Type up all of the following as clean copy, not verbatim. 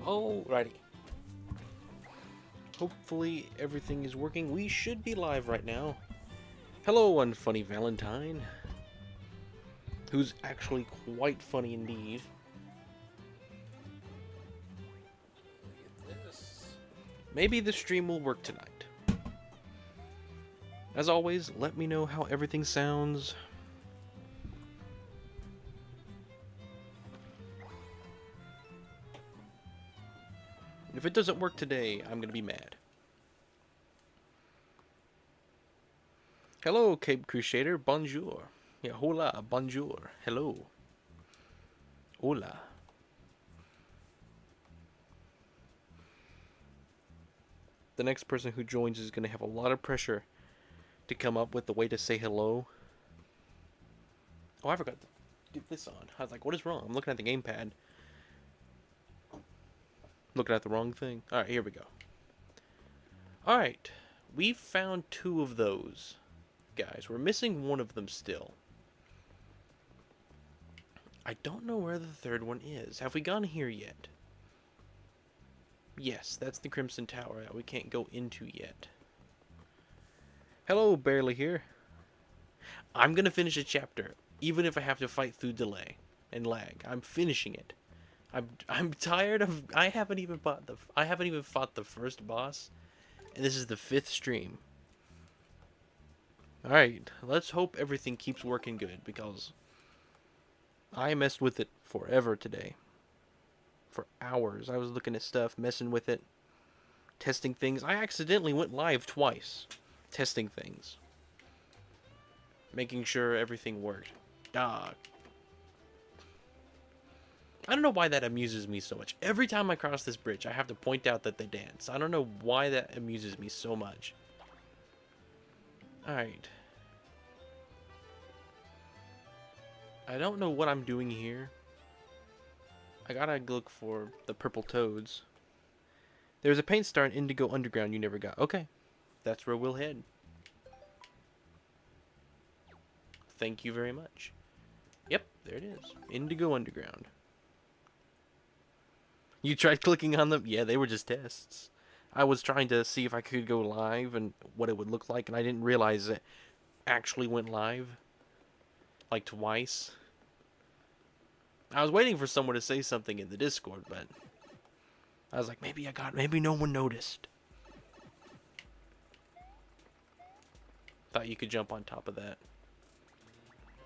Alrighty. Hopefully everything is working. We should be live right now. Hello, Unfunny Valentine. Who's actually quite funny indeed. Look at this. Maybe the stream will work tonight. As always, let me know how everything sounds. If it doesn't work today, I'm gonna be mad. Hello, Cape Crusader. Bonjour. Yeah, hola. Bonjour. Hello. Hola. The next person who joins is gonna have a lot of pressure to come up with the way to say hello. Oh, I forgot to get this on. I was like, what is wrong? I'm looking at the gamepad. Looking at the wrong thing. Alright, here we go. Alright. We've found 2 of those guys. We're missing one of them still. I don't know where the 3rd one is. Have we gone here yet? Yes, that's the Crimson Tower that we can't go into yet. Hello, Barely here. I'm gonna finish a chapter, even if I have to fight through delay and lag. I'm finishing it. I'm tired of. I haven't even fought the first boss, and this is the 5th stream. All right, let's hope everything keeps working good because I messed with it forever today. For hours, I was looking at stuff, messing with it, testing things. I accidentally went live twice, testing things, making sure everything worked. Ah. I don't know why that amuses me so much. Every time I cross this bridge, I have to point out that they dance. I don't know why that amuses me so much. Alright. I don't know what I'm doing here. I gotta look for the purple toads. There's a paint star in Indigo Underground you never got. Okay. That's where we'll head. Thank you very much. Yep, there it is. Indigo Underground. You tried clicking on them? Yeah, they were just tests. I was trying to see if I could go live and what it would look like, and I didn't realize it actually went live. Like twice. I was waiting for someone to say something in the Discord, but I was like, maybe no one noticed. Thought you could jump on top of that.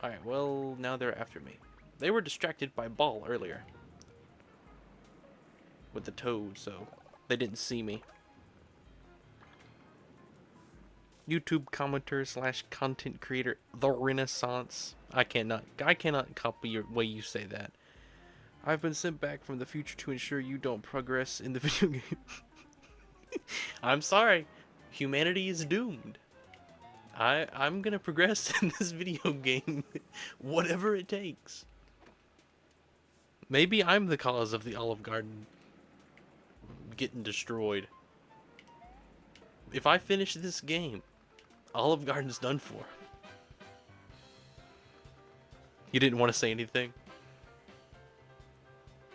Alright, well, now they're after me. They were distracted by Ball earlier. With the toad, so they didn't see me. YouTube commenter / content creator, the Renaissance. I cannot copy your way you say that. I've been sent back from the future to ensure you don't progress in the video game. I'm sorry. Humanity is doomed. I'm gonna progress in this video game. Whatever it takes. Maybe I'm the cause of the Olive Garden getting destroyed. If I finish this game, Olive Garden's done for. You didn't want to say anything?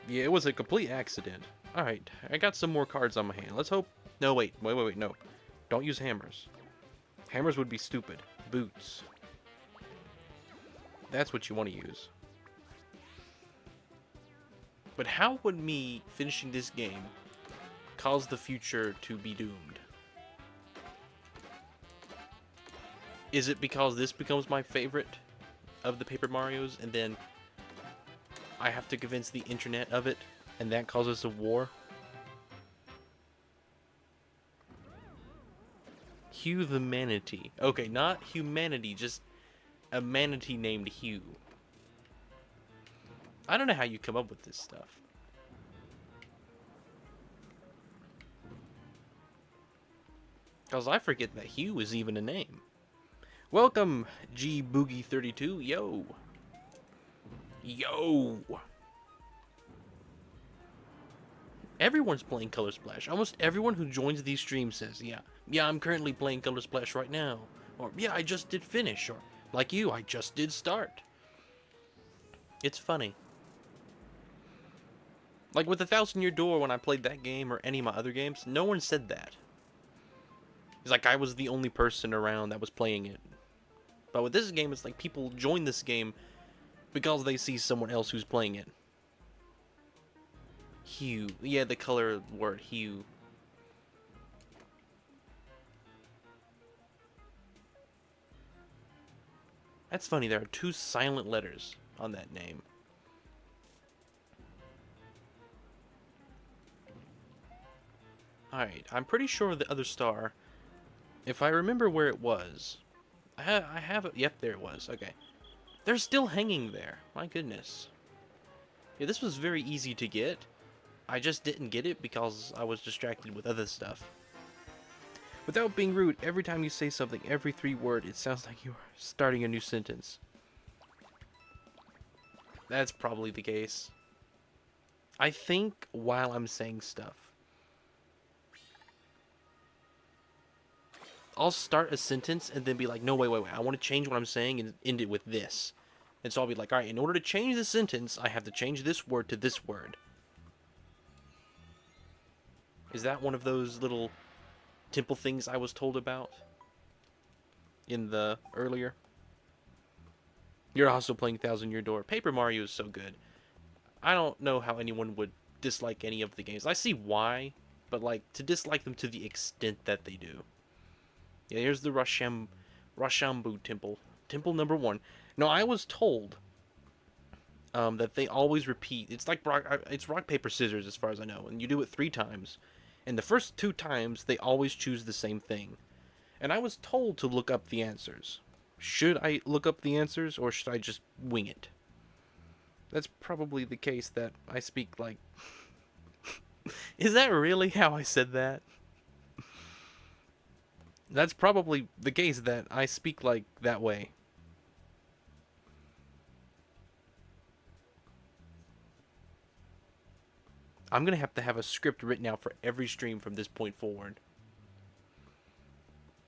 Yeah, it was a complete accident. Alright, I got some more cards on my hand. Let's hope... No, wait, no. Don't use hammers. Hammers would be stupid. Boots. That's what you want to use. But how would me finishing this game cause the future to be doomed? Is it because this becomes my favorite of the Paper Marios and then I have to convince the internet of it and that causes a war? Hugh the Manatee. Okay, not humanity, just a manatee named Hugh. I don't know how you come up with this stuff. Because I forget that Hugh is even a name. Welcome, G Boogie 32. Yo. Yo. Everyone's playing Color Splash. Almost everyone who joins these streams says, yeah, I'm currently playing Color Splash right now. Or, yeah, I just did finish. Or, like you, I just did start. It's funny. Like with the Thousand Year Door, when I played that game or any of my other games, no one said that. It's like I was the only person around that was playing it. But with this game, it's like people join this game because they see someone else who's playing it. Hue. Yeah, the color word, hue. That's funny, there are 2 silent letters on that name. Alright, I'm pretty sure the other star, if I remember where it was, I have it, yep, there it was, okay. They're still hanging there, my goodness. Yeah, this was very easy to get. I just didn't get it because I was distracted with other stuff. Without being rude, every time you say something, every 3 word, it sounds like you're starting a new sentence. That's probably the case. I think while I'm saying stuff, I'll start a sentence and then be like, no, wait, I want to change what I'm saying and end it with this. And so I'll be like, alright, in order to change the sentence, I have to change this word to this word. Is that one of those little temple things I was told about in the earlier? You're also playing Thousand Year Door. Paper Mario is so good. I don't know how anyone would dislike any of the games. I see why, but like to dislike them to the extent that they do. Yeah, here's the Rashambu Temple. Temple number 1. Now, I was told that they always repeat. It's like it's rock, paper, scissors as far as I know. And you do it 3 times. And the first 2 times, they always choose the same thing. And I was told to look up the answers. Should I look up the answers, or should I just wing it? That's probably the case that I speak like... Is that really how I said that? That's probably the case that I speak like that way. I'm going to have a script written out for every stream from this point forward.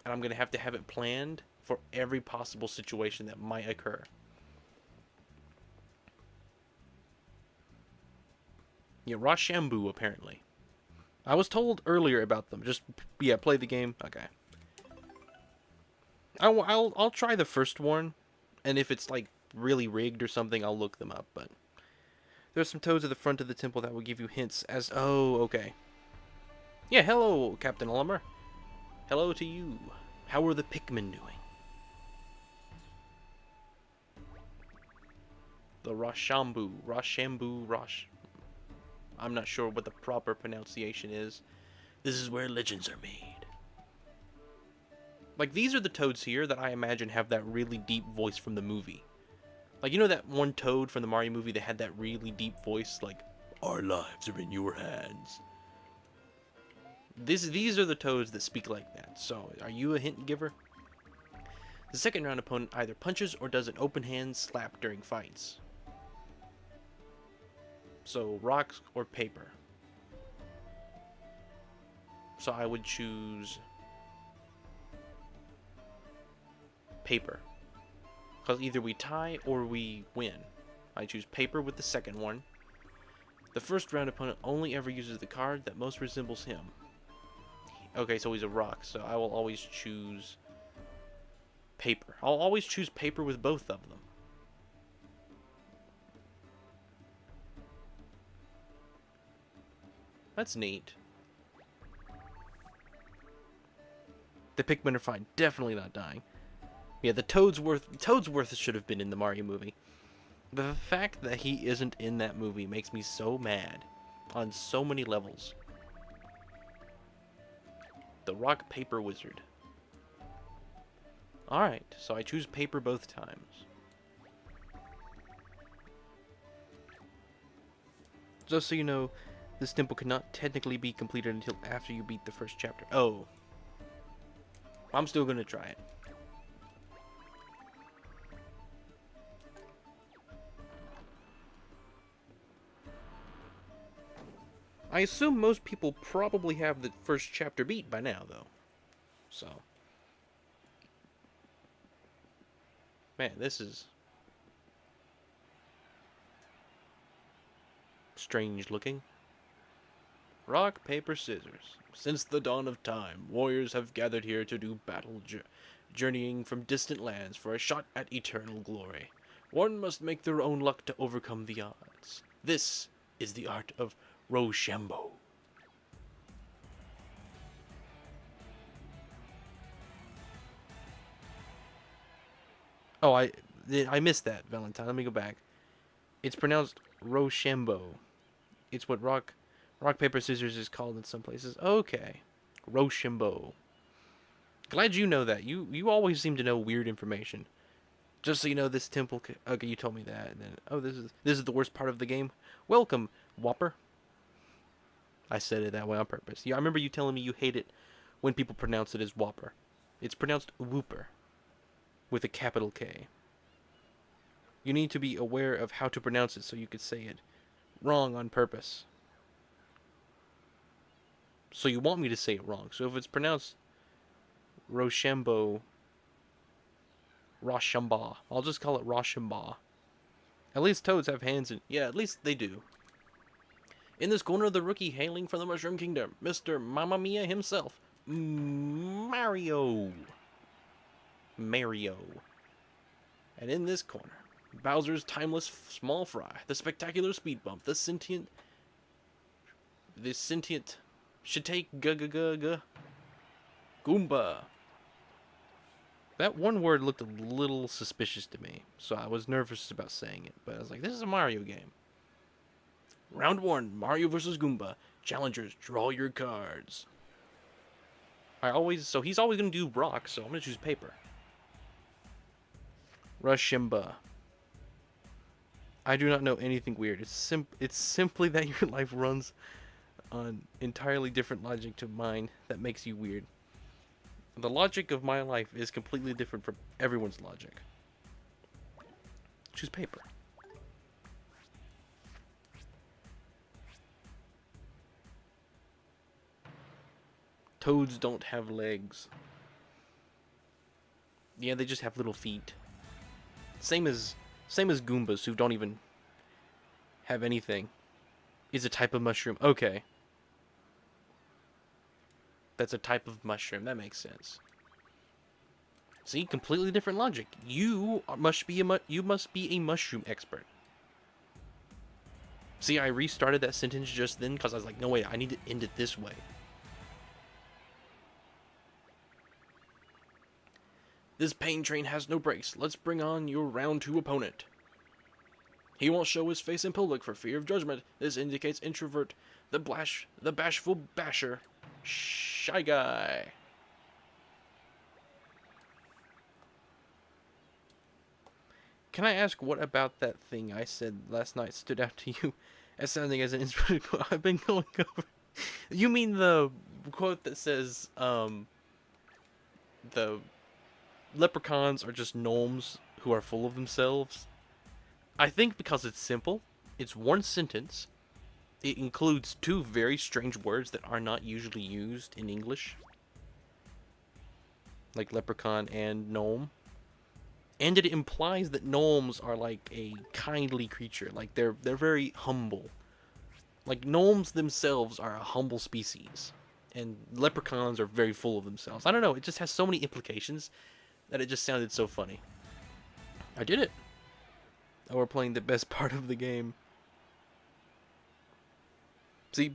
And I'm going to have it planned for every possible situation that might occur. Yeah, Rashambu, apparently. I was told earlier about them. Just, yeah, play the game. Okay. I'll try the first one. And if it's, like, really rigged or something, I'll look them up. But there's some toads at the front of the temple that will give you hints as... Oh, okay. Yeah, hello, Captain Lumber. Hello to you. How are the Pikmin doing? The Rashambu. I'm not sure what the proper pronunciation is. This is where legends are made. Like, these are the toads here that I imagine have that really deep voice from the movie. Like, you know that one toad from the Mario movie that had that really deep voice? Like, our lives are in your hands. These are the toads that speak like that. So, are you a hint giver? The second round opponent either punches or does an open hand slap during fights. So, rocks or paper. So I would choose paper. Because either we tie or we win. I choose paper with the second one. The first round opponent only ever uses the card that most resembles him. Okay, so he's a rock, so I will always choose paper. I'll always choose paper with both of them. That's neat. The Pikmin are fine. Definitely not dying. Yeah, the Toadsworth should have been in the Mario movie. The fact that he isn't in that movie makes me so mad. On so many levels. The Rock Paper Wizard. Alright, so I choose paper both times. Just so you know, this temple cannot technically be completed until after you beat the first chapter. Oh. I'm still gonna try it. I assume most people probably have the first chapter beat by now, though. So. Man, this is strange looking. Rock, paper, scissors. Since the dawn of time, warriors have gathered here to do battle, journeying from distant lands for a shot at eternal glory. One must make their own luck to overcome the odds. This is the art of Rochambeau. Oh, I missed that, Valentine. Let me go back. It's pronounced Rochambeau. It's what rock paper scissors is called in some places. Okay, Rochambeau. Glad you know that. You always seem to know weird information. Just so you know, this temple. Okay, you told me that. And then, oh, this is the worst part of the game. Welcome, Whopper. I said it that way on purpose. Yeah, I remember you telling me you hate it when people pronounce it as Whopper. It's pronounced Whooper with a capital K. You need to be aware of how to pronounce it so you could say it wrong on purpose. So you want me to say it wrong. So if it's pronounced Rochambeau, Rochambeau, I'll just call it Rochambeau. At least toads have hands and yeah, at least they do. In this corner, the rookie hailing from the Mushroom Kingdom, Mr. Mamma Mia himself, Mario. Mario. And in this corner, Bowser's timeless small fry, the spectacular speed bump, the sentient should take Goomba. That one word looked a little suspicious to me, so I was nervous about saying it, but I was like, this is a Mario game. Round 1, Mario vs. Goomba. Challengers, draw your cards. So he's always going to do rock, so I'm going to choose paper. Rashimba. I do not know anything weird. It's simply that your life runs on entirely different logic to mine that makes you weird. The logic of my life is completely different from everyone's logic. Choose paper. Toads don't have legs. Yeah, they just have little feet. Same as Goombas, who don't even have anything. Is a type of mushroom. Okay. That's a type of mushroom. That makes sense. See, completely different logic. You must be a mushroom expert. See, I restarted that sentence just then because I was like, no, wait, I need to end it this way. This pain train has no brakes. Let's bring on your round 2 opponent. He won't show his face in public for fear of judgment. This indicates introvert, the bashful basher, Shy Guy. Can I ask what about that thing I said last night stood out to you as sounding as an inspiration quote? I've been going over. You mean the quote that says, the leprechauns are just gnomes who are full of themselves? I think because it's simple, it's one sentence, it includes 2 very strange words that are not usually used in English, like leprechaun and gnome, and it implies that gnomes are like a kindly creature, like they're very humble. Like gnomes themselves are a humble species, and leprechauns are very full of themselves. I don't know, it just has so many implications that it just sounded so funny. I did it. Oh, we're playing the best part of the game. See,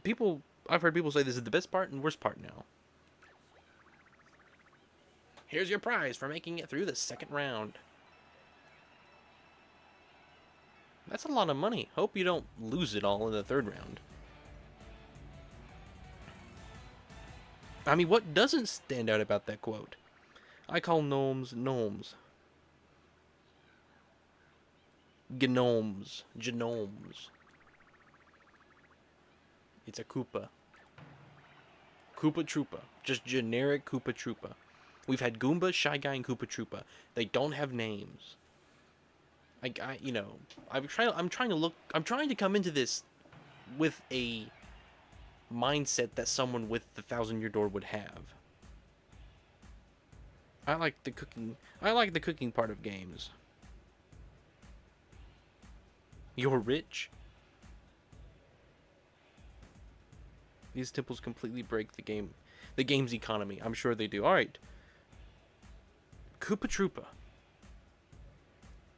I've heard people say this is the best part and worst part now. Here's your prize for making it through the 2nd round. That's a lot of money. Hope you don't lose it all in the 3rd round. I mean, what doesn't stand out about that quote? I call gnomes gnomes. Gnomes. Genomes. It's a Koopa. Koopa Troopa. Just generic Koopa Troopa. We've had Goomba, Shy Guy, and Koopa Troopa. They don't have names. I'm trying to come into this with a mindset that someone with the 1,000-Year Door would have. I like the cooking part of games. You're rich? These temples completely break the game's economy. I'm sure they do. Alright. Koopa Troopa.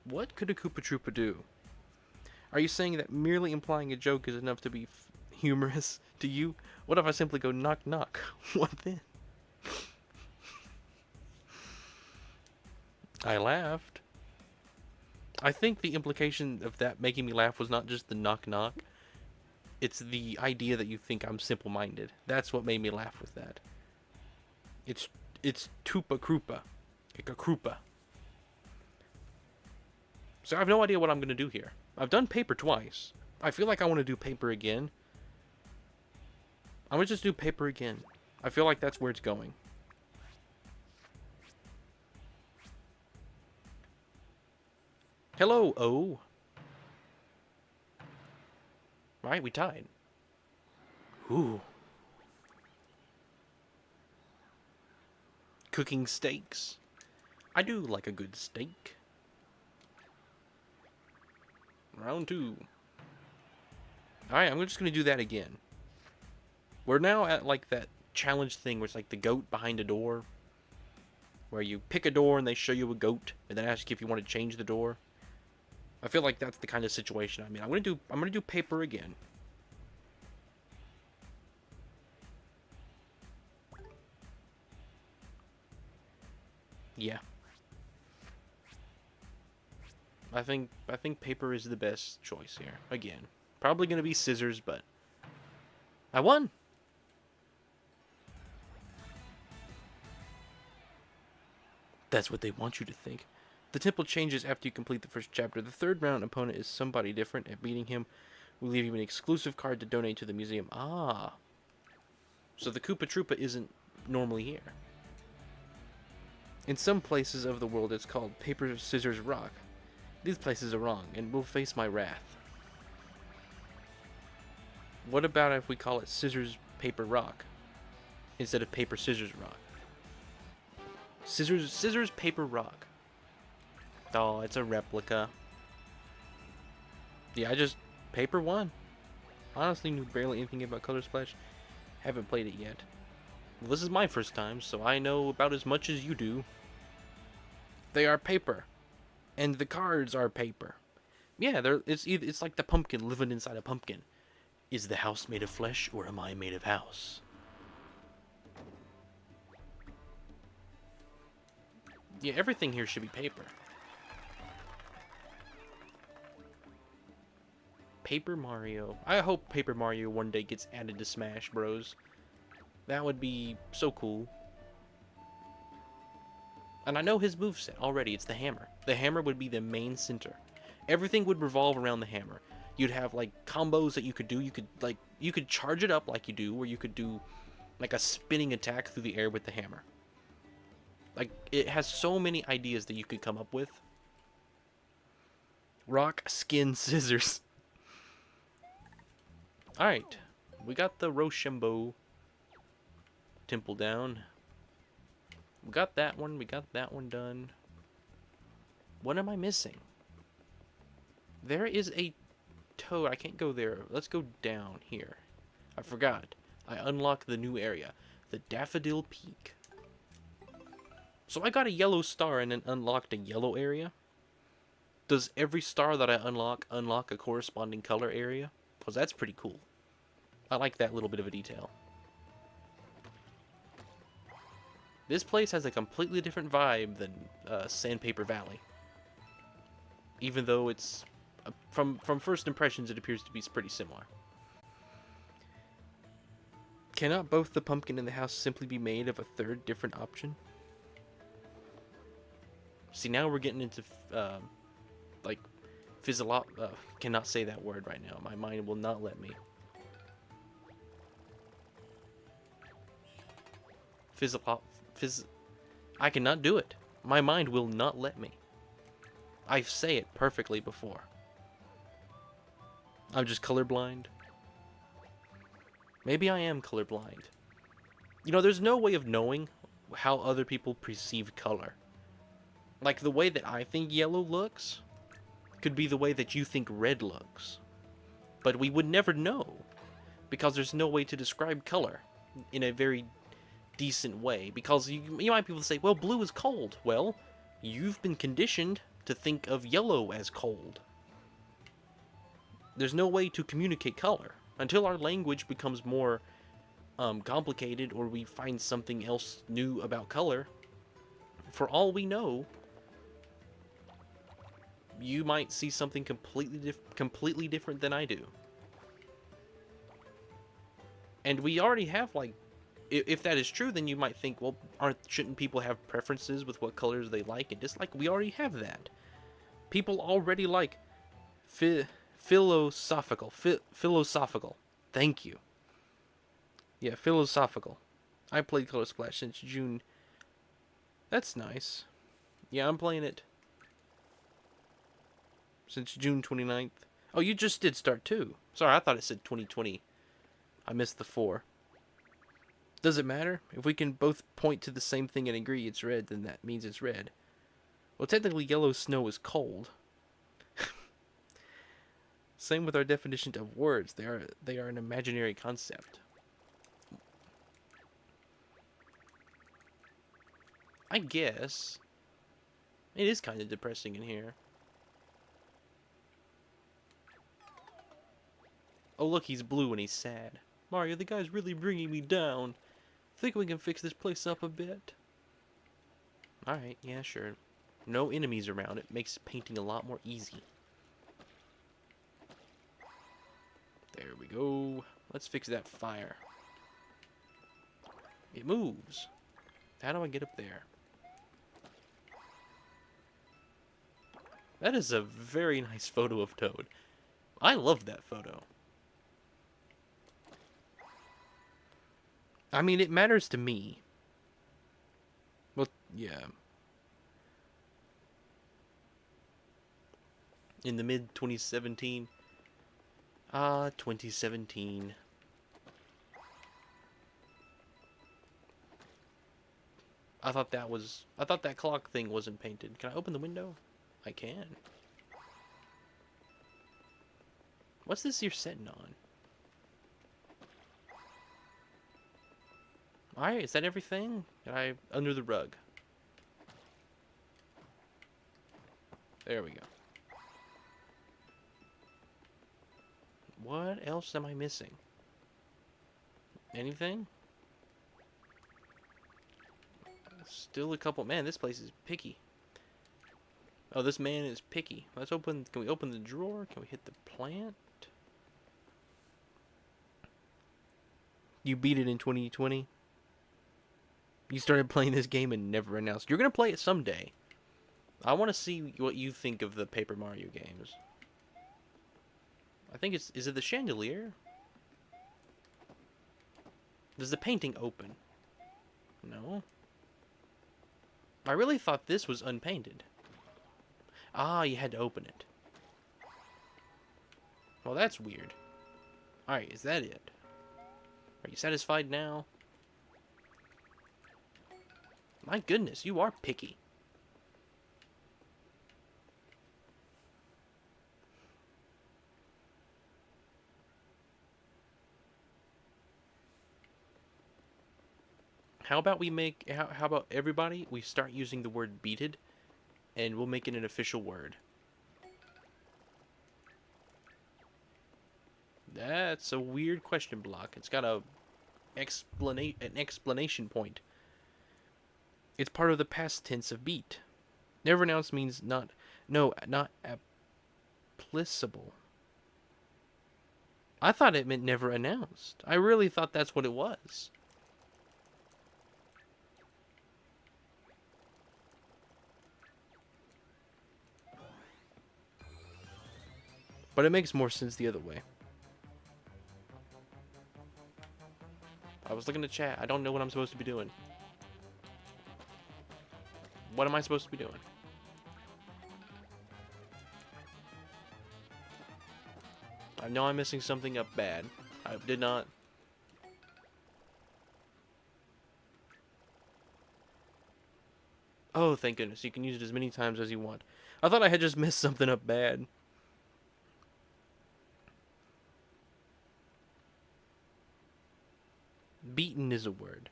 What could a Koopa Troopa do? Are you saying that merely implying a joke is enough to be humorous to you? What if I simply go knock knock? What then? I laughed. I think the implication of that making me laugh was not just the knock knock. It's the idea that you think I'm simple-minded. That's what made me laugh with that. It's Tupa Krupa. Like a Krupa. So I have no idea what I'm going to do here. I've done paper twice. I feel like I want to do paper again. I'm going to just do paper again. I feel like that's where it's going. Hello, O. Right, we tied. Ooh. Cooking steaks. I do like a good steak. Round 2. Alright, I'm just going to do that again. We're now at like that challenge thing where it's like the goat behind a door. Where you pick a door and they show you a goat and then ask you if you want to change the door. I feel like that's the kind of situation I'm in. I'm gonna do paper again. Yeah. I think paper is the best choice here. Again. Probably gonna be scissors, but I won! That's what they want you to think. The temple changes after you complete the first chapter. The third round opponent is somebody different. At beating him, we leave you an exclusive card to donate to the museum. Ah. So the Koopa Troopa isn't normally here. In some places of the world, it's called paper, scissors, rock. These places are wrong, and will face my wrath. What about if we call it scissors, paper, rock, instead of paper, scissors, rock? Scissors, paper, rock. Oh, it's a replica. Yeah, I just... Paper won. Honestly, knew barely anything about Color Splash. Haven't played it yet. Well, this is my first time, so I know about as much as you do. They are paper. And the cards are paper. Yeah, it's like the pumpkin living inside a pumpkin. Is the house made of flesh, or am I made of house? Yeah, everything here should be paper. Paper Mario. I hope Paper Mario one day gets added to Smash Bros. That would be so cool. And I know his moveset already. It's the hammer. The hammer would be the main center. Everything would revolve around the hammer. You'd have like combos that you could do. You could charge it up like you do, where you could do like a spinning attack through the air with the hammer. Like, it has so many ideas that you could come up with. Rock, skin, scissors. Alright. We got the Rochambeau temple down. We got that one. We got that one done. What am I missing? There is a toad. I can't go there. Let's go down here. I forgot. I unlocked the new area. The Daffodil Peak. So I got a yellow star and then unlocked a yellow area. Does every star that I unlock a corresponding color area? Because that's pretty cool. I like that little bit of a detail. This place has a completely different vibe than Sandpaper Valley. Even though it's... From first impressions, it appears to be pretty similar. Cannot both the pumpkin and the house simply be made of a third different option? See, now we're getting into, like, cannot say that word right now. My mind will not let me. I cannot do it. My mind will not let me. I say it perfectly before. I'm just colorblind. Maybe I am colorblind. You know, there's no way of knowing how other people perceive color. Like, the way that I think yellow looks could be the way that you think red looks. But we would never know. because there's no way to describe color in a very decent way. Because you might be able to say, well, blue is cold. Well, you've been conditioned to think of yellow as cold. There's no way to communicate color until our language becomes more complicated, or we find something else new about color. For all we know, you might see something completely different than I do. And we already have, like, if that is true, then you might think, well, shouldn't people have preferences with what colors they like and dislike? We already have that. People already like philosophical. Thank you. Yeah, philosophical. I played Color Splash since June. That's nice. Yeah, I'm playing it since June 29th. Oh, you just did start too. Sorry, I thought it said 2020. I missed the 4. Does it matter? If we can both point to the same thing and agree it's red, then that means it's red. Well, technically yellow snow is cold. Same with our definition of words. They are an imaginary concept. I guess it is kind of depressing in here. Oh, look, he's blue and he's sad. Mario, the guy's really bringing me down. Think we can fix this place up a bit? Alright, yeah, sure. No enemies around. It makes painting a lot more easy. There we go. Let's fix that fire. It moves. How do I get up there? That is a very nice photo of Toad. I love that photo. I mean, it matters to me. Well, yeah. In the mid-2017. 2017. I thought that clock thing wasn't painted. Can I open the window? I can. What's this you're sitting on? Alright, is that everything? Under the rug. There we go. What else am I missing? Anything? Still a couple. Man, this place is picky. Oh, this man is picky. Let's open. Can we open the drawer? Can we hit the plant? You beat it in 2020? You started playing this game and never announced. You're going to play it someday. I want to see what you think of the Paper Mario games. I think it's... Is it the chandelier? Does the painting open? No. I really thought this was unpainted. Ah, you had to open it. Well, that's weird. Alright, is that it? Are you satisfied now? My goodness, you are picky. How about we make... How about everybody, we start using the word beated, and we'll make it an official word. That's a weird question block. It's got an explanation point. It's part of the past tense of beat. Never announced means not applicable. I thought it meant never announced. I really thought that's what it was. But it makes more sense the other way. I was looking at chat. I don't know what I'm supposed to be doing. What am I supposed to be doing? I know I'm messing something up bad. I did not... Oh, thank goodness. You can use it as many times as you want. I thought I had just messed something up bad. Beaten is a word.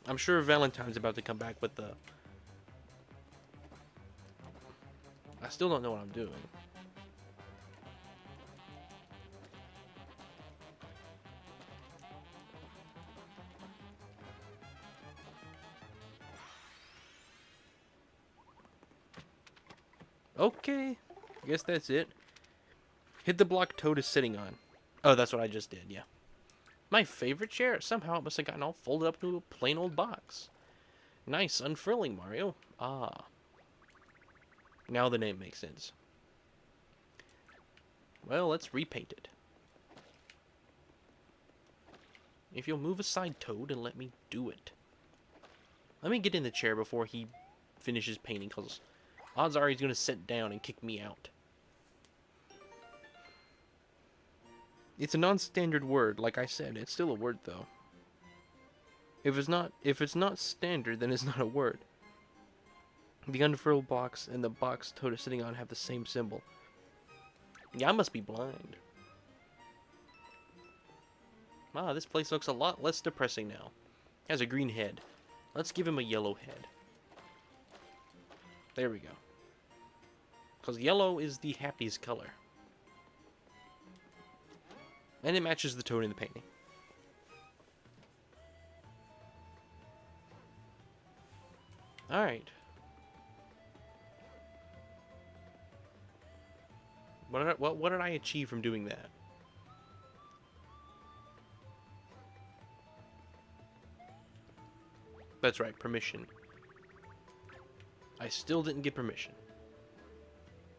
I'm sure Valentine's about to come back with the... I still don't know what I'm doing. Okay. Guess that's it. Hit the block Toad is sitting on. Oh, that's what I just did, yeah. My favorite chair. Somehow it must have gotten all folded up into a plain old box. Nice, unfurling, Mario. Ah. Now the name makes sense. Well, let's repaint it. If you'll move aside, Toad, and let me do it. Let me get in the chair before he finishes painting, because odds are he's going to sit down and kick me out. It's a non-standard word, like I said. It's still a word, though. If it's not standard, then it's not a word. The unfurled box and the box Toad is sitting on have the same symbol. Yeah, I must be blind. Ah, this place looks a lot less depressing now. Has a green head. Let's give him a yellow head. There we go. Because yellow is the happiest color. And it matches the Toad in the painting. Alright. What did I achieve from doing that? That's right, permission. I still didn't get permission.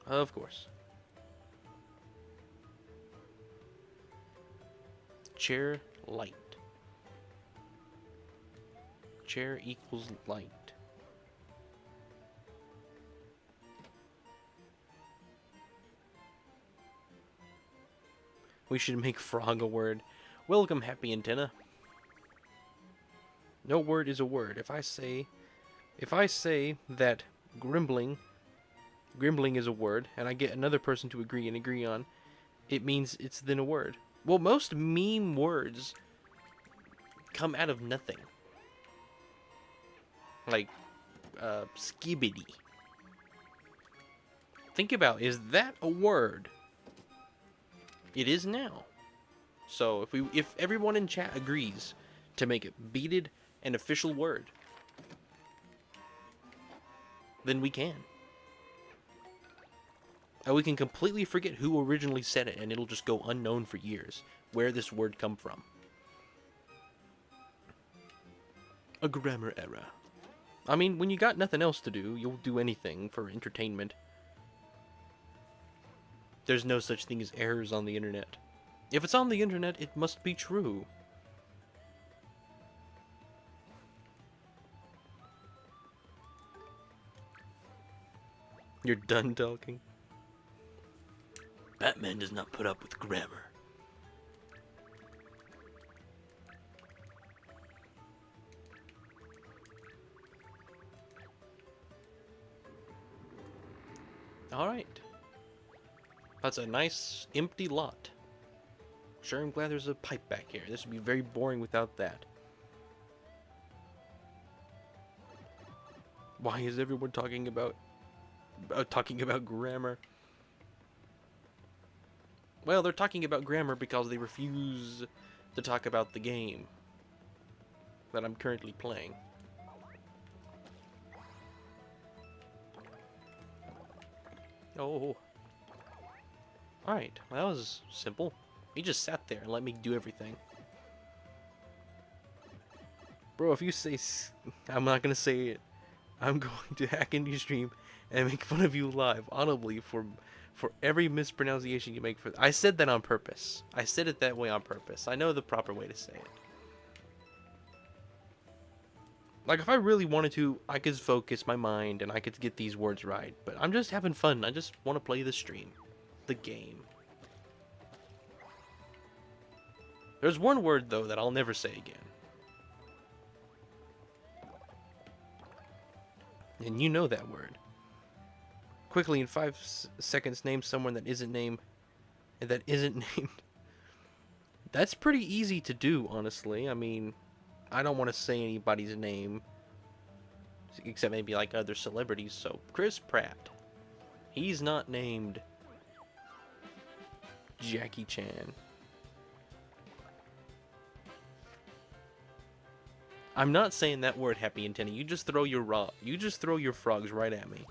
Of course. Chair light. Chair equals light. We should make frog a word. Welcome, happy antenna. No word is a word. If I say that grimbling is a word, and I get another person to agree on, it means it's then a word. Well, most meme words come out of nothing. Like, skibidi. Think about, is that a word? It is now. So if everyone in chat agrees to make it beaded an official word, then we can. And we can completely forget who originally said it, and it'll just go unknown for years where this word come from. A grammar error. I mean, when you got nothing else to do, you'll do anything for entertainment. There's no such thing as errors on the internet. If it's on the internet, it must be true. You're done talking? Batman does not put up with grammar. Alright. That's a nice, empty lot. Sure, I'm glad there's a pipe back here. This would be very boring without that. Why is everyone talking about grammar? Well, they're talking about grammar because they refuse to talk about the game that I'm currently playing. Oh. Alright, well, that was simple. He just sat there and let me do everything. Bro, if you say... I'm not gonna say it. I'm going to hack into your stream and make fun of you live, audibly, for every mispronunciation you make. I said that on purpose. I said it that way on purpose. I know the proper way to say it. Like, if I really wanted to, I could focus my mind and I could get these words right. But I'm just having fun. I just want to play the stream. The game. There's one word, though, that I'll never say again. And you know that word. Quickly, in 5 seconds, name someone that isn't named and that isn't named. That's pretty easy to do, honestly. I mean, I don't want to say anybody's name, except maybe like other celebrities. So Chris Pratt, he's not named Jackie Chan. I'm not saying that word, Happy Antenna. You just throw your frogs right at me.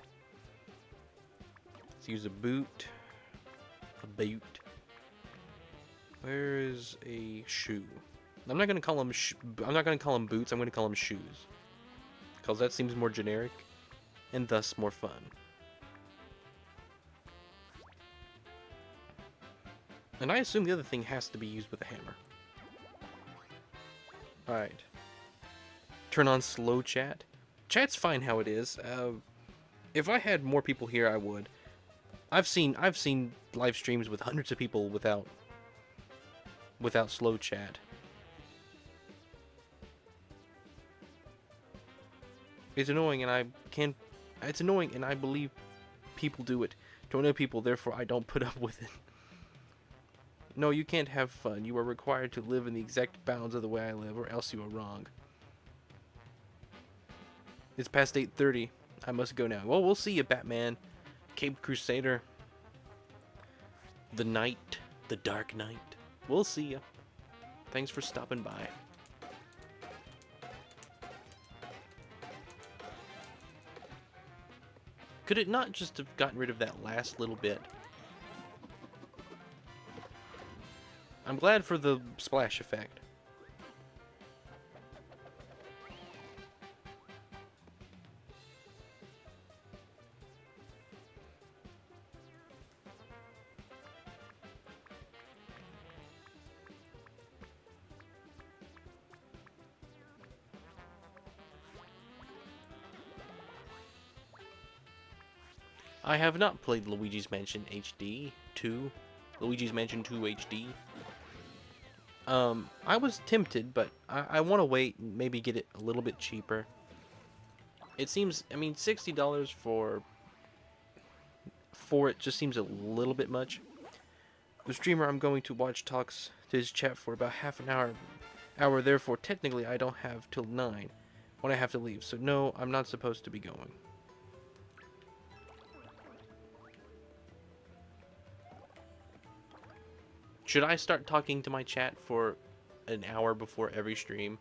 Let's use a boot. A boot. Where is a shoe? I'm not gonna call them boots. I'm gonna call them shoes, because that seems more generic, and thus more fun. And I assume the other thing has to be used with a hammer. All right. Turn on slow chat. Chat's fine how it is. If I had more people here, I would. I've seen live streams with hundreds of people without slow chat. It's annoying, and it's annoying, and I believe people do it to annoy people. Therefore, I don't put up with it. No, you can't have fun. You are required to live in the exact bounds of the way I live, or else you are wrong. It's past 8:30. I must go now. Well, we'll see you, Batman. Cape Crusader. The Knight. The Dark Knight. We'll see you. Thanks for stopping by. Could it not just have gotten rid of that last little bit? I'm glad for the splash effect. I have not played Luigi's Mansion HD 2. Luigi's Mansion 2 HD. I was tempted, but I want to wait and maybe get it a little bit cheaper. It seems, I mean, $60 for it just seems a little bit much. The streamer I'm going to watch talks to his chat for about half an hour, therefore technically I don't have till 9 when I have to leave. So no, I'm not supposed to be going. Should I start talking to my chat for an hour before every stream?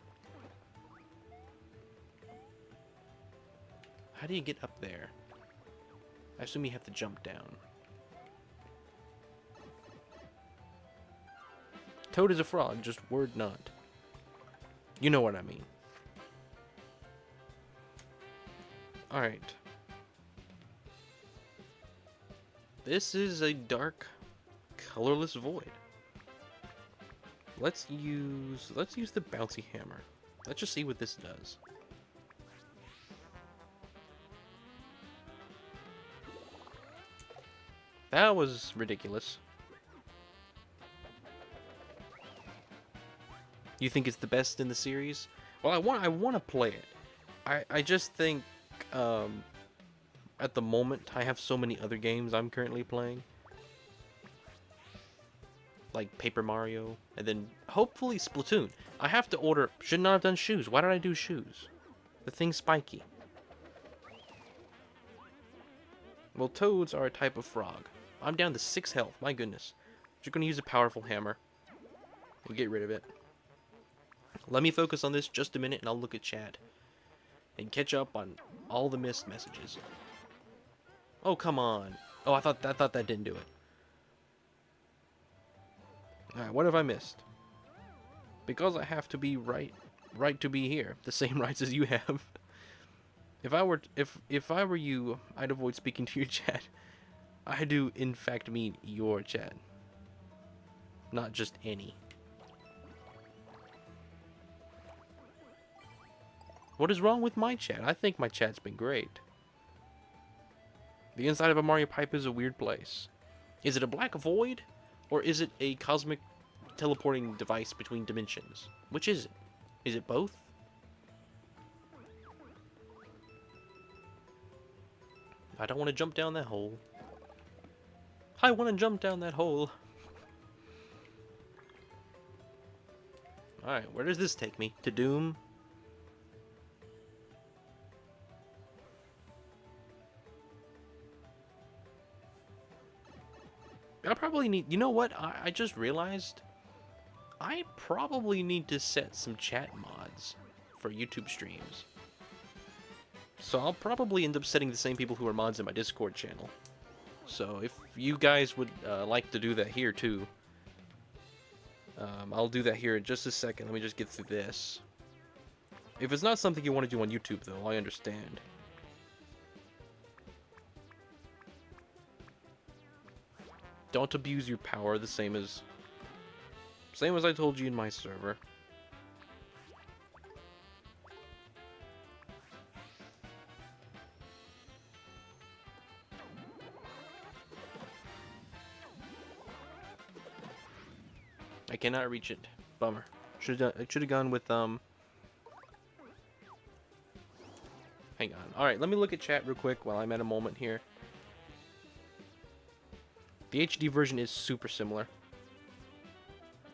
How do you get up there? I assume you have to jump down. Toad is a frog, just word not. You know what I mean. Alright. This is a dark, colorless void. Let's use the bouncy hammer. Let's just see what this does. That was ridiculous. You think it's the best in the series? Well, I want to play it. I just think at the moment I have so many other games I'm currently playing. Like Paper Mario, and then hopefully Splatoon. I have to order. Should not have done shoes. Why did I do shoes? The thing's spiky. Well, toads are a type of frog. I'm down to 6 health. My goodness. You're going to use a powerful hammer. We'll get rid of it. Let me focus on this just a minute, and I'll look at chat and catch up on all the missed messages. Oh, come on. Oh, I thought that didn't do it. Alright, what have I missed? Because I have to be right to be here. The same rights as you have. If I were you, I'd avoid speaking to your chat. I do in fact mean your chat. Not just any. What is wrong with my chat? I think my chat's been great. The inside of a Mario pipe is a weird place. Is it a black void? Or is it a cosmic teleporting device between dimensions? Which is it? Is it both? I don't want to jump down that hole. I want to jump down that hole. Alright, where does this take me? To Doom? I probably need... You know what? I just realized... I probably need to set some chat mods for YouTube streams. So I'll probably end up setting the same people who are mods in my Discord channel. So if you guys would like to do that here too, I'll do that here in just a second. Let me just get through this. If it's not something you want to do on YouTube though, I understand. Don't abuse your power, the same as I told you in my server. I cannot reach it. Bummer. Should have gone with Hang on. All right, let me look at chat real quick while I'm at a moment here. The HD version is super similar.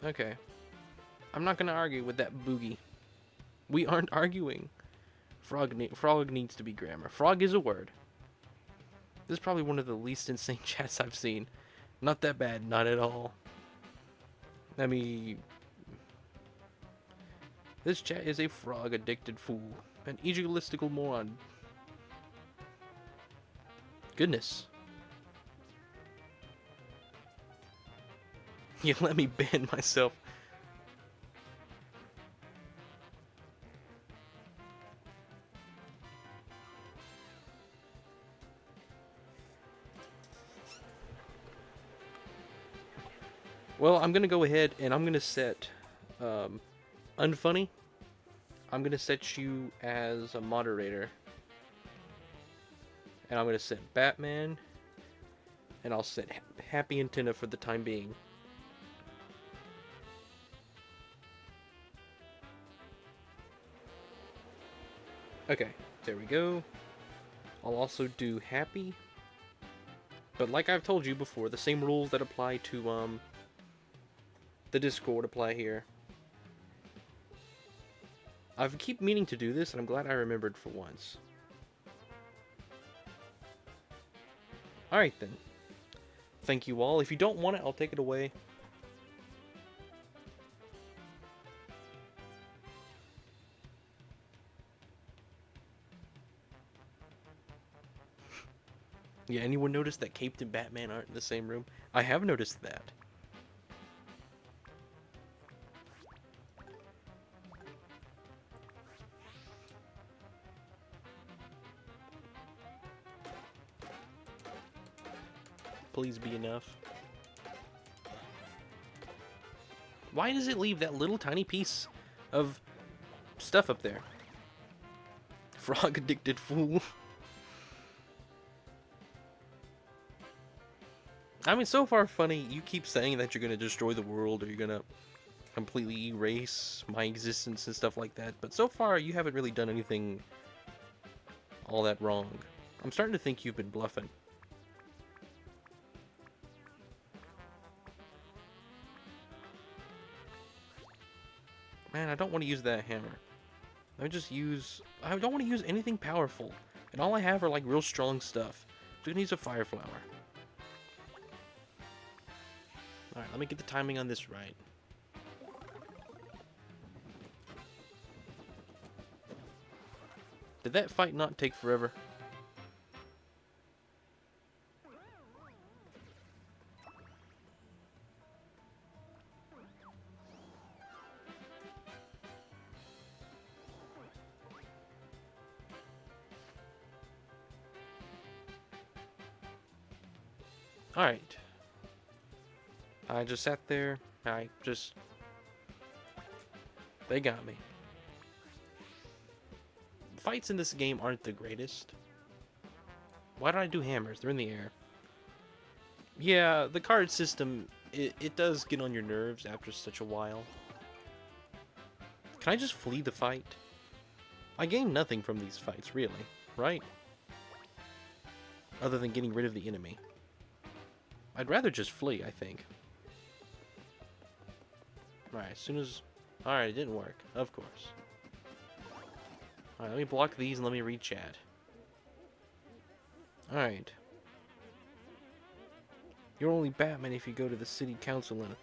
Okay. I'm not gonna argue with that boogie. We aren't arguing. Frog needs to be grammar. Frog is a word. This is probably one of the least insane chats I've seen. Not that bad, not at all. I mean, this chat is a frog-addicted fool. An egotistical moron. Goodness. You let me ban myself. Well, I'm gonna go ahead and I'm gonna set Unfunny. I'm gonna set you as a moderator. And I'm gonna set Batman. And I'll set Happy Antenna for the time being. Okay, there we go. I'll also do Happy. But like I've told you before, the same rules that apply to the Discord apply here. I keep meaning to do this, and I'm glad I remembered for once. Alright then. Thank you all. If you don't want it, I'll take it away. Yeah, anyone notice that Caped and Batman aren't in the same room? I have noticed that. Please be enough. Why does it leave that little tiny piece of stuff up there? Frog addicted fool. I mean, so far funny. You keep saying that you're gonna destroy the world or you're gonna completely erase my existence and stuff like that, but so far you haven't really done anything all that wrong. I'm starting to think you've been bluffing. Man, I don't want to use that hammer. I don't want to use anything powerful. And all I have are like real strong stuff. So I'm gonna use a fire flower. Alright, let me get the timing on this right. Did that fight not take forever? Alright. I just sat there. They got me. Fights in this game aren't the greatest. Why did I do hammers? They're in the air. Yeah, the card system, it does get on your nerves after such a while. Can I just flee the fight? I gain nothing from these fights, really, right? Other than getting rid of the enemy. I'd rather just flee, I think. Alright, as soon as Alright, it didn't work. Of course. Alright, let me block these and let me read chat. Alright. You're only Batman if you go to the city council and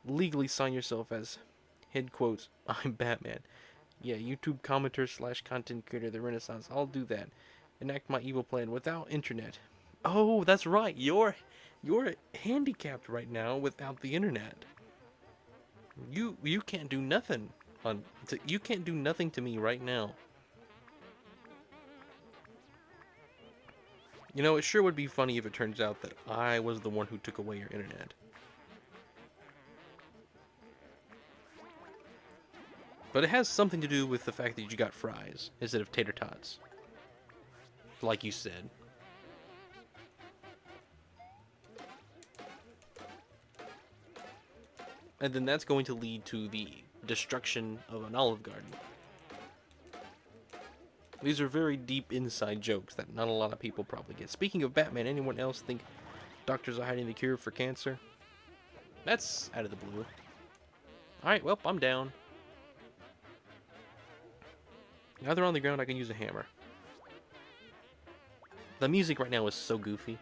legally sign yourself as, head quotes, I'm Batman. Yeah, YouTube commenter / content creator, the Renaissance. I'll do that. Enact my evil plan without internet. Oh, that's right. You're handicapped right now without the internet. You can't do nothing you can't do nothing to me right now. You know, it sure would be funny if it turns out that I was the one who took away your internet. But it has something to do with the fact that you got fries instead of tater tots. Like you said. And then that's going to lead to the destruction of an Olive Garden. These are very deep inside jokes that not a lot of people probably get. Speaking of Batman, anyone else think doctors are hiding the cure for cancer? That's out of the blue. Alright, well, I'm down. Now they're on the ground, I can use a hammer. The music right now is so goofy.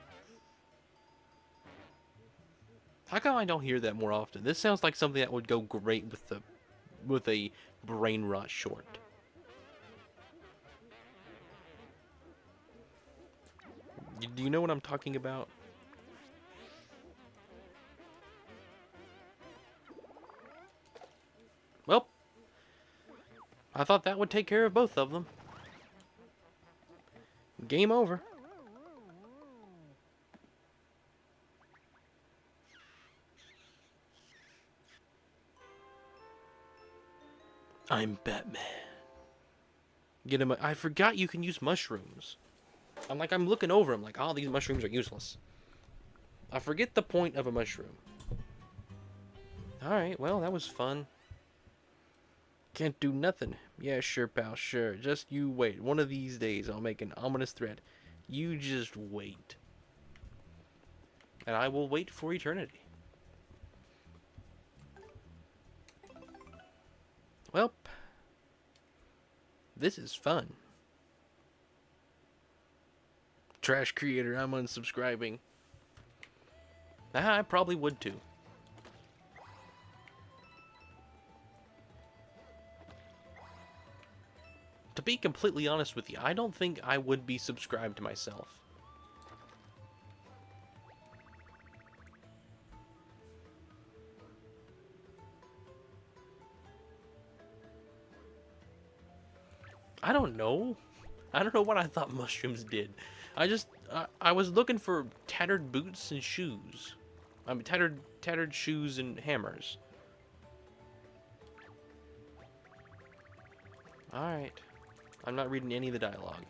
How come I don't hear that more often? This sounds like something that would go great with a brain rot short. Do you know what I'm talking about? Well, I thought that would take care of both of them. Game over. I'm Batman. Get him. I forgot you can use mushrooms. I'm looking over them like, oh, these mushrooms are useless. I forget the point of a mushroom. Alright, well, that was fun. Can't do nothing. Yeah, sure, pal, sure. Just you wait. One of these days, I'll make an ominous threat. You just wait. And I will wait for eternity. Well, this is fun. Trash creator, I'm unsubscribing. I probably would too. To be completely honest with you, I don't think I would be subscribed myself. I don't know. I don't know what I thought mushrooms did. I was looking for tattered boots and shoes. I mean, tattered shoes and hammers. Alright. I'm not reading any of the dialogue.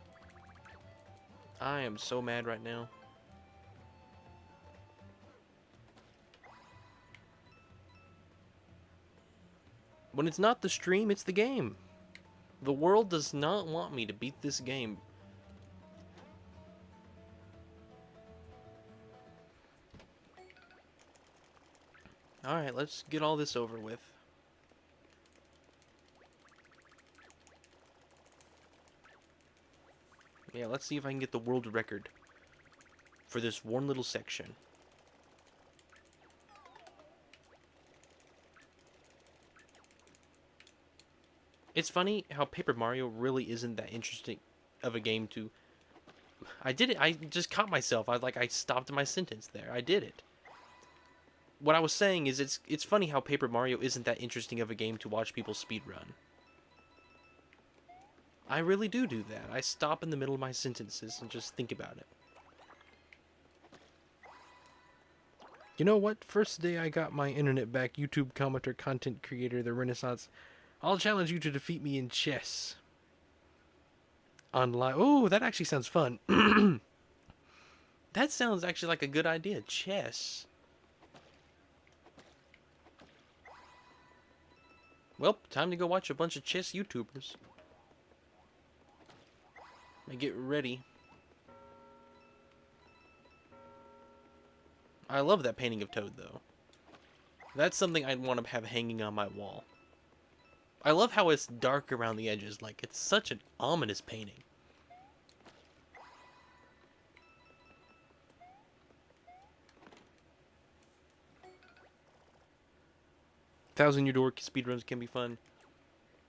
I am so mad right now. When it's not the stream, it's the game. The world does not want me to beat this game. Alright, let's get all this over with. Yeah, let's see if I can get the world record for this one little section. It's funny how Paper Mario really isn't that interesting of a game to... I did it. I just caught myself. I stopped my sentence there. I did it. What I was saying is it's funny how Paper Mario isn't that interesting of a game to watch people speedrun. I really do that. I stop in the middle of my sentences and just think about it. You know what? First day I got my internet back, YouTube commenter, content creator, the Renaissance. I'll challenge you to defeat me in chess. Online. Oh, that actually sounds fun. That sounds actually like a good idea. Chess. Well, time to go watch a bunch of chess YouTubers. Get ready. I love that painting of Toad, though. That's something I'd want to have hanging on my wall. I love how it's dark around the edges. Like, it's such an ominous painting. Thousand Year Door speedruns can be fun.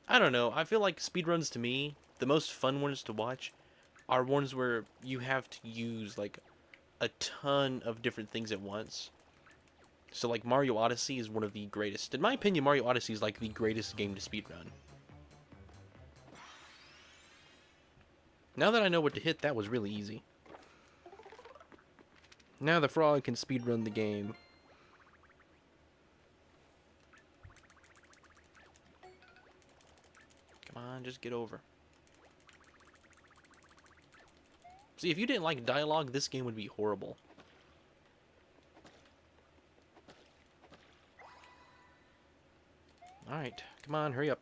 I don't know. I feel like speedruns to me, the most fun ones to watch are ones where you have to use like a ton of different things at once. So like Mario Odyssey is one of the greatest. In my opinion, Mario Odyssey is like the greatest game to speedrun. Now that I know what to hit, that was really easy. Now the frog can speedrun the game. Come on, just get over. See, if you didn't like dialogue, this game would be horrible. Alright, come on, hurry up.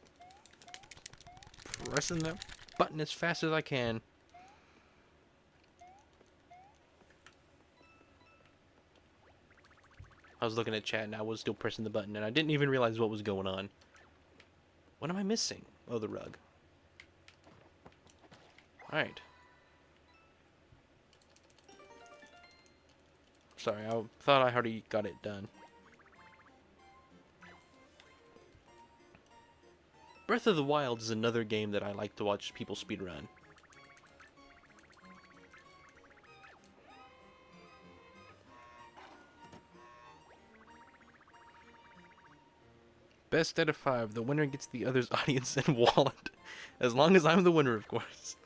Pressing the button as fast as I can. I was looking at chat and I was still pressing the button and I didn't even realize what was going on. What am I missing? Oh, the rug. Alright. Sorry, I thought I already got it done. Breath of the Wild is another game that I like to watch people speedrun. Best out of 5. The winner gets the other's audience and wallet. As long as I'm the winner, of course.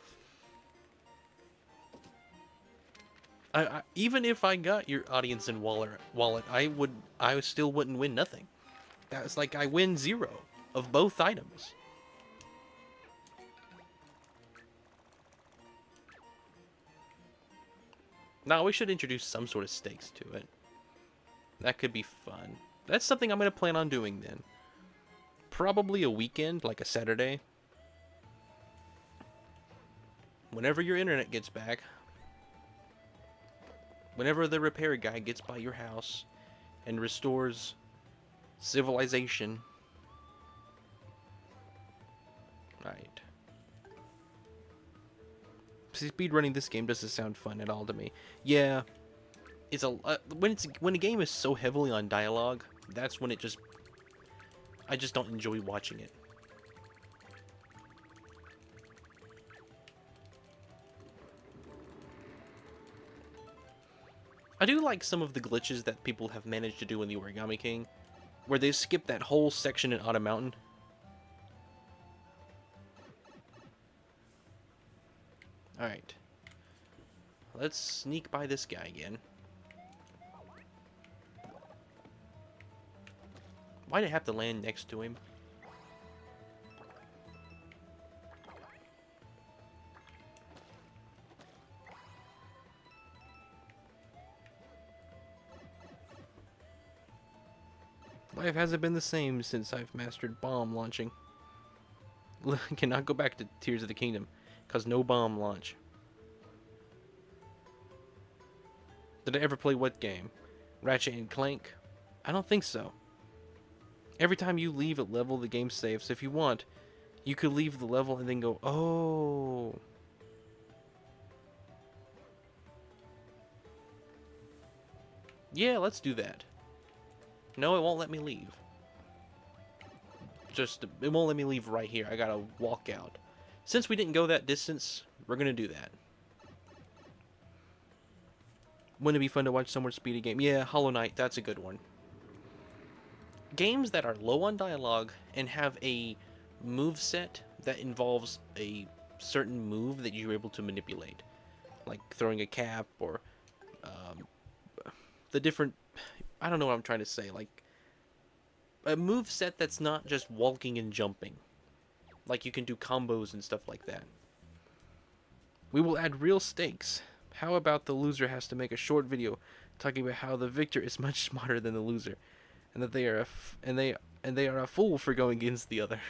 Even if I got your audience and wallet, I still wouldn't win nothing. That's like I win 0 of both items. Now we should introduce some sort of stakes to it. That could be fun. That's something I'm going to plan on doing then. Probably a weekend, like a Saturday. Whenever your internet gets back. Whenever the repair guy gets by your house and restores civilization. Right. Speedrunning this game doesn't sound fun at all to me. Yeah, it's a when a game is so heavily on dialogue, that's when I just don't enjoy watching it. I do like some of the glitches that people have managed to do in the Origami King, where they skip that whole section in Otter Mountain. Alright. Let's sneak by this guy again. Why'd I have to land next to him? Life hasn't been the same since I've mastered bomb launching. Cannot go back to Tears of the Kingdom, cause no bomb launch. Did I ever play what game? Ratchet and Clank? I don't think so. Every time you leave a level, the game saves. If you want, you could leave the level and then go, oh. Yeah, let's do that. No, it won't let me leave. It won't let me leave right here. I gotta walk out. Since we didn't go that distance, we're gonna do that. Wouldn't it be fun to watch someone speed a game? Yeah, Hollow Knight, that's a good one. Games that are low on dialogue and have a move set that involves a certain move that you're able to manipulate. Like throwing a cap or the different... I don't know what I'm trying to say. Like, a move set that's not just walking and jumping. Like you can do combos and stuff like that. We will add real stakes. How about the loser has to make a short video talking about how the victor is much smarter than the loser, and that they are a fool for going against the other.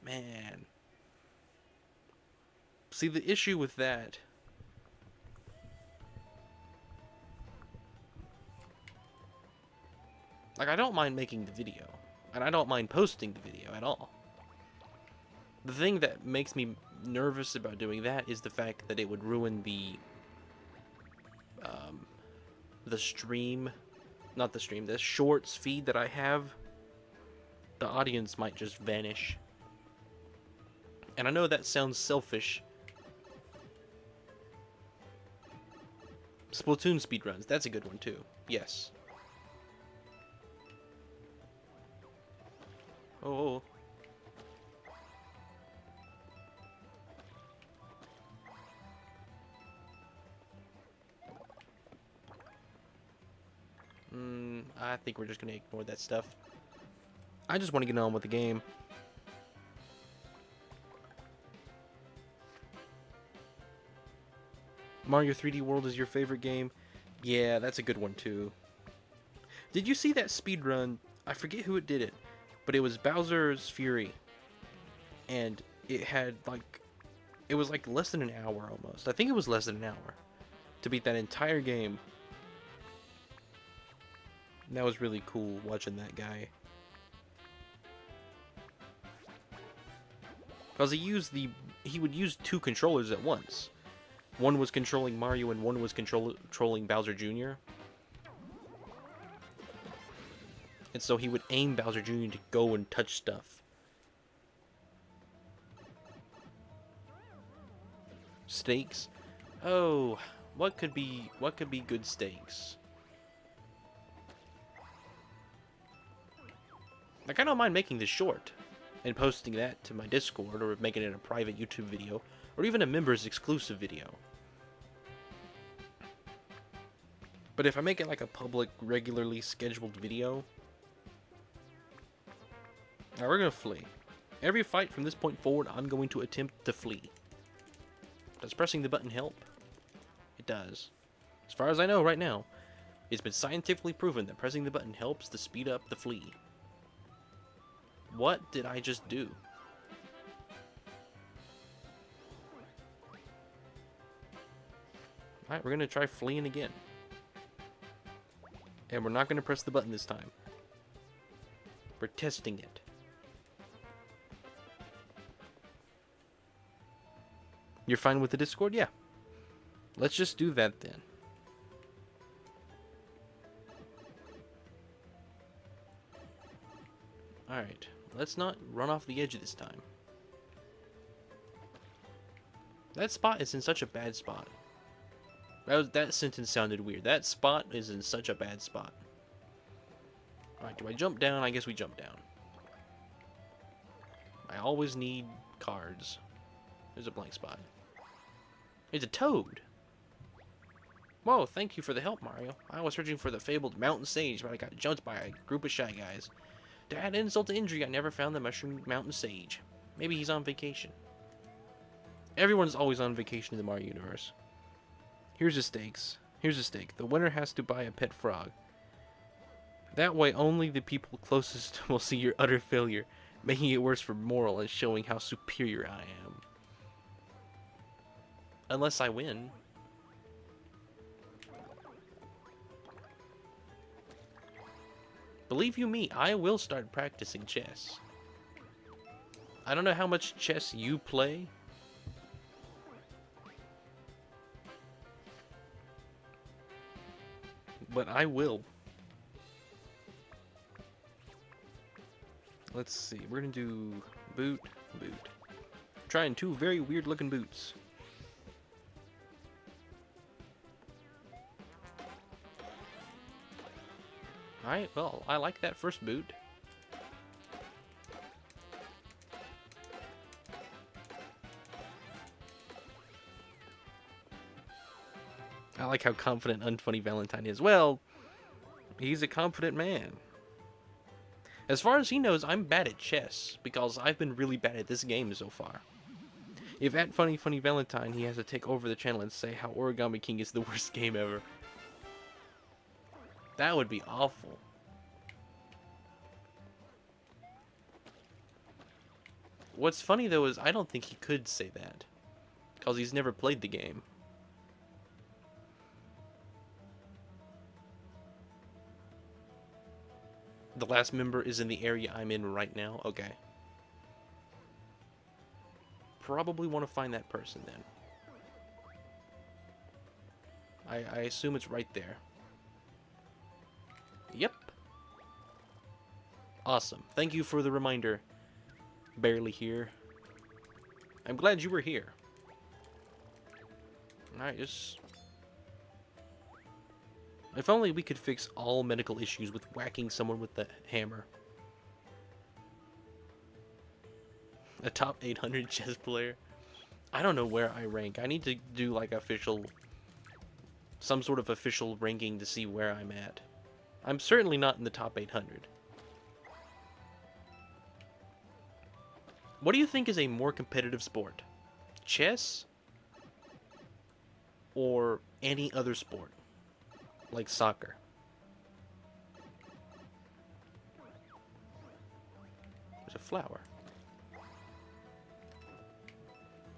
Man. See, the issue with that... Like, I don't mind making the video, and I don't mind posting the video at all. The thing that makes me nervous about doing that is the fact that it would ruin the stream, not the stream, the shorts feed that I have. The audience might just vanish. And I know that sounds selfish. Splatoon speedruns, that's a good one too. Yes. Oh. I think we're just gonna ignore that stuff. I just want to get on with the game. Mario 3D World is your favorite game? Yeah, that's a good one too. Did you see that speedrun? I forget who it did it, but it was Bowser's Fury. And it had like, it was like less than an hour almost. I think it was less than an hour to beat that entire game. And that was really cool watching that guy. Because he would use two controllers at once. One was controlling Mario and one was controlling Bowser Jr. And so he would aim Bowser Jr. to go and touch stuff. Steaks? Oh, what could be good steaks? Like, I don't mind making this short and posting that to my Discord, or making it a private YouTube video, or even a members exclusive video. But if I make it like a public, regularly scheduled video, now we're gonna flee. Every fight from this point forward, I'm going to attempt to flee. Does pressing the button help? It does. As far as I know right now, it's been scientifically proven that pressing the button helps to speed up the flee. What did I just do? Alright, we're gonna try fleeing again. And we're not gonna press the button this time. We're testing it. You're fine with the Discord? Yeah. Let's just do that then. Alright. Let's not run off the edge this time. That spot is in such a bad spot. That sentence sounded weird. That spot is in such a bad spot. Alright, do I jump down? I guess we jump down. I always need cards. There's a blank spot. It's a toad! Whoa, thank you for the help, Mario. I was searching for the fabled mountain sage, but I got jumped by a group of shy guys. To add insult to injury, I never found the mushroom mountain sage. Maybe he's on vacation. Everyone's always on vacation in the Mario universe. Here's the stakes. Here's the stake. The winner has to buy a pet frog. That way, only the people closest will see your utter failure, making it worse for moral and showing how superior I am. Unless I win. Believe you me, I will start practicing chess. I don't know how much chess you play. But I will. Let's see, we're gonna do boot, boot. Trying two very weird looking boots. Alright, well, I like that first boot. I like how confident Unfunny Valentine is. Well, he's a confident man. As far as he knows, I'm bad at chess, because I've been really bad at this game so far. If at Funny Valentine, he has to take over the channel and say how Origami King is the worst game ever. That would be awful. What's funny though is I don't think he could say that, because he's never played the game. The last member is in the area I'm in right now. Okay. Probably want to find that person then. I assume it's right there. Yep. Awesome. Thank you for the reminder. Barely here. I'm glad you were here. Alright, just... If only we could fix all medical issues with whacking someone with the hammer. A top 800 chess player. I don't know where I rank. I need to do like official... some sort of official ranking to see where I'm at. I'm certainly not in the top 800. What do you think is a more competitive sport? Chess? Or any other sport? Like soccer? There's a flower.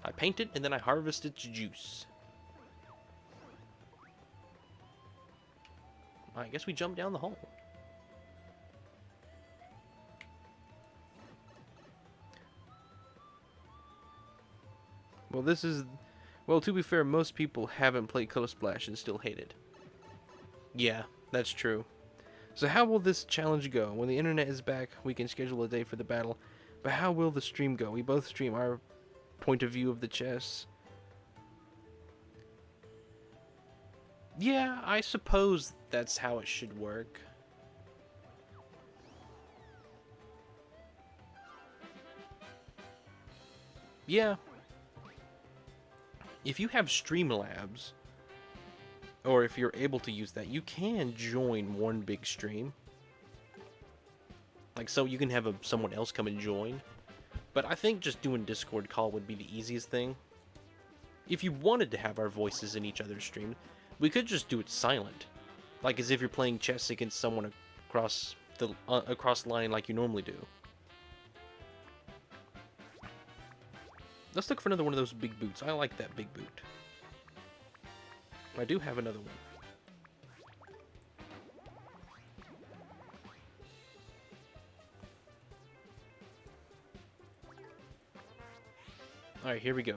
I paint it and then I harvest its juice. I guess we jump down the hole. Well, this is... Well, to be fair, most people haven't played Color Splash and still hate it. Yeah, that's true. So how will this challenge go? When the internet is back, we can schedule a day for the battle. But how will the stream go? We both stream our point of view of the chess. Yeah, I suppose that's how it should work. Yeah. If you have Streamlabs, or if you're able to use that, you can join one big stream. Like, so you can have someone else come and join. But I think just doing Discord call would be the easiest thing. If you wanted to have our voices in each other's stream, we could just do it silent. Like as if you're playing chess against someone across the line like you normally do. Let's look for another one of those big boots. I like that big boot. I do have another one. Alright, here we go.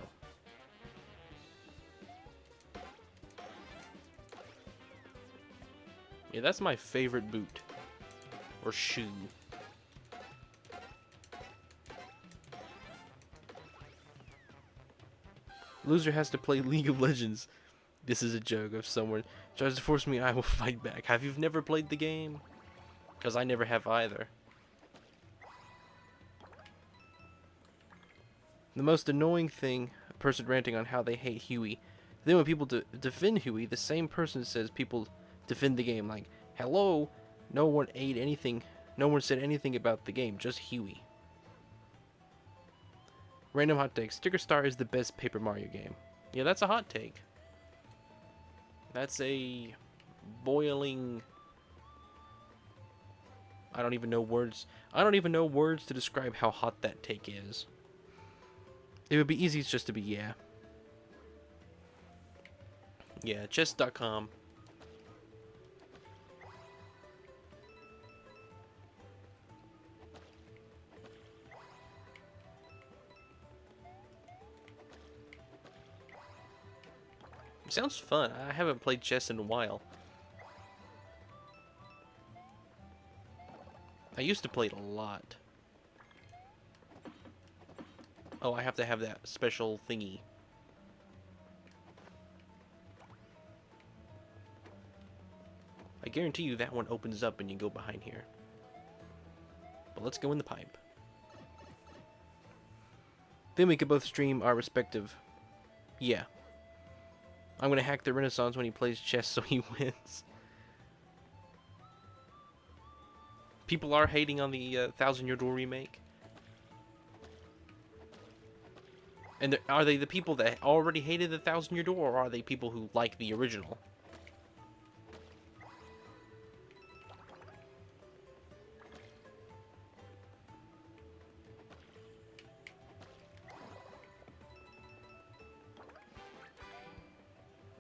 Yeah, that's my favorite boot. Or shoe. Loser has to play League of Legends. This is a joke. If someone tries to force me, I will fight back. Have you never played the game? Because I never have either. The most annoying thing, a person ranting on how they hate Huey. Then when people defend Huey, the same person says people defend the game. Like, hello, no one ate anything. No one said anything about the game, just Huey. Random hot take. Sticker Star is the best Paper Mario game. Yeah, that's a hot take. That's a boiling... I don't even know words. I don't even know words to describe how hot that take is. It would be easy just to be yeah. Yeah, chess.com. Sounds fun. I haven't played chess in a while. I used to play it a lot. Oh, I have to have that special thingy. I guarantee you that one opens up and you go behind here. But let's go in the pipe. Then we could both stream our respective... Yeah. I'm gonna hack the Renaissance when he plays chess so he wins. People are hating on the Thousand Year Door remake. And are they the people that already hated the Thousand Year Door, or are they people who like the original?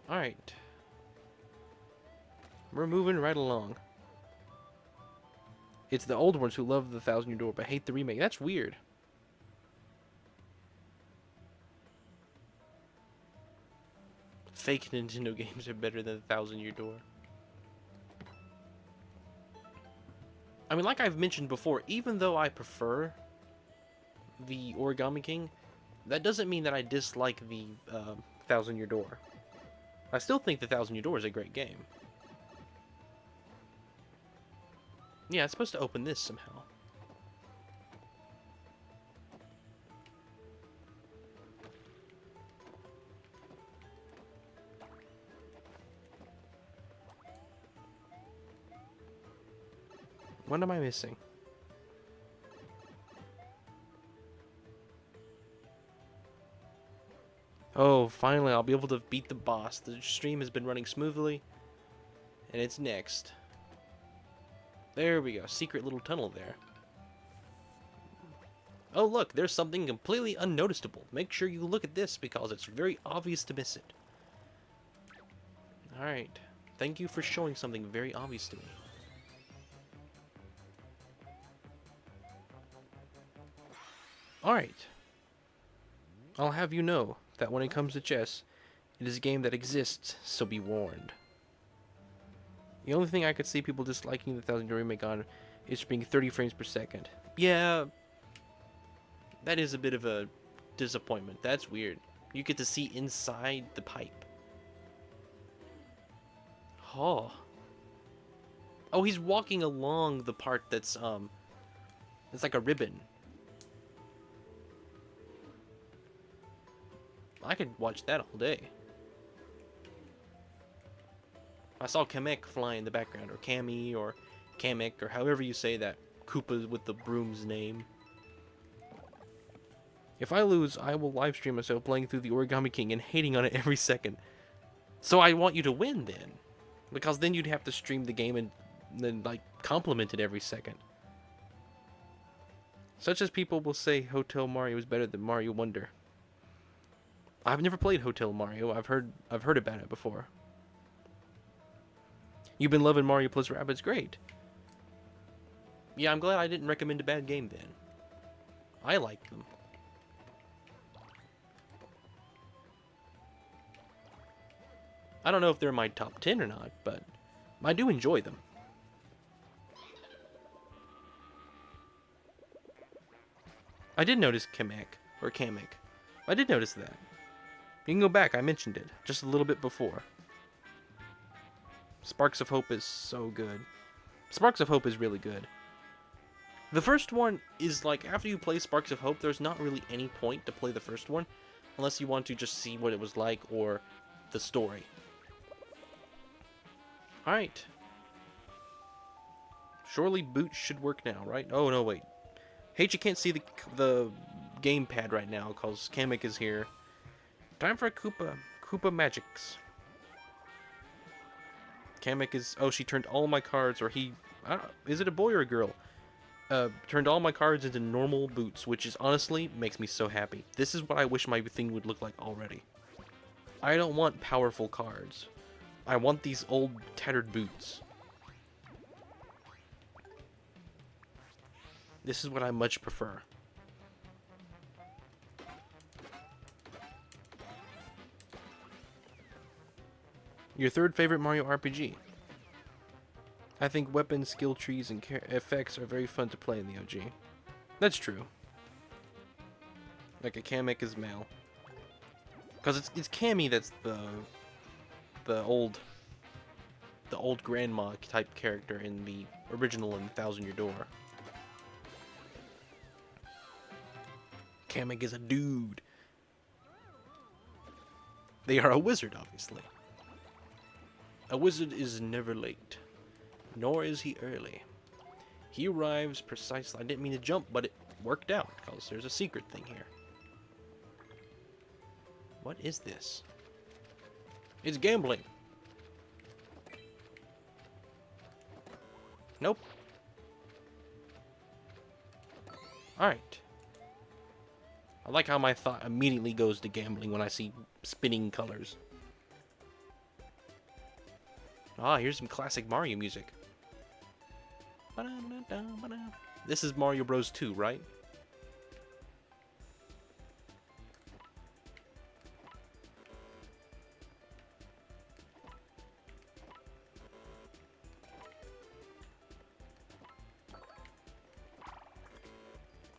Alright. We're moving right along. It's the old ones who love the Thousand Year Door but hate the remake. That's weird. Fake Nintendo games are better than the Thousand Year Door. I mean, like I've mentioned before, even though I prefer the Origami King, that doesn't mean that I dislike the Thousand Year Door. I still think the Thousand Year Door is a great game. Yeah, it's supposed to open this somehow. What am I missing? Oh, finally I'll be able to beat the boss. The stream has been running smoothly. And it's next. There we go. Secret little tunnel there. Oh look, there's something completely unnoticeable. Make sure you look at this because it's very obvious to miss it. Alright. Thank you for showing something very obvious to me. Alright. I'll have you know that when it comes to chess, it is a game that exists, so be warned. The only thing I could see people disliking the Thousand Year Remake on is being 30 frames per second. Yeah, that is a bit of a disappointment. That's weird. You get to see inside the pipe. Oh. Oh, he's walking along the part that's, it's like a ribbon. I could watch that all day. I saw Kamek fly in the background, or Cammy, or Kamek, or however you say that Koopa with the broom's name. If I lose, I will livestream myself playing through the Origami King and hating on it every second. So I want you to win then. Because then you'd have to stream the game and then, like, compliment it every second. Such as people will say Hotel Mario is better than Mario Wonder. I've never played Hotel Mario. I've heard about it before. You've been loving Mario plus Rabbids, great. Yeah, I'm glad I didn't recommend a bad game then. I like them. I don't know if they're in my top 10 or not, but I do enjoy them. I did notice Kamek, or Kamek. I did notice that. You can go back, I mentioned it, just a little bit before. Sparks of Hope is so good. Sparks of Hope is really good. The first one is like, after you play Sparks of Hope, there's not really any point to play the first one, unless you want to just see what it was like, or the story. Alright. Surely boots should work now, right? Oh, no, wait. Hate you can't see the gamepad right now, because Kamek is here. Time for a Koopa Magics. Kamek is... Oh, she turned all my cards, or he... I don't know, is it a boy or a girl? Turned all my cards into normal boots, which is honestly makes me so happy. This is what I wish my thing would look like already. I don't want powerful cards. I want these old tattered boots. This is what I much prefer. Your third favorite Mario RPG? I think weapons, skill trees, and effects are very fun to play in the OG. That's true. Like a Kamek is male. Because it's Cammy that's the old grandma type character in the original in Thousand Year Door. Kamek is a dude. They are a wizard, obviously. A wizard is never late, nor is he early. He arrives precisely. I didn't mean to jump, but it worked out, because there's a secret thing here. What is this? It's gambling. Nope. Alright. I like how my thought immediately goes to gambling when I see spinning colors. Ah, here's some classic Mario music. This is Mario Bros. 2, right?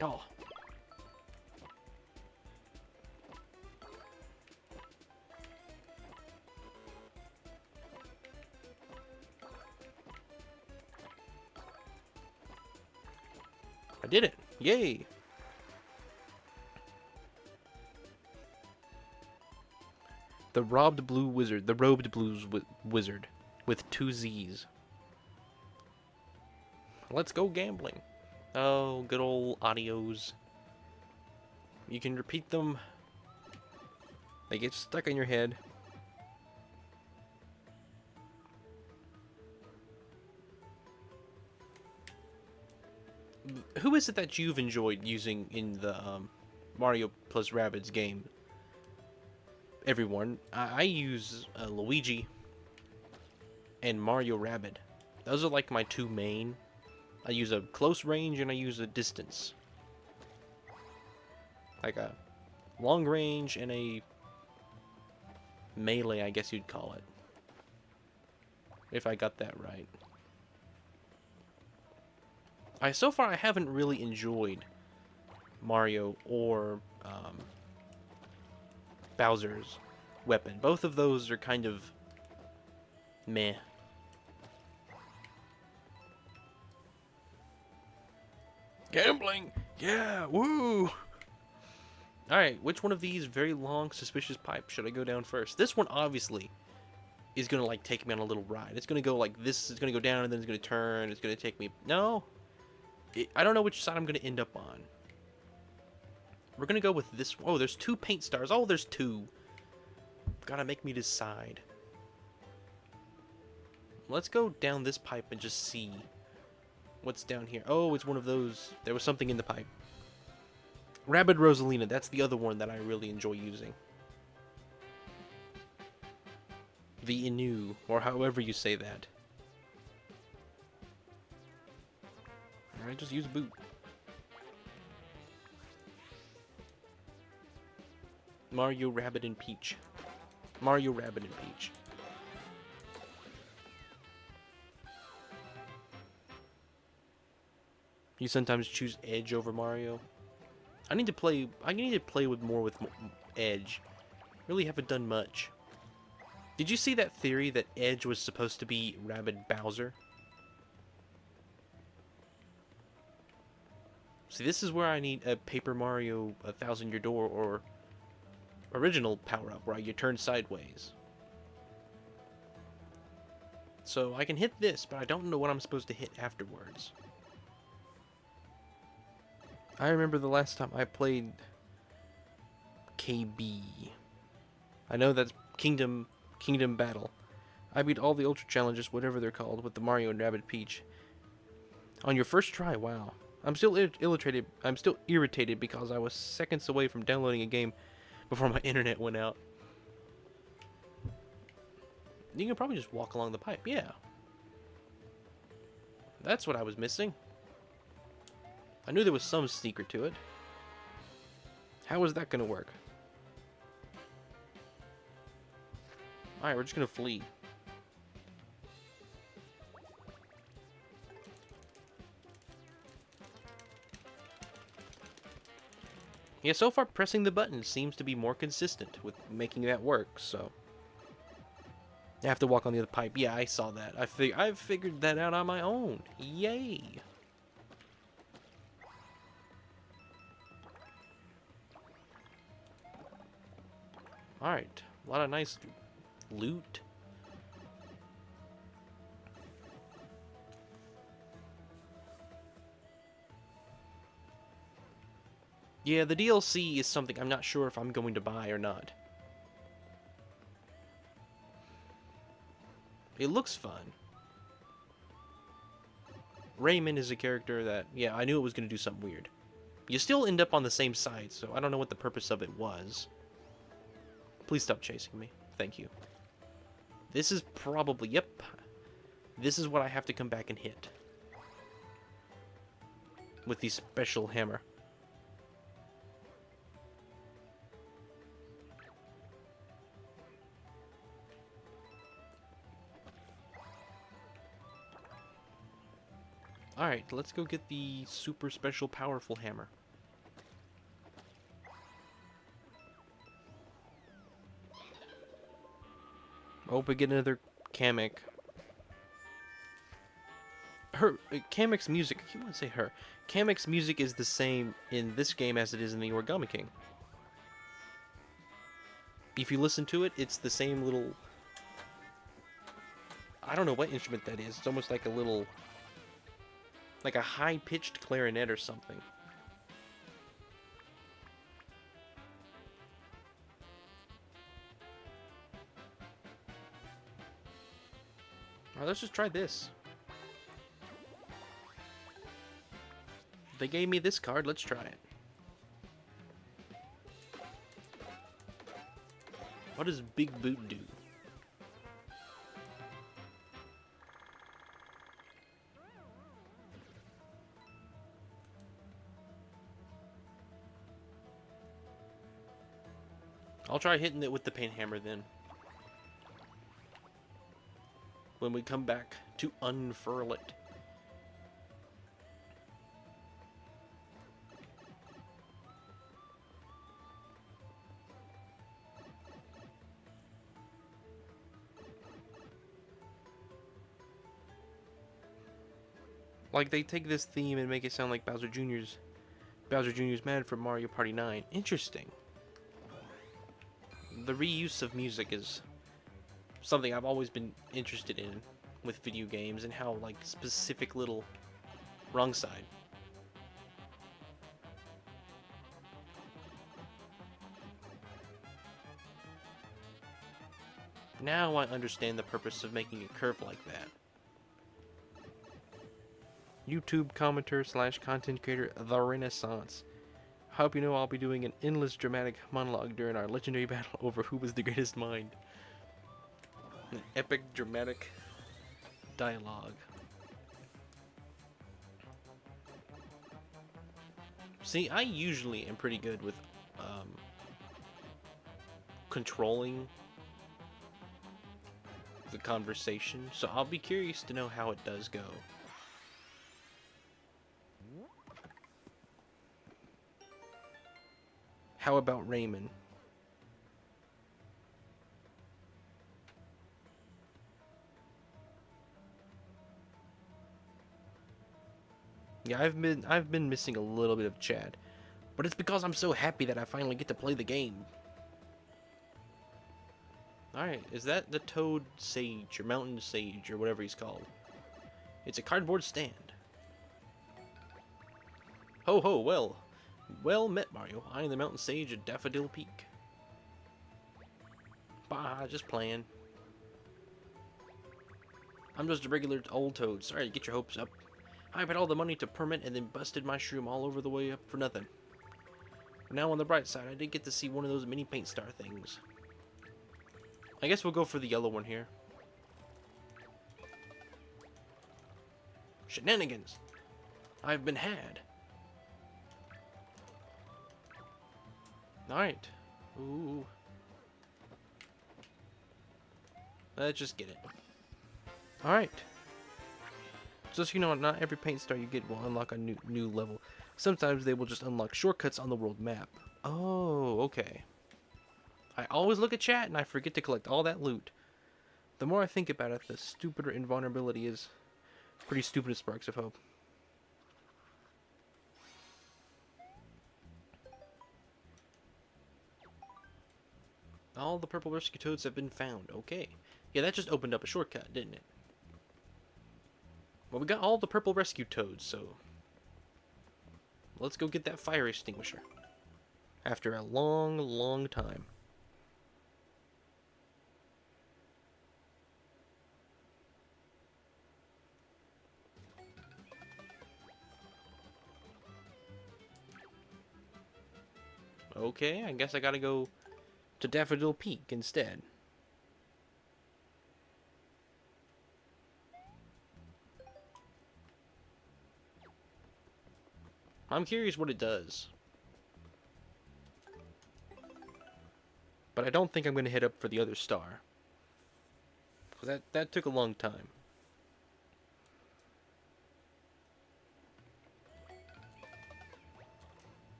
Oh. I did it. Yay. The robed blue wizard. The robed blues wizard. With 2 Z's. Let's go gambling. Oh, good old audios. You can repeat them. They get stuck in your head. Who is it that you've enjoyed using in the Mario plus Rabbids game? Everyone. I use Luigi and Mario Rabbid. Those are like my 2 main. I use a close range and I use a distance. Like a long range and a melee, I guess you'd call it. If I got that right. So far I haven't really enjoyed Mario or Bowser's weapon. Both of those are kind of meh. Gambling! Yeah, woo! Alright, which one of these very long, suspicious pipes should I go down first? This one, obviously, is gonna, like, take me on a little ride. It's gonna go like this, it's gonna go down, and then it's gonna turn, it's gonna take me... No! I don't know which side I'm gonna end up on. We're gonna go with this... Oh, there's 2 paint stars. Oh, there's 2. Gotta make me decide. Let's go down this pipe and just see what's down here. Oh, it's one of those. There was something in the pipe. Rabbid Rosalina. That's the other one that I really enjoy using. The Inu, or however you say that. Alright, just use a boot. Mario, Rabbid, and Peach. Mario, Rabbid, and Peach. You sometimes choose Edge over Mario. I need to play with more with Edge. Really haven't done much. Did you see that theory that Edge was supposed to be Rabbid Bowser? See, this is where I need a Paper Mario 1000-Year Door or original power-up, where you turn sideways. So I can hit this, but I don't know what I'm supposed to hit afterwards. I remember the last time I played KB. I know that's Kingdom Battle. I beat all the Ultra Challenges, whatever they're called, with the Mario and Rabbid Peach. On your first try, wow. I'm still irritated because I was seconds away from downloading a game before my internet went out. You can probably just walk along the pipe, yeah. That's what I was missing. I knew there was some secret to it. How is that gonna work? Alright, we're just gonna flee. Yeah, so far pressing the button seems to be more consistent with making that work, so... I have to walk on the other pipe. Yeah, I saw that. I've figured that out on my own. Yay! Alright, a lot of nice loot. Yeah, the DLC is something I'm not sure if I'm going to buy or not. It looks fun. Rayman is a character that, yeah, I knew it was going to do something weird. You still end up on the same side, so I don't know what the purpose of it was. Please stop chasing me. Thank you. This is probably... Yep. This is what I have to come back and hit. with the special hammer. Alright, let's go get the super special powerful hammer. Oh, we get another Kamek. Kamek's music, I keep wanting to say her. Kamek's music is the same in this game as it is in the Origami King. If you listen to it, it's the same little... I don't know what instrument that is. It's almost like a little... like a high-pitched clarinet or something. Alright, let's just try this. They gave me this card, let's try it. What does Big Boot do? I'll try hitting it with the paint hammer then. When we come back to unfurl it. Like, they take this theme and make it sound like Bowser Jr.'s mad for Mario Party 9. Interesting. The reuse of music is something I've always been interested in with video games, and how, like, specific little... wrong side. Now I understand the purpose of making a curve like that. YouTube commenter / content creator, The Renaissance. Hope you know I'll be doing an endless dramatic monologue during our legendary battle over who was the greatest mind. An epic dramatic dialogue. See, I usually am pretty good with controlling the conversation, so I'll be curious to know how it does go. How about Raymond? Yeah, I've been missing a little bit of Chad, but it's because I'm so happy that I finally get to play the game. Alright, is that the Toad Sage, or Mountain Sage, or whatever he's called? It's a cardboard stand. Ho ho, well met, Mario. I am the Mountain Sage at Daffodil Peak. Bah, just playing. I'm just a regular old Toad. Sorry to get your hopes up. I paid all the money to permit and then busted my shroom all over the way up for nothing. But now on the bright side, I did get to see one of those mini paint star things. I guess we'll go for the yellow one here. Shenanigans! I've been had. Alright. Ooh. Let's just get it. Alright. Just so you know, not every paint star you get will unlock a new level. Sometimes they will just unlock shortcuts on the world map. Oh, okay. I always look at chat and I forget to collect all that loot. The more I think about it, the stupider invulnerability is. Pretty stupid as Sparks of Hope. All the purple rescue toads have been found. Okay. Yeah, that just opened up a shortcut, didn't it? Well, we got all the purple rescue toads, so... let's go get that fire extinguisher. After a long, long time. Okay, I guess I gotta go to Daffodil Peak instead. I'm curious what it does. But I don't think I'm going to hit up for the other star. Because that took a long time.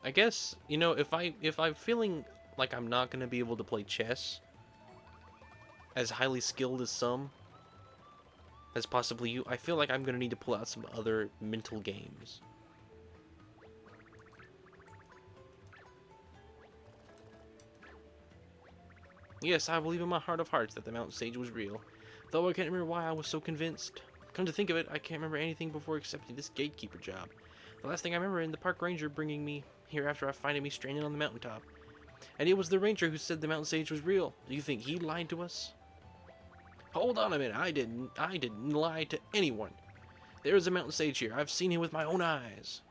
I guess, you know, if I'm feeling like I'm not going to be able to play chess as highly skilled as some, as possibly you, I feel like I'm going to need to pull out some other mental games. Yes, I believe in my heart of hearts that the mountain sage was real, though I can't remember why I was so convinced. Come to think of it, I can't remember anything before accepting this gatekeeper job. The last thing I remember is the park ranger bringing me here after I finding me stranded on the mountaintop. And it was the ranger who said the mountain sage was real. Do you think he lied to us? Hold on a minute, I didn't lie to anyone. There is a mountain sage here. I've seen him with my own eyes.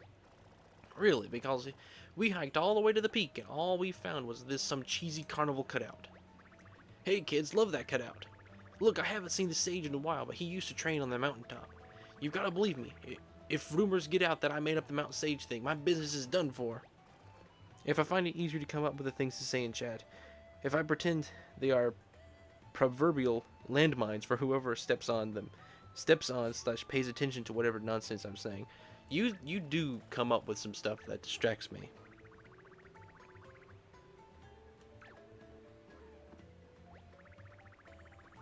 Really, because we hiked all the way to the peak and all we found was this some cheesy carnival cutout. Hey kids, love that cutout. Look, I haven't seen the sage in a while, but he used to train on the mountaintop. You've got to believe me. If rumors get out that I made up the mountain sage thing, my business is done for. If I find it easier to come up with the things to say in chat, if I pretend they are proverbial landmines for whoever steps on / pays attention to whatever nonsense I'm saying, you do come up with some stuff that distracts me.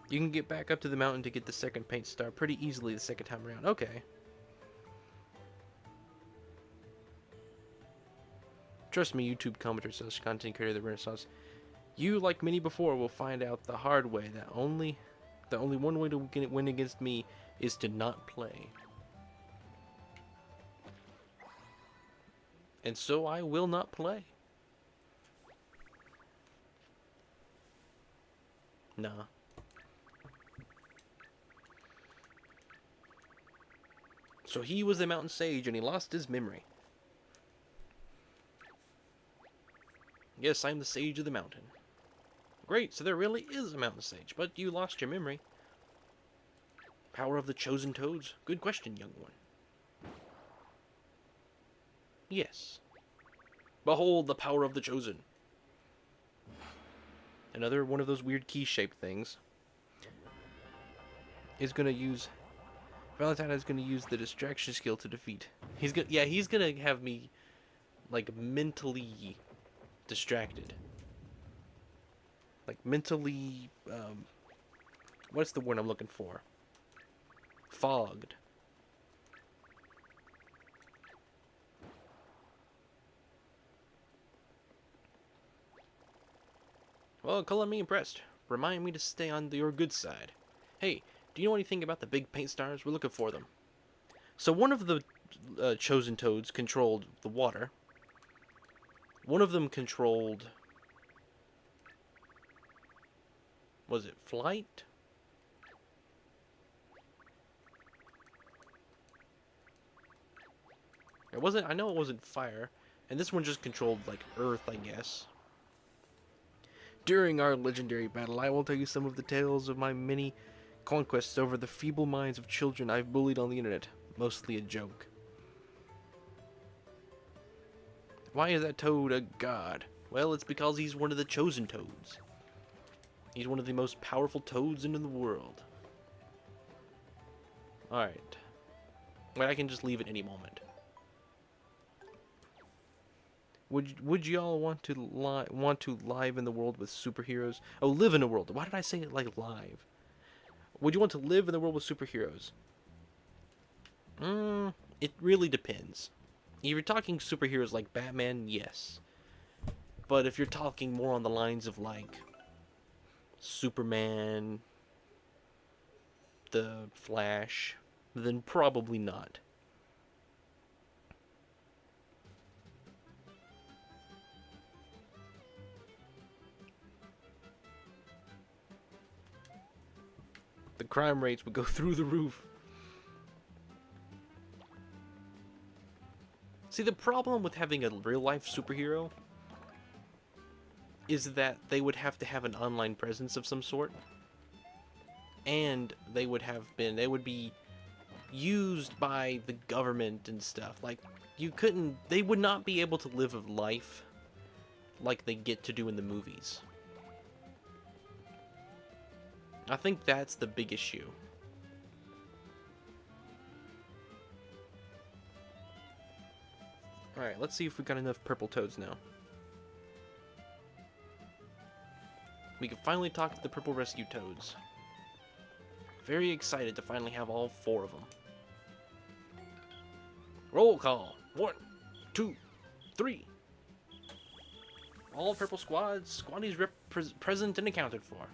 You can get back up to the mountain to get the second paint star pretty easily the second time around. Okay. Trust me, YouTube commenter / content creator of the Renaissance. You, like many before, will find out the hard way that only one way to win against me is to not play. And so I will not play. Nah. So he was the mountain sage and he lost his memory. Yes, I'm the sage of the mountain. Great, so there really is a mountain sage, but you lost your memory. Power of the chosen toads? Good question, young one. Yes. Behold the power of the chosen. Another one of those weird key-shaped things is gonna use... Valentine is gonna use the distraction skill to defeat. He's gonna have me, like, mentally distracted. Like, mentally, what's the word I'm looking for? Fogged. Well, color me impressed. Remind me to stay on your good side. Hey, do you know anything about the big paint stars? We're looking for them. So one of the chosen toads controlled the water. One of them controlled... Was it flight? It wasn't... I know it wasn't fire. And this one just controlled, like, earth, I guess. During our legendary battle, I will tell you some of the tales of my many conquests over the feeble minds of children I've bullied on the internet. Mostly a joke. Why is that toad a god? Well, it's because he's one of the chosen toads. He's one of the most powerful toads in the world. Alright. Wait, I can just leave at any moment. Would y'all want to live in the world with superheroes? Oh, live in a world. Why did I say it like live? Would you want to live in the world with superheroes? It really depends. If you're talking superheroes like Batman, yes. But if you're talking more on the lines of like Superman, the Flash, then probably not. The crime rates would go through the roof. See, the problem with having a real-life superhero is that they would have to have an online presence of some sort. And they would be used by the government and stuff. Like, they would not be able to live a life like they get to do in the movies. I think that's the big issue. Alright, let's see if we got enough purple toads now. We can finally talk to the purple rescue toads. Very excited to finally have all 4 of them. Roll call. 1, 2, 3. All purple squaddies present and accounted for.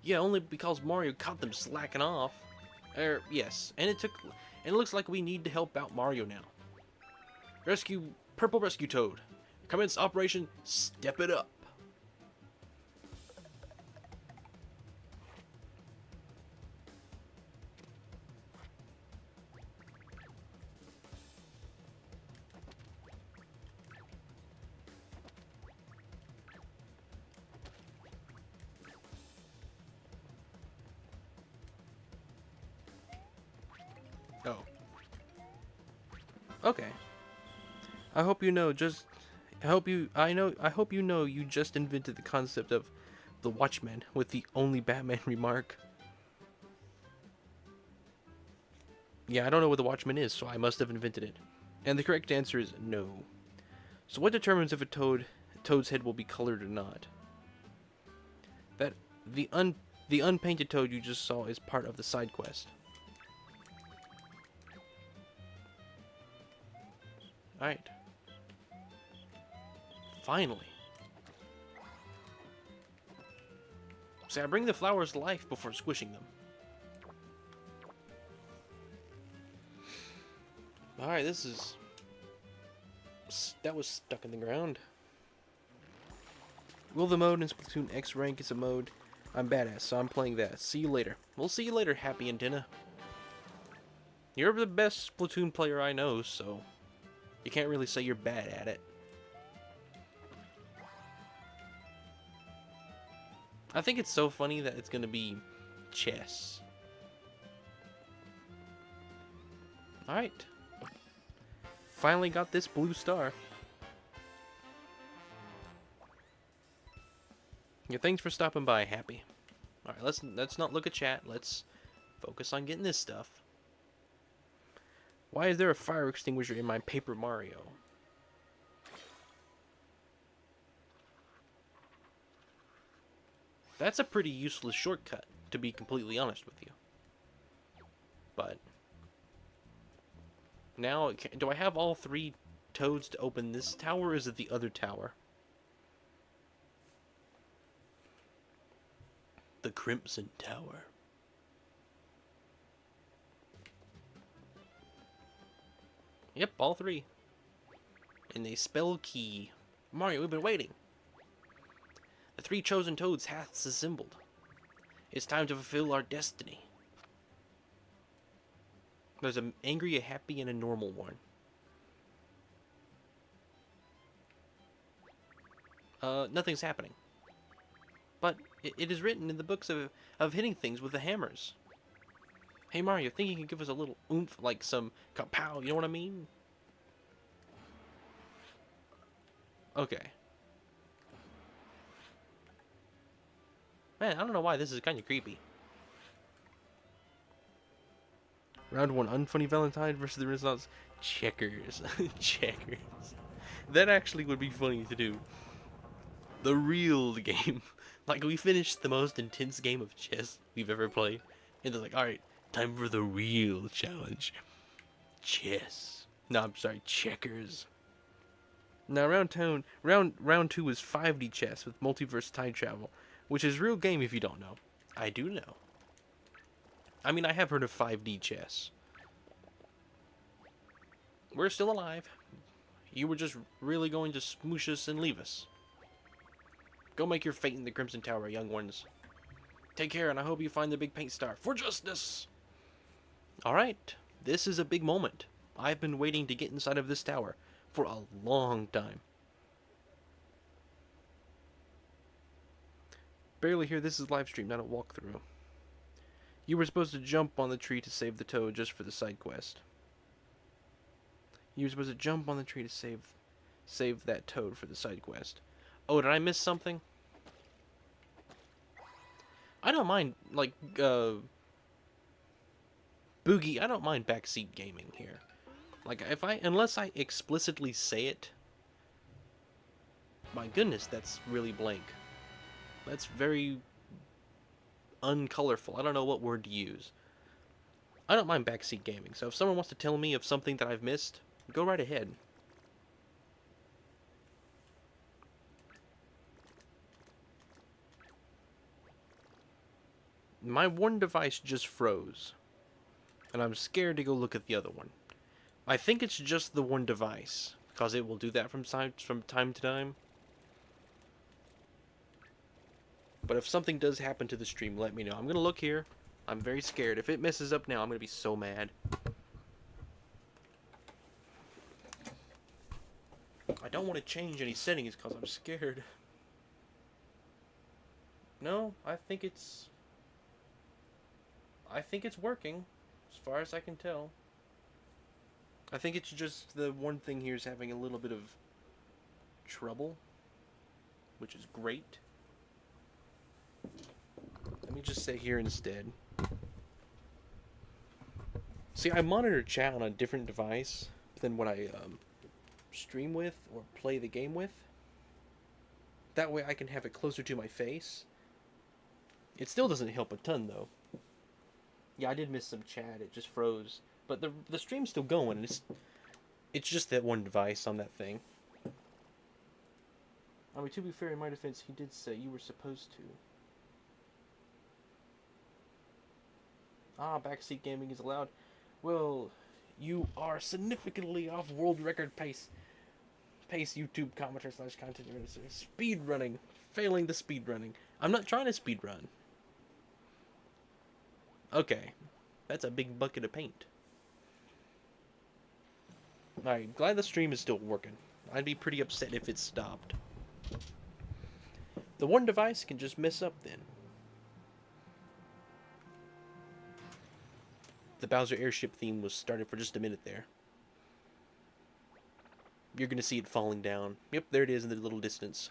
Yeah, only because Mario caught them slacking off. Yes, and it looks like we need to help out Mario now. Purple Rescue Toad. Commence Operation Step It Up. Oh. Okay. I hope you know you just invented the concept of the Watchman with the only Batman remark. Yeah, I don't know what the Watchman is, so I must have invented it. And the correct answer is no. So what determines if a toad's head will be colored or not? That the unpainted toad you just saw is part of the side quest. Alright. Finally. See, I bring the flowers to life before squishing them. Alright, that was stuck in the ground. Will the mode in Splatoon X rank is a mode I'm badass, so I'm playing that. See you later. We'll see you later, Happy Antenna. You're the best Splatoon player I know, so you can't really say you're bad at it. I think it's so funny that it's gonna be chess. Alright. Finally got this blue star. Yeah, thanks for stopping by, Happy. Alright, let's not look at chat. Let's focus on getting this stuff. Why is there a fire extinguisher in my Paper Mario? That's a pretty useless shortcut, to be completely honest with you. But now, do I have all 3 toads to open this tower, or is it the other tower? The Crimson Tower. Yep, all 3. And they spell key. Mario, we've been waiting. The 3 chosen toads hath assembled. It's time to fulfill our destiny. There's an angry, a happy, and a normal one. Nothing's happening. But it is written in the books of hitting things with the hammers. Hey Mario, think you can give us a little oomph, like some kapow, you know what I mean? Okay. Man, I don't know why this is kind of creepy. Round 1, Unfunny Valentine versus the Renaissance Checkers. Checkers. That actually would be funny to do. The real game. Like, we finished the most intense game of chess we've ever played. And they're like, alright, time for the real challenge. Chess. No, I'm sorry, checkers. Now, round 2 is 5D chess with multiverse time travel, which is real game if you don't know. I do know. I mean, I have heard of 5D chess. We're still alive. You were just really going to smoosh us and leave us. Go make your fate in the Crimson Tower, young ones. Take care, and I hope you find the big paint star for justice. Alright, this is a big moment. I've been waiting to get inside of this tower for a long time. Barely here, this is live stream, not a walkthrough. You were supposed to jump on the tree to save the toad just for the side quest. You were supposed to jump on the tree to save that toad for the side quest. Oh, did I miss something? I don't mind, like, Boogie, I don't mind backseat gaming here. Like, unless I explicitly say it, my goodness, that's really blank. That's very uncolorful. I don't know what word to use. I don't mind backseat gaming, so if someone wants to tell me of something that I've missed, go right ahead. My one device just froze, and I'm scared to go look at the other one. I think it's just the one device, because it will do that from time to time. But if something does happen to the stream, let me know. I'm going to look here. I'm very scared. If it messes up now, I'm going to be so mad. I don't want to change any settings because I'm scared. No, I think it's working, as far as I can tell. I think it's just the one thing here is having a little bit of trouble, which is great. Let me just say here instead. See, I monitor chat on a different device than what I stream with or play the game with. That way I can have it closer to my face. It still doesn't help a ton though. Yeah, I did miss some chat. It just froze. But the stream's still going. It's just that one device on that thing. I mean, to be fair, in my defense, he did say you were supposed to. Ah, backseat gaming is allowed. Well, you are significantly off world record pace. YouTube commenter / content speed running. Failing the speed running. I'm not trying to speed run. Okay. That's a big bucket of paint. Alright, glad the stream is still working. I'd be pretty upset if it stopped. The one device can just mess up then. The Bowser airship theme was started for just a minute there. You're gonna see it falling down. Yep, there it is in the little distance.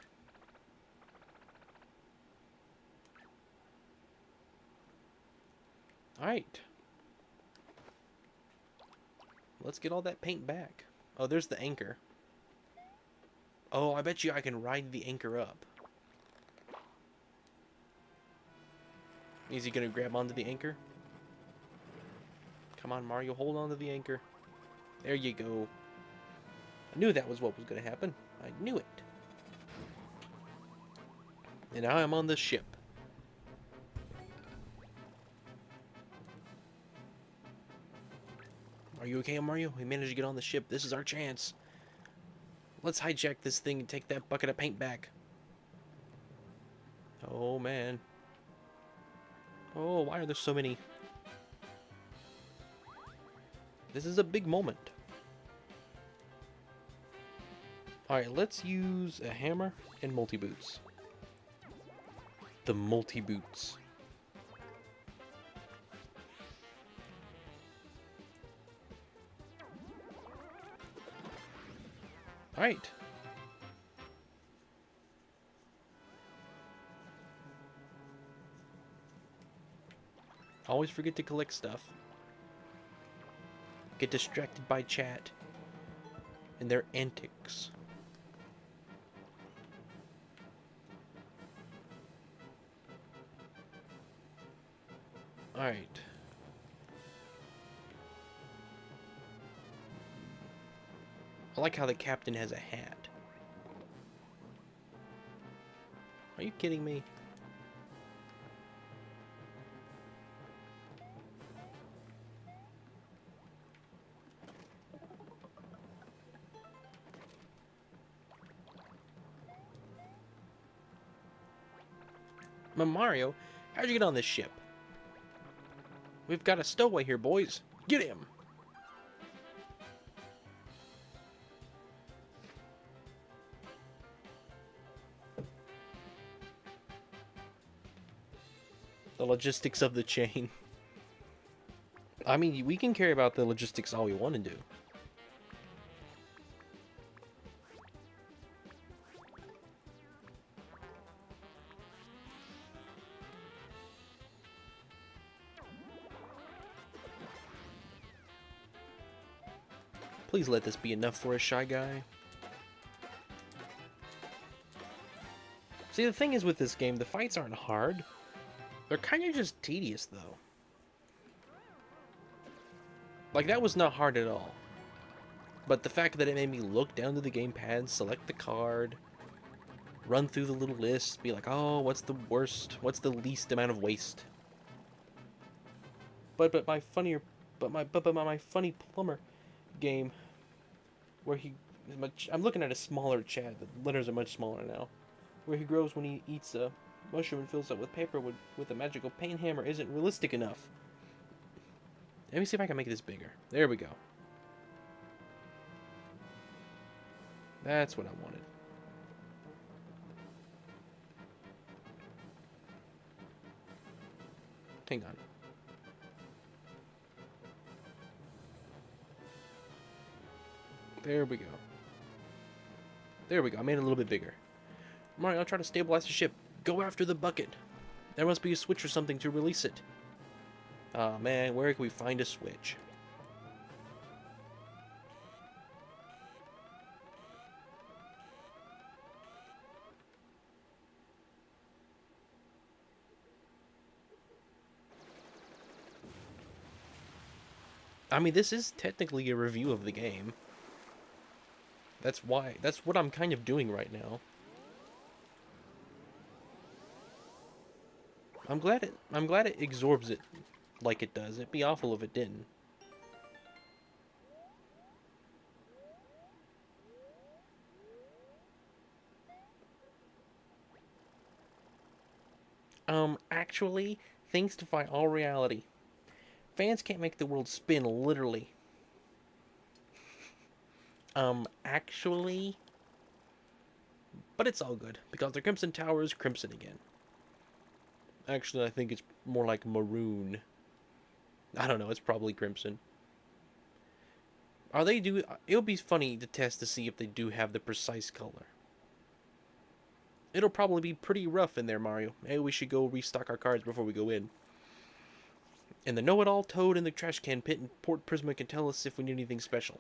Alright. Let's get all that paint back. Oh, there's the anchor. Oh, I bet you I can ride the anchor up. Is he gonna grab onto the anchor? Come on, Mario, hold on to the anchor. There you go. I knew that was what was gonna happen. I knew it. And now I'm on the ship. Are you okay, Mario? We managed to get on the ship. This is our chance. Let's hijack this thing and take that bucket of paint back. Oh, man. Oh, why are there so many? This is a big moment. Alright, let's use a hammer and multi-boots. The multi-boots. Alright. Always forget to collect stuff. Get distracted by chat and their antics. Alright. I like how the captain has a hat. Are you kidding me? Mario, how'd you get on this ship? We've got a stowaway here, boys. Get him! The logistics of the chain. I mean, we can care about the logistics all we want to do. Please let this be enough for a Shy Guy. See, the thing is with this game, the fights aren't hard. They're kind of just tedious, though. Like, that was not hard at all. But the fact that it made me look down to the gamepad, select the card, run through the little list, be like, oh, what's the worst, what's the least amount of waste? But my funnier, but my funny plumber game, where he is much, I'm looking at a smaller chat. The letters are much smaller now. Where he grows when he eats a mushroom and fills it with paper with a magical paint hammer isn't realistic enough. Let me see if I can make this bigger. There we go. That's what I wanted. Hang on. There we go. There we go. I made it a little bit bigger. Mario, I'll try to stabilize the ship. Go after the bucket. There must be a switch or something to release it. Oh man, where can we find a switch? I mean, this is technically a review of the game. That's what I'm kind of doing right now. I'm glad it absorbs it like it does. It'd be awful if it didn't. Actually, things defy all reality. Fans can't make the world spin, literally. Actually... But it's all good, because the Crimson Tower is crimson again. Actually, I think it's more like maroon. I don't know, it's probably crimson. It'll be funny to test to see if they do have the precise color. It'll probably be pretty rough in there, Mario. Maybe we should go restock our cards before we go in. And the know-it-all toad in the trash can pit in Port Prisma can tell us if we need anything special.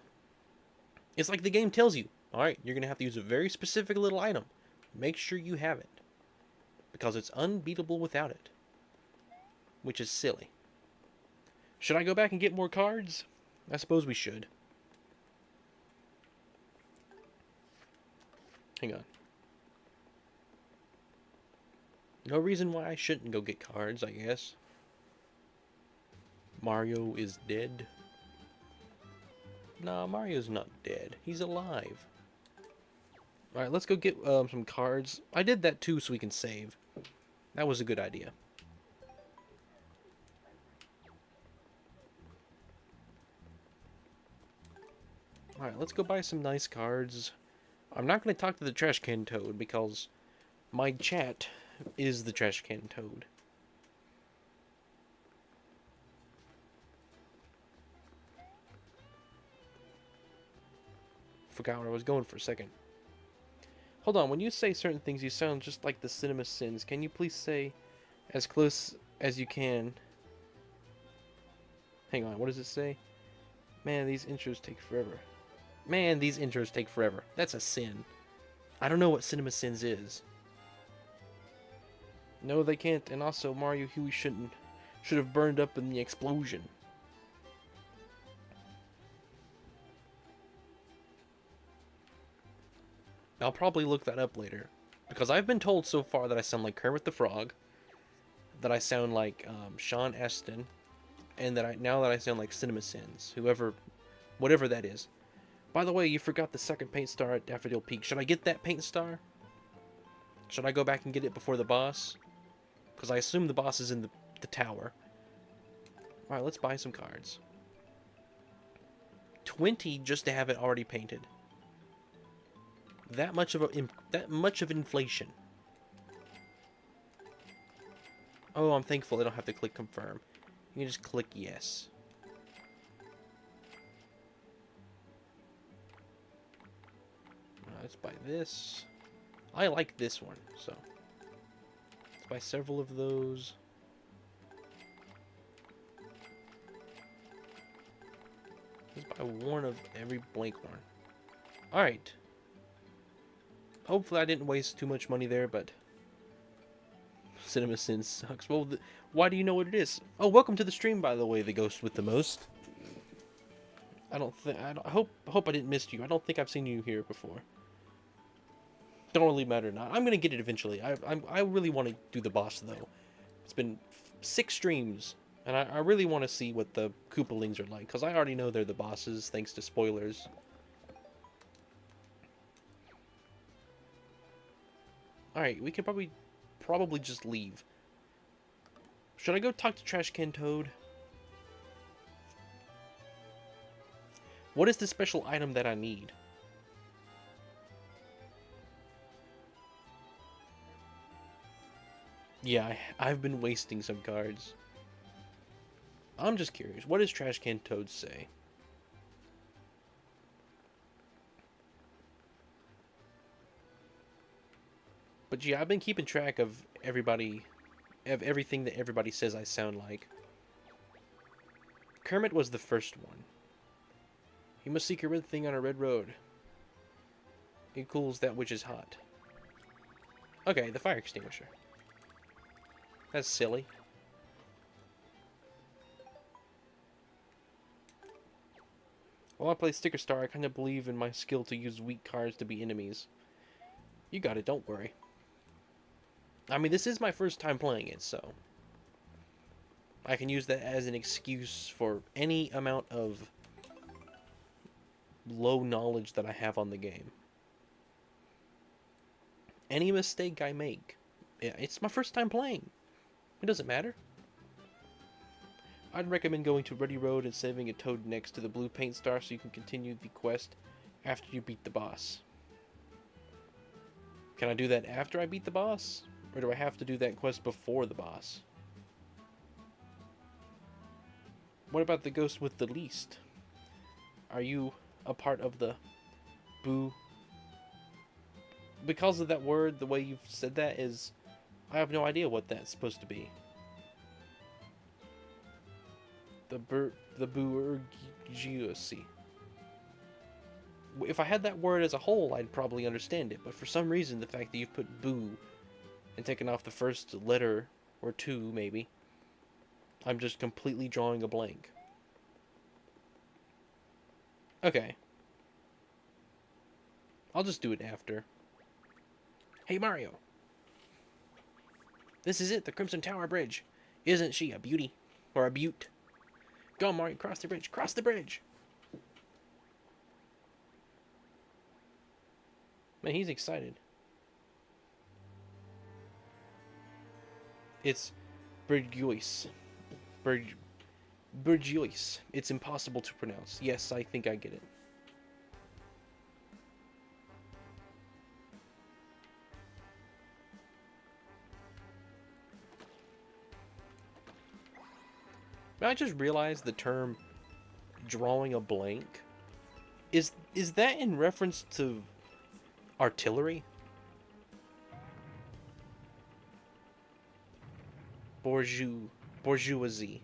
It's like the game tells you, alright, you're going to have to use a very specific little item. Make sure you have it. Because it's unbeatable without it. Which is silly. Should I go back and get more cards? I suppose we should. Hang on. No reason why I shouldn't go get cards, I guess. Mario is dead. Nah, Mario's not dead. He's alive. Alright, let's go get some cards. I did that too so we can save. That was a good idea. Alright, let's go buy some nice cards. I'm not going to talk to the trash can toad because my chat is the trash can toad. Forgot where I was going for a second. Hold on, when you say certain things, you sound just like the Cinema Sins. Can you please say as close as you can? Hang on, what does it say? Man, these intros take forever. Man, these intros take forever. That's a sin. I don't know what Cinema Sins is. No, they can't. And also, Mario Huey should have burned up in the explosion. I'll probably look that up later. Because I've been told so far that I sound like Kermit the Frog. That I sound like Sean Astin. And that now that I sound like Cinema Sins. Whatever that is. By the way, you forgot the second paint star at Daffodil Peak. Should I get that paint star? Should I go back and get it before the boss? Because I assume the boss is in the tower. Alright, let's buy some cards. 20 just to have it already painted. That much of inflation. Oh, I'm thankful I don't have to click confirm. You can just click yes. Let's buy this. I like this one, so let's buy several of those. Let's buy one of every blank one. Alright. Hopefully I didn't waste too much money there, but Cinema Sin sucks. Well, why do you know what it is? Oh, welcome to the stream, by the way, the ghost with the most. I hope I didn't miss you. I don't think I've seen you here before. Don't really matter now. I'm gonna get it eventually. I really want to do the boss though. It's been 6 streams, and I really want to see what the Koopalings are like, because I already know they're the bosses thanks to spoilers. All right, we can probably just leave. Should I go talk to Trash Can Toad? What is the special item that I need? Yeah, I've been wasting some cards. I'm just curious. What does Trash Can Toad say? But yeah, I've been keeping track of everything that everybody says I sound like. Kermit was the first one. You must seek a red thing on a red road. It cools that which is hot. Okay, the fire extinguisher. That's silly. While I play Sticker Star, I kind of believe in my skill to use weak cards to be enemies. You got it, don't worry. I mean, this is my first time playing it, so I can use that as an excuse for any amount of low knowledge that I have on the game. Any mistake I make, it's my first time playing. It doesn't matter. I'd recommend going to Ready Road and saving a toad next to the blue paint star so you can continue the quest after you beat the boss. Can I do that after I beat the boss? Or do I have to do that quest before the boss? What about the ghost with the least? Are you a part of the boo? Because of that word, the way you've said that is... I have no idea what that's supposed to be. The bourgeoisie. If I had that word as a whole, I'd probably understand it. But for some reason, the fact that you've put boo and taken off the first letter, or 2 maybe, I'm just completely drawing a blank. Okay. I'll just do it after. Hey Mario! This is it, the Crimson Tower Bridge. Isn't she a beauty? Or a beaut? Go on, Mario, cross the bridge! Cross the bridge! Man, he's excited. It's Bourgeois. Bourgeois. It's impossible to pronounce. Yes, I think I get it. I just realized the term drawing a blank. Is that in reference to artillery? Bourgeoisie.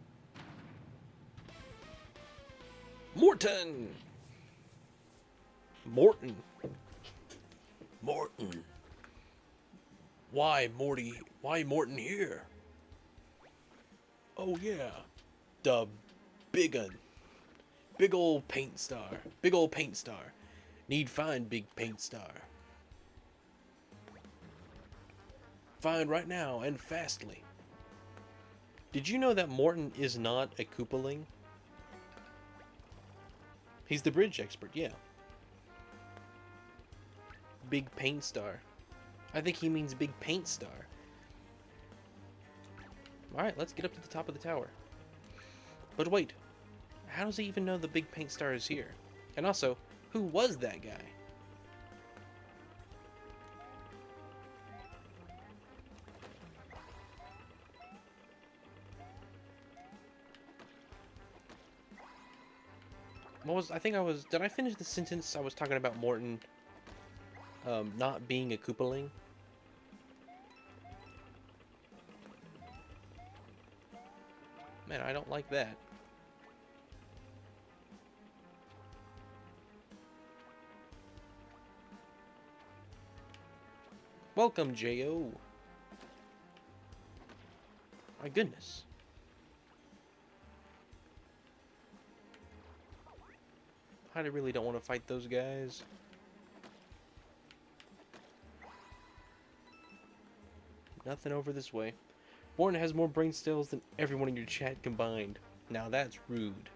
Morton! Morton. Morton. Why, Morty? Why Morton here? Oh, yeah. The big un. Big ol' paint star. Big ol' paint star. Need find big paint star. Find right now and fastly. Did you know that Morton is not a Koopaling? He's the bridge expert, yeah. Big paint star. I think he means big paint star. Alright, let's get up to the top of the tower. But wait, how does he even know the big paint star is here? And also, who was that guy? Did I finish the sentence I was talking about Morton? not being a Koopaling. Man, I don't like that. Welcome, J.O. My goodness. I really don't want to fight those guys. Nothing over this way. Born has more brain cells than everyone in your chat combined. Now that's rude.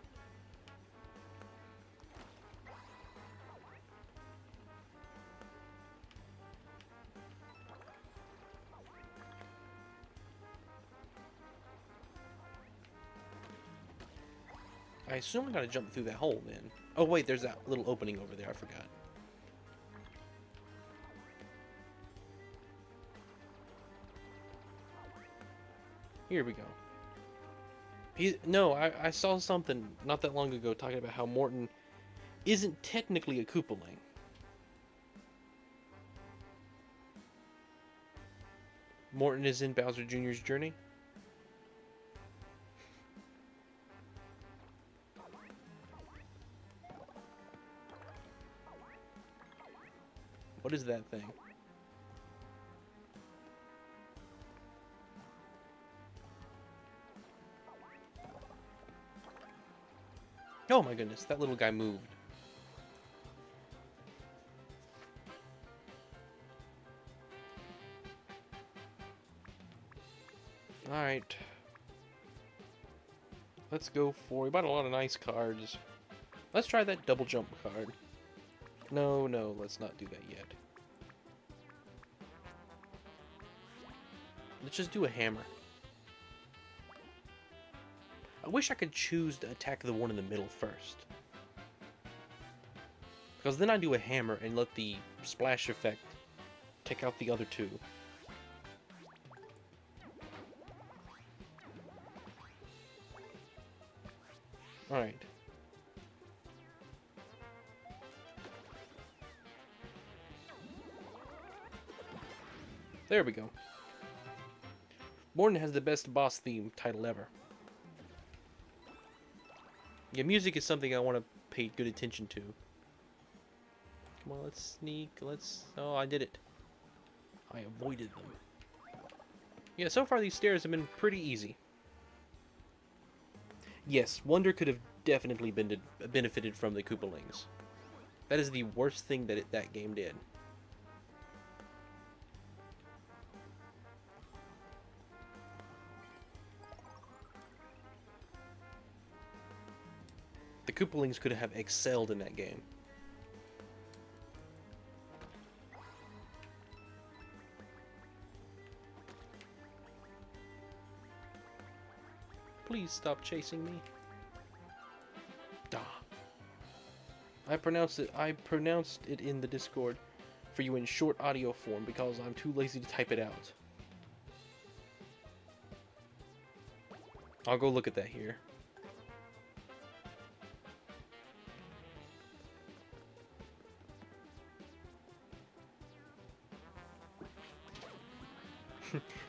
I assume I gotta jump through that hole then. Oh wait, there's that little opening over there, I forgot. Here we go. I saw something not that long ago talking about how Morton isn't technically a Koopaling. Morton is in Bowser Jr.'s journey. What is that thing? Oh my goodness, that little guy moved. Alright. Let's go for... We bought a lot of nice cards. Let's try that double jump card. No, let's not do that yet. Let's just do a hammer. I wish I could choose to attack the one in the middle first. Because then I do a hammer and let the splash effect take out the other two. Alright. There we go. Morton has the best boss theme title ever. Yeah, music is something I want to pay good attention to. Come on, let's sneak. Oh, I did it. I avoided them. Yeah, so far these stairs have been pretty easy. Yes, Wonder could have definitely benefited from the Koopalings. That is the worst thing that that game did. The Koopalings could have excelled in that game. Please stop chasing me. Ah. I pronounced it in the Discord for you in short audio form because I'm too lazy to type it out. I'll go look at that here.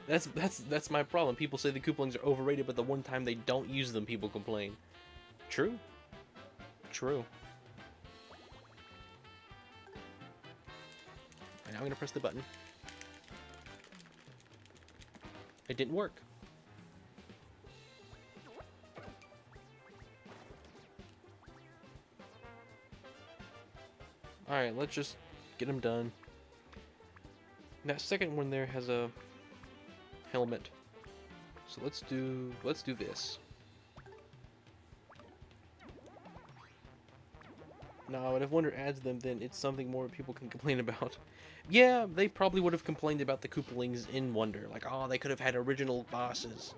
That's my problem. People say the Koopalings are overrated, but the one time they don't use them, people complain. True. True. And now I'm gonna press the button. It didn't work. Alright, let's just get them done. That second one there has a helmet. So let's do this. No, and if Wonder adds them, then it's something more people can complain about. Yeah, they probably would have complained about the Koopalings in Wonder. Like, oh, they could have had original bosses.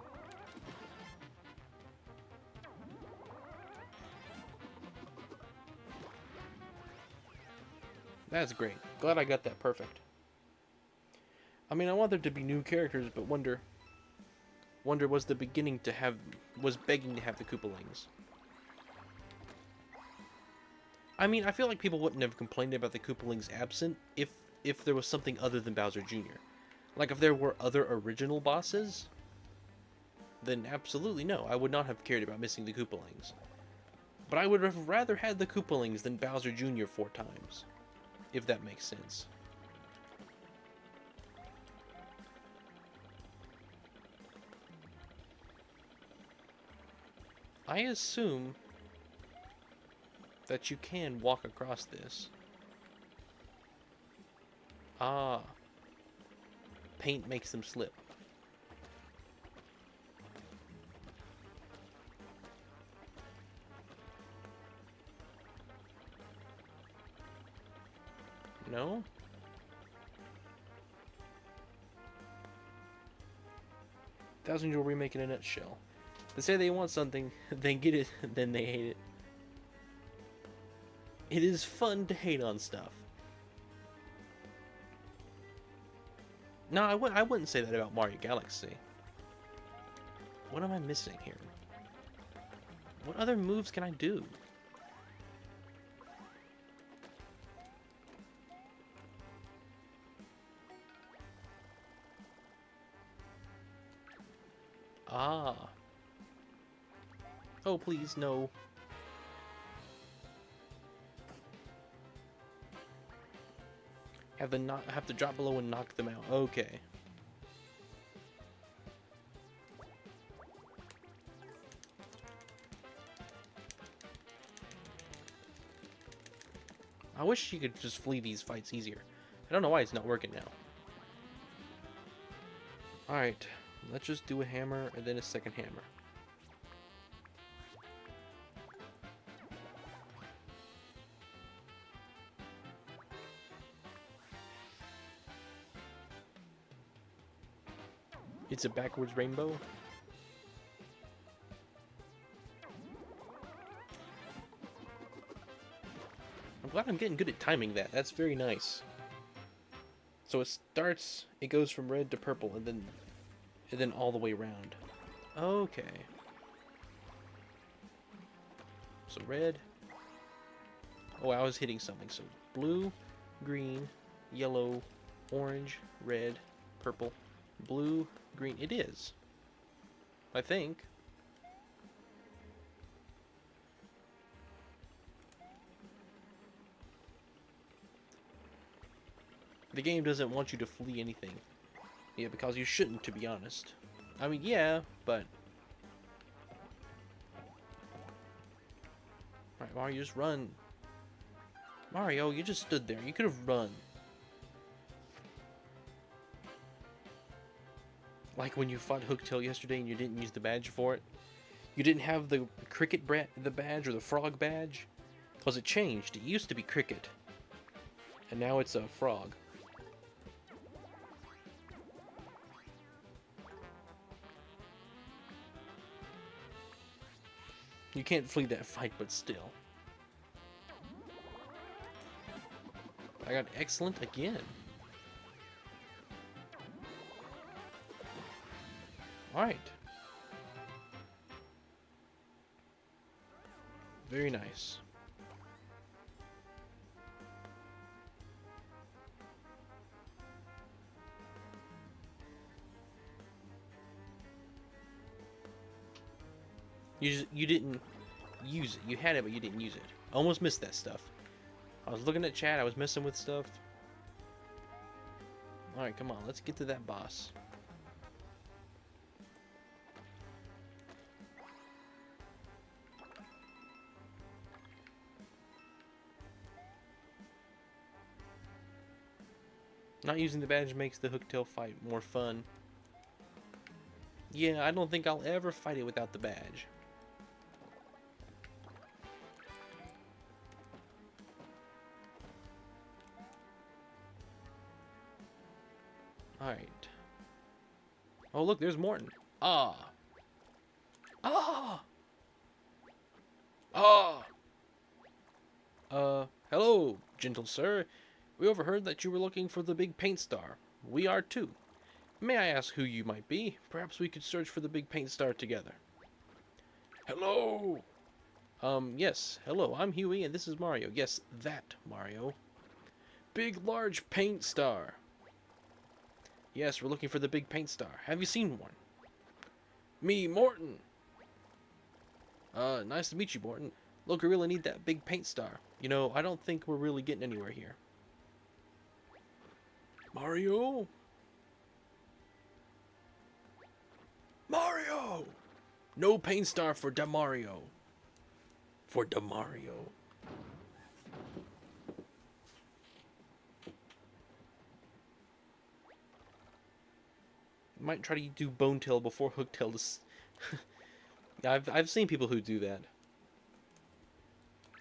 That's great. Glad I got that perfect. I mean, I want there to be new characters, but Wonder was the beginning to have... was begging to have the Koopalings. I mean, I feel like people wouldn't have complained about the Koopalings absent if if there was something other than Bowser Jr. Like, if there were other original bosses, then absolutely no, I would not have cared about missing the Koopalings. But I would have rather had the Koopalings than Bowser Jr. 4 times, if that makes sense. I assume that you can walk across this. Ah. Paint makes them slip. No? Thousand-Year Remake in a nutshell. They say they want something, they get it, then they hate it. It is fun to hate on stuff. No, I wouldn't say that about Mario Galaxy. What am I missing here? What other moves can I do? Ah. Oh, please, no. Have to drop below and knock them out. Okay. I wish you could just flee these fights easier. I don't know why it's not working now. Alright, let's just do a hammer and then a second hammer. It's a backwards rainbow. I'm glad I'm getting good at timing that. That's very nice. So it starts, it goes from red to purple, and then all the way around. Okay. So red. Oh, I was hitting something. So blue, green, yellow, orange, red, purple, blue, green. It is. I think. The game doesn't want you to flee anything. Yeah, because you shouldn't, to be honest. I mean, yeah, but... Alright, Mario, just run. Mario, you just stood there. You could have run. Like when you fought Hooktail yesterday and you didn't use the badge for it. You didn't have the cricket the badge or the frog badge. Because it changed. It used to be cricket. And now it's a frog. You can't flee that fight, but still. I got excellent again. Alright. Very nice. You didn't use it. You had it, but you didn't use it. Almost missed that stuff. I was looking at chat. I was messing with stuff. Alright, come on. Let's get to that boss. Not using the badge makes the Hooktail fight more fun. Yeah, I don't think I'll ever fight it without the badge. Alright. Oh, look, there's Morton. Ah. Ah. Ah. Hello, gentle sir. We overheard that you were looking for the big paint star. We are too. May I ask who you might be? Perhaps we could search for the big paint star together. Hello! Yes, hello, I'm Huey, and this is Mario. Yes, that Mario. Big, large paint star. Yes, we're looking for the big paint star. Have you seen one? Me, Morton. Nice to meet you, Morton. Look, we really need that big paint star. You know, I don't think we're really getting anywhere here. Mario? Mario! No paint star for Demario. For Demario. Might try to do Bonetail before Hooktail to... Yeah, I've seen people who do that.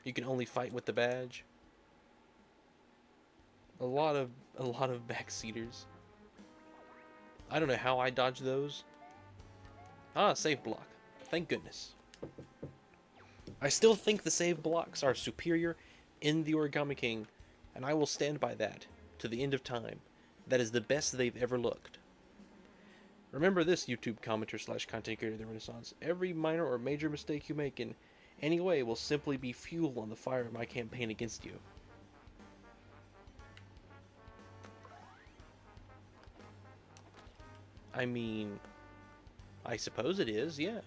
You can only fight with the badge. A lot of backseaters. I don't know how I dodge those. Ah, save block. Thank goodness. I still think the save blocks are superior in the Origami King, and I will stand by that to the end of time. That is the best they've ever looked. Remember this, YouTube commenter / content creator of the Renaissance. Every minor or major mistake you make in any way will simply be fuel on the fire of my campaign against you. I mean, I suppose it is, yeah.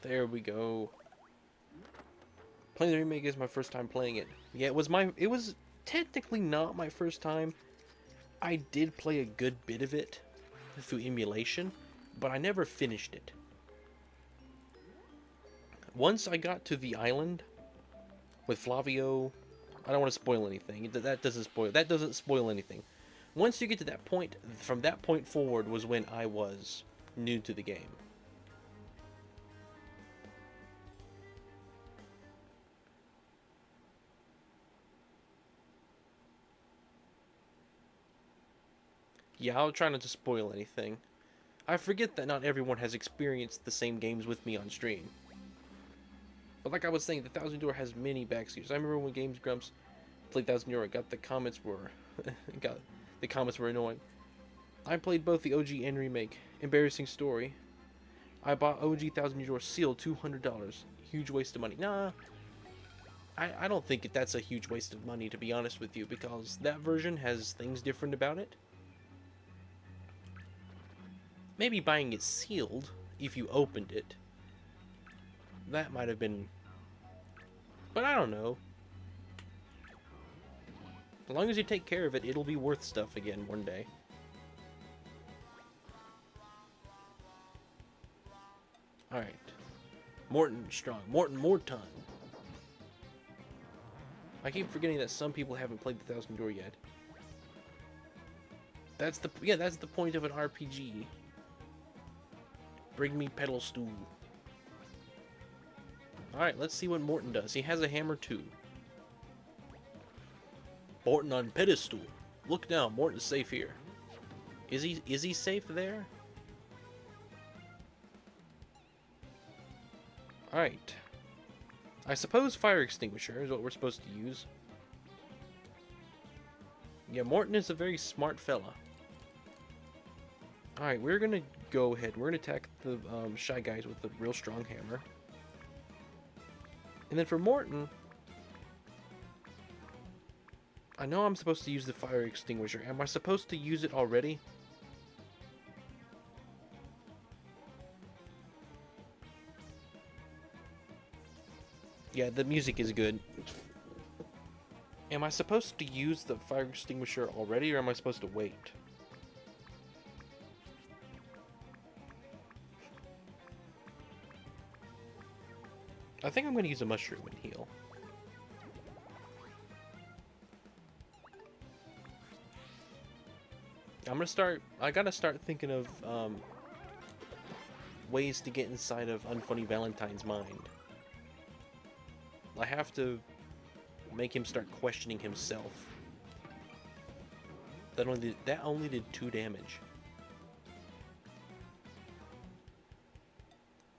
There we go. Playing the remake is my first time playing it. Yeah, it was technically not my first time. I did play a good bit of it through emulation, but I never finished it. Once I got to the island with Flavio, I don't want to spoil anything. That doesn't spoil anything. Once you get to that point, from that point forward was when I was new to the game. Yeah, I'll try not to spoil anything. I forget that not everyone has experienced the same games with me on stream. But like I was saying, the Thousand Door has many backseaters. I remember when Games Grumps played Thousand Door, the comments were annoying. I played both the OG and remake. Embarrassing story. I bought OG Thousand Door sealed $200. Huge waste of money. Nah, I don't think that's a huge waste of money, to be honest with you, because that version has things different about it. Maybe buying it sealed, if you opened it, that might have been... But I don't know. As long as you take care of it, it'll be worth stuff again one day. Alright. Morton strong. Morton more time. I keep forgetting that some people haven't played the Thousand Door yet. That's the point of an RPG. Bring me pedal stool. Alright, let's see what Morton does. He has a hammer too. Morton on pedestal. Look now, Morton's safe here. Is he safe there? Alright. I suppose fire extinguisher is what we're supposed to use. Yeah, Morton is a very smart fella. Alright, we're gonna go ahead. We're gonna attack the Shy Guys with the real strong hammer. And then for Morton, I know I'm supposed to use the fire extinguisher. Am I supposed to use it already? Yeah, the music is good. Am I supposed to use the fire extinguisher already, or am I supposed to wait? I think I'm going to use a mushroom and heal. I gotta start thinking of ways to get inside of Unfunny Valentine's mind. I have to make him start questioning himself. That only did 2 damage.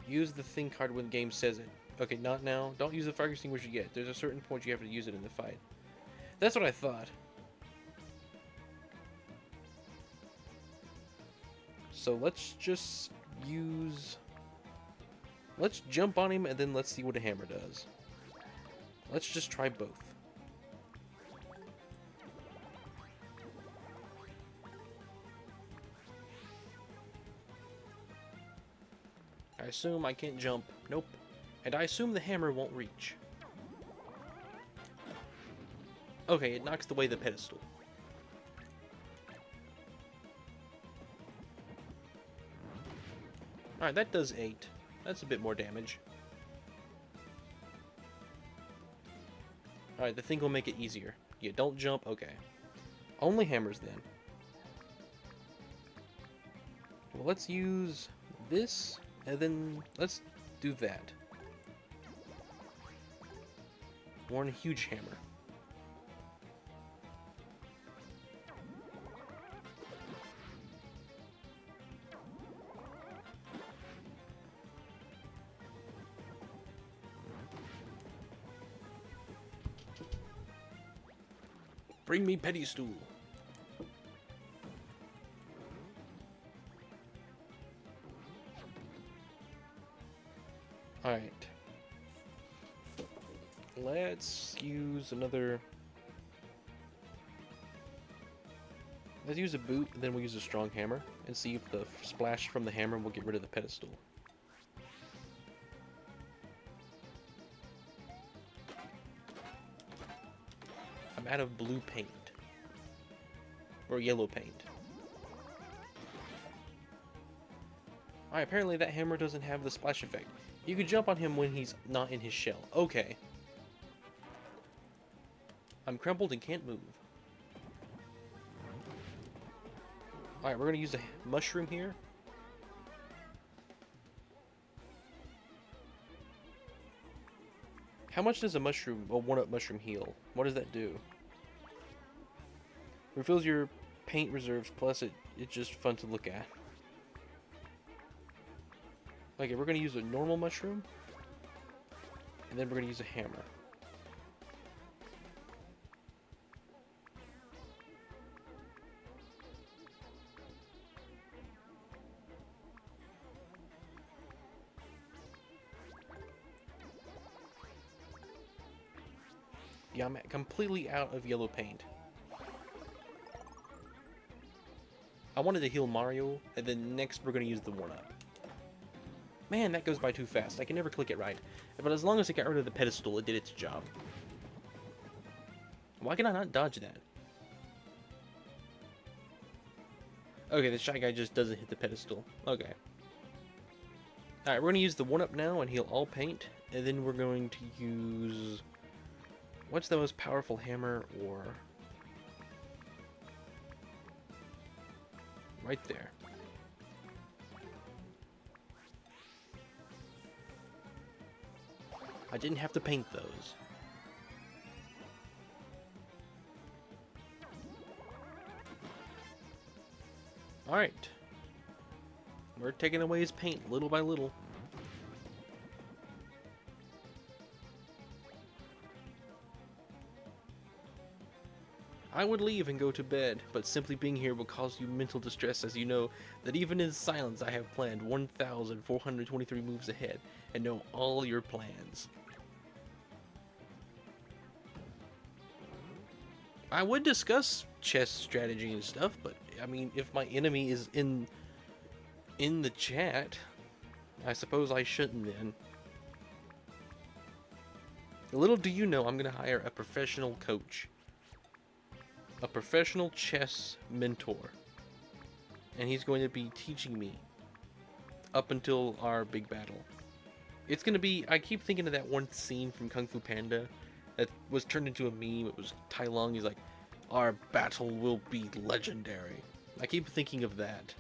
Use the thing card when the game says it. Okay, not now. Don't use the fire extinguisher yet. There's a certain point you have to use it in the fight. That's what I thought. So let's just use... Let's jump on him and then let's see what a hammer does. Let's just try both. I assume I can't jump. Nope. And I assume the hammer won't reach. Okay, it knocks away the pedestal. Alright, that does 8. That's a bit more damage. Alright, the thing will make it easier. Yeah, don't jump. Okay. Only hammers then. Well, let's use this, and then let's do that. One huge hammer. Bring me pedestal. Alright. Let's use another... Let's use a boot, and then we'll use a strong hammer, and see if the splash from the hammer will get rid of the pedestal. I'm out of blue paint. Or yellow paint. Alright, apparently that hammer doesn't have the splash effect. You can jump on him when he's not in his shell. Okay. I'm crumpled and can't move. Alright, we're going to use a mushroom here. How much does a mushroom, a one-up mushroom heal? What does that do? Refills your paint reserves, plus it's just fun to look at. Okay, we're going to use a normal mushroom. And then we're going to use a hammer. Yeah, I'm completely out of yellow paint. I wanted to heal Mario, and then next we're going to use the 1-up. Man, that goes by too fast. I can never click it right. But as long as it got rid of the pedestal, it did its job. Why can I not dodge that? Okay, the Shy Guy just doesn't hit the pedestal. Okay. Alright, we're going to use the 1-up now and heal all paint. And then we're going to use... What's the most powerful hammer, or... Right there. I didn't have to paint those. Alright. We're taking away his paint little by little. I would leave and go to bed, but simply being here will cause you mental distress, as you know that even in silence I have planned 1,423 moves ahead and know all your plans. I would discuss chess strategy and stuff, but I mean, if my enemy is in the chat, I suppose I shouldn't then. Little do you know, I'm going to hire a professional coach. A professional chess mentor. And he's going to be teaching me up until our big battle. It's going to be... I keep thinking of that one scene from Kung Fu Panda that was turned into a meme. It was Tai Lung. He's like, our battle will be legendary. I keep thinking of that.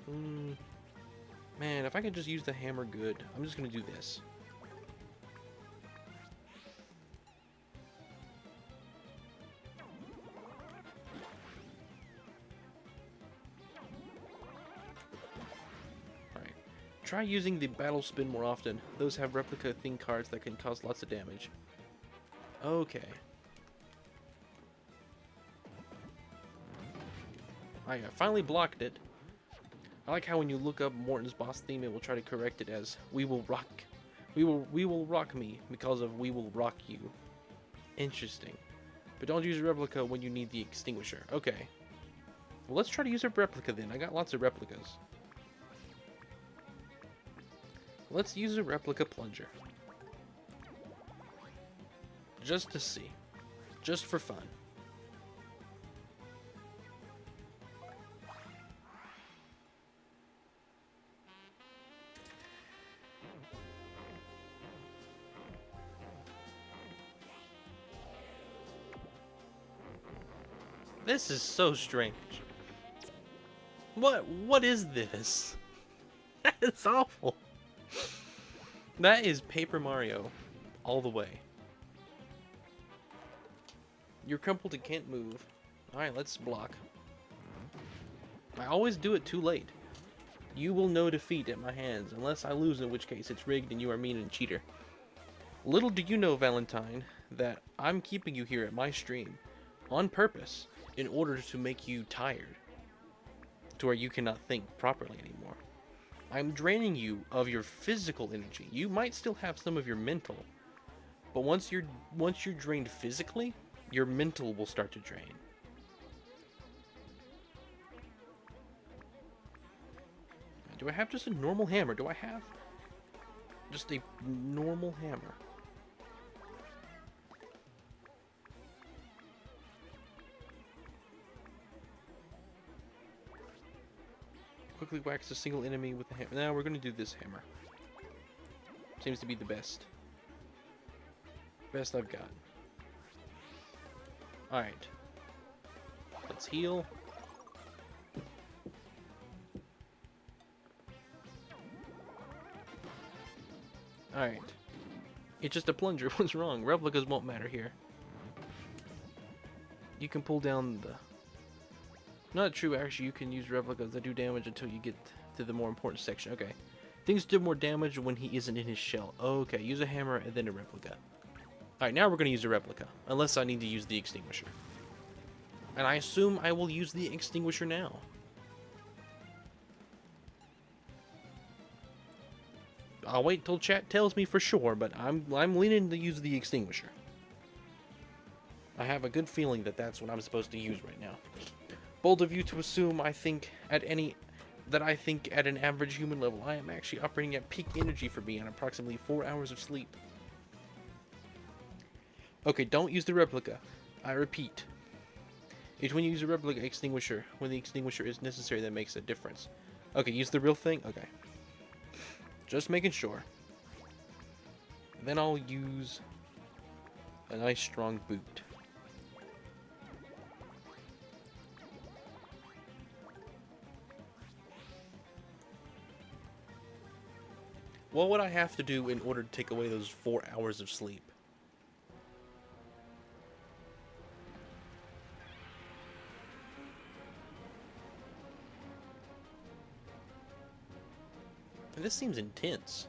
Man, if I could just use the hammer good. I'm just going to do this. Try using the battle spin more often. Those have replica thing cards that can cause lots of damage. Okay. I finally blocked it. I like how when you look up Morton's boss theme, it will try to correct it as, we will rock We will rock me because of we will rock you. Interesting. But don't use a replica when you need the extinguisher. Okay. Well, let's try to use a replica then. I got lots of replicas. Let's use a replica plunger. Just to see. Just for fun. This is so strange. What is this? That is awful. That is Paper Mario all the way. You're crumpled and can't move. Alright, let's block. I always do it too late. You will know defeat at my hands, unless I lose, in which case it's rigged and you are mean and cheater. Little do you know, Valentine, that I'm keeping you here at my stream on purpose in order to make you tired, to where you cannot think properly anymore. I'm draining you of your physical energy. You might still have some of your mental, but once you're drained physically, your mental will start to drain. Do I have just a normal hammer? Do I have just a normal hammer? Quickly wax a single enemy with a hammer. Now we're going to do this hammer. Seems to be the best. Best I've got. Alright. Let's heal. Alright. It's just a plunger. What's wrong? Replicas won't matter here. You can pull down the... Not true, actually. You can use replicas that do damage until you get to the more important section. Okay. Things do more damage when he isn't in his shell. Okay, use a hammer and then a replica. Alright, now we're going to use a replica. Unless I need to use the extinguisher. And I assume I will use the extinguisher now. I'll wait till chat tells me for sure, but I'm leaning to use the extinguisher. I have a good feeling that that's what I'm supposed to use right now. Bold of you to assume I think at an average human level, I am actually operating at peak energy for me on approximately 4 hours of sleep. Okay, don't use the replica. I repeat. It's when you use a replica extinguisher, when the extinguisher is necessary, that makes a difference. Okay, use the real thing? Okay. Just making sure. Then I'll use a nice strong boot. What would I have to do in order to take away those 4 hours of sleep? And this seems intense.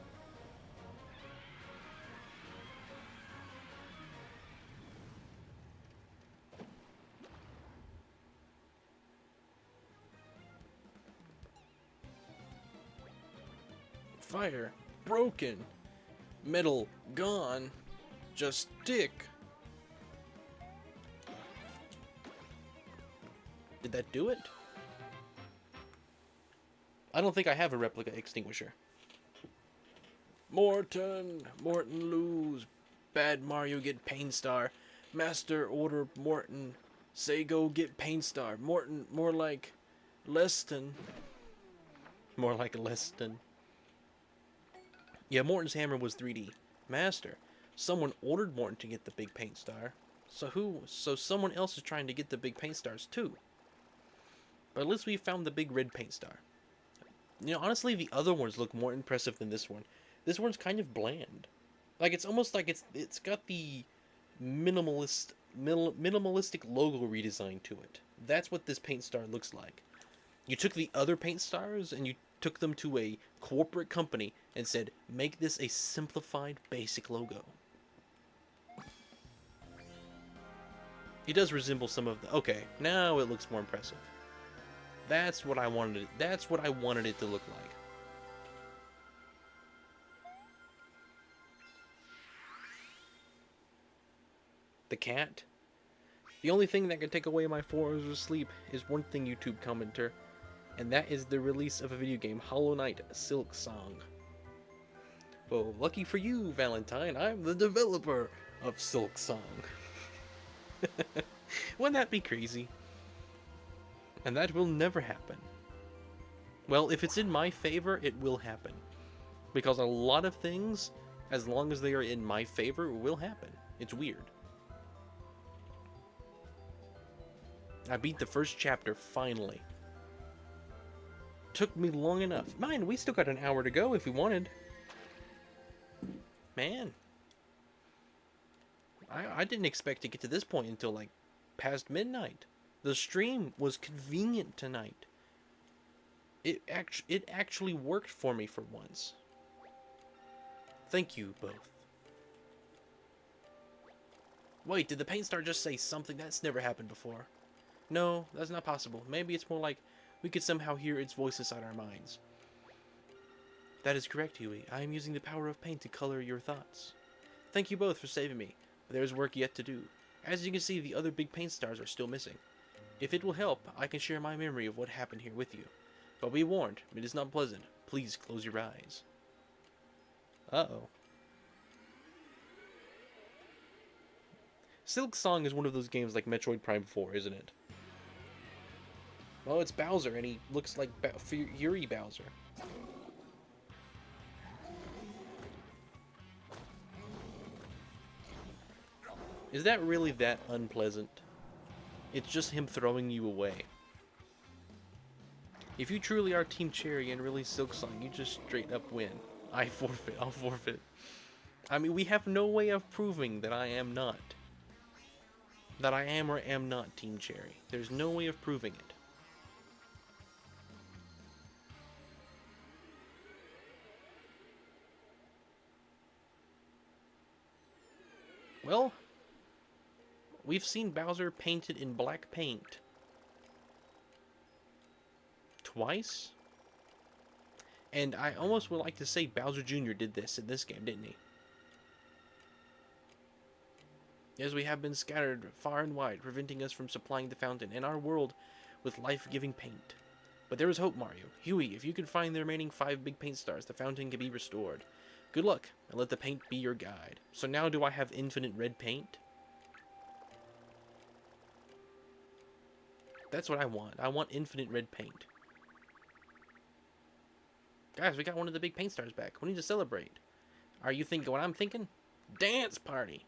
Fire broken. Metal gone. Just stick. Did that do it? I don't think I have a replica extinguisher. Morton lose. Bad Mario get Pain Star. Master order Morton. Say go get Pain Star. Morton more like Leston. More like Leston. Yeah, Morton's hammer was 3D. Master. Someone ordered Morton to get the big Paint Star. So someone else is trying to get the big Paint Stars too. But at least we found the big red Paint Star. You know, honestly, the other ones look more impressive than this one. This one's kind of bland. Like, it's almost like it's got the minimalistic logo redesign to it. That's what this Paint Star looks like. You took the other Paint Stars and you took them to a corporate company and said, make this a simplified, basic logo. It does resemble some of the... Okay, now it looks more impressive. That's what I wanted it to look like. The cat? The only thing that can take away my 4 hours of sleep is one thing, YouTube commenter, and that is the release of a video game, Hollow Knight Silk Song. Well, lucky for you, Valentine, I'm the developer of Silk Song. Wouldn't that be crazy? And that will never happen. Well, if it's in my favor, it will happen. Because a lot of things, as long as they are in my favor, will happen. It's weird. I beat the first chapter, finally. Took me long enough. Mind, we still got an hour to go if we wanted. Man. I didn't expect to get to this point until, like, past midnight. The stream was convenient tonight. It actually worked for me for once. Thank you both. Wait, did the paint star just say something? That's never happened before. No, that's not possible. Maybe it's more like we could somehow hear its voice inside our minds. That is correct, Huey. I am using the power of paint to color your thoughts. Thank you both for saving me, but there is work yet to do. As you can see, the other big paint stars are still missing. If it will help, I can share my memory of what happened here with you. But be warned, it is not pleasant. Please close your eyes. Uh-oh. Silk Song is one of those games like Metroid Prime 4, isn't it? Well, it's Bowser, and he looks like Fury Bowser. Is that really that unpleasant? It's just him throwing you away. If you truly are Team Cherry and really Silk Song, you just straight up win. I forfeit. I'll forfeit. I mean, we have no way of proving that I am not. That I am or am not Team Cherry. There's no way of proving it. Well, we've seen Bowser painted in black paint. Twice? And I almost would like to say Bowser Jr. did this in this game, didn't he? As we have been scattered far and wide, preventing us from supplying the fountain and our world with life-giving paint. But there is hope, Mario. Huey, if you can find the remaining 5 big paint stars, the fountain can be restored. Good luck, and let the paint be your guide. So now do I have infinite red paint? That's what I want. I want infinite red paint. Guys, we got one of the big paint stars back. We need to celebrate. Are you thinking what I'm thinking? Dance party!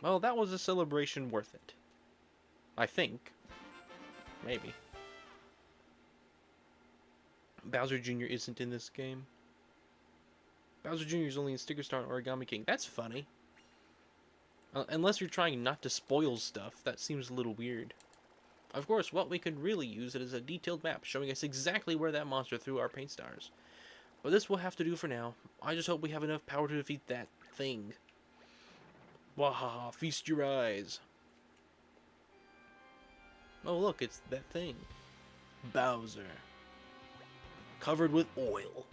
Well, that was a celebration worth it. I think. Maybe. Bowser Jr. isn't in this game. Bowser Jr. is only in Sticker Star and Origami King. That's funny. Unless you're trying not to spoil stuff, that seems a little weird. Of course, what we could really use is a detailed map showing us exactly where that monster threw our paint stars. But this will have to do for now. I just hope we have enough power to defeat that thing. Wahaha, feast your eyes. Oh look, it's that thing. Bowser. Covered with oil.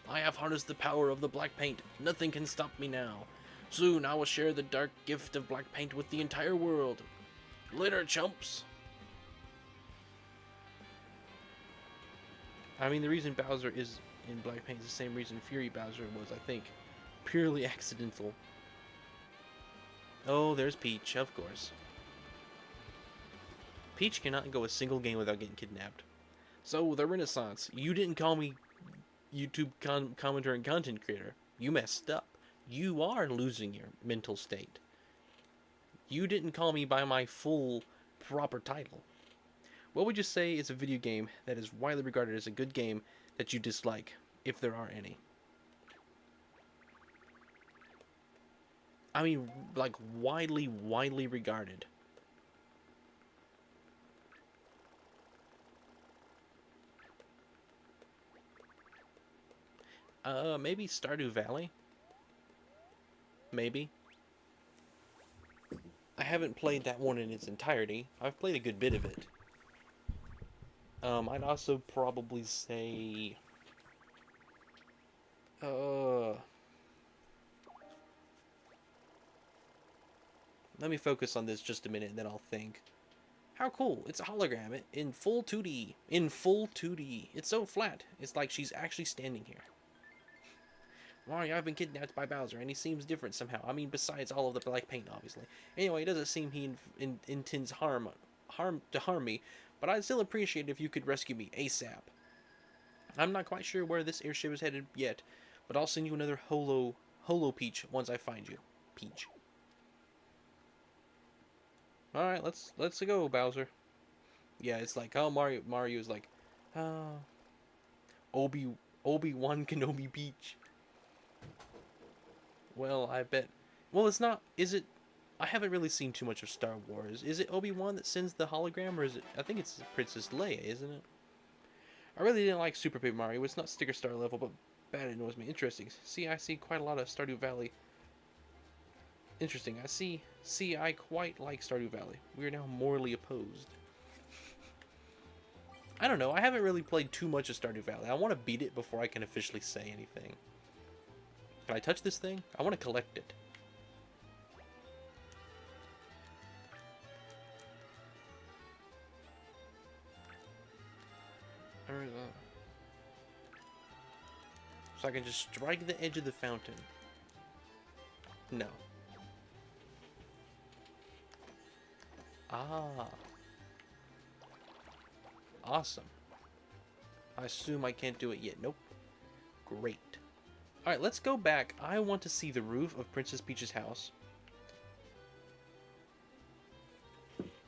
I have harnessed the power of the black paint. Nothing can stop me now. Soon I will share the dark gift of black paint with the entire world. Later, chumps. I mean, the reason Bowser is in black paint is the same reason Fury Bowser was, I think, purely accidental. Oh, there's Peach, of course. Peach cannot go a single game without getting kidnapped. So, the Renaissance. You didn't call me YouTube commenter and content creator. You messed up. You are losing your mental state. You didn't call me by my full, proper title. What would you say is a video game that is widely regarded as a good game that you dislike, if there are any? I mean, like, widely regarded. Maybe Stardew Valley? Maybe. I haven't played that one in its entirety. I've played a good bit of it. I'd also probably say... Let me focus on this just a minute and then I'll think. How cool. It's a hologram in full 2D. In full 2D. It's so flat. It's like she's actually standing here. Mario, I've been kidnapped by Bowser, and he seems different somehow. I mean, besides all of the black paint, obviously. Anyway, it doesn't seem he intends harm to harm me, but I'd still appreciate it if you could rescue me ASAP. I'm not quite sure where this airship is headed yet, but I'll send you another holo Peach once I find you. Peach. All right, let's go, Bowser. Yeah, it's like, oh, Mario's like, oh, Obi-Wan Kenobi Peach. Well, I bet. Well, it's not. Is it? I haven't really seen too much of Star Wars. Is it Obi-Wan that sends the hologram, or is it? I think it's Princess Leia, isn't it? I really didn't like Super Paper Mario. It's not Sticker Star level, but bad annoys me. Interesting. See, I see quite a lot of Stardew Valley. Interesting. See, I quite like Stardew Valley. We are now morally opposed. I don't know. I haven't really played too much of Stardew Valley. I want to beat it before I can officially say anything. Can I touch this thing? I want to collect it. So I can just strike the edge of the fountain. No. Ah. Awesome. I assume I can't do it yet. Nope. Great. Alright, let's go back. I want to see the roof of Princess Peach's house.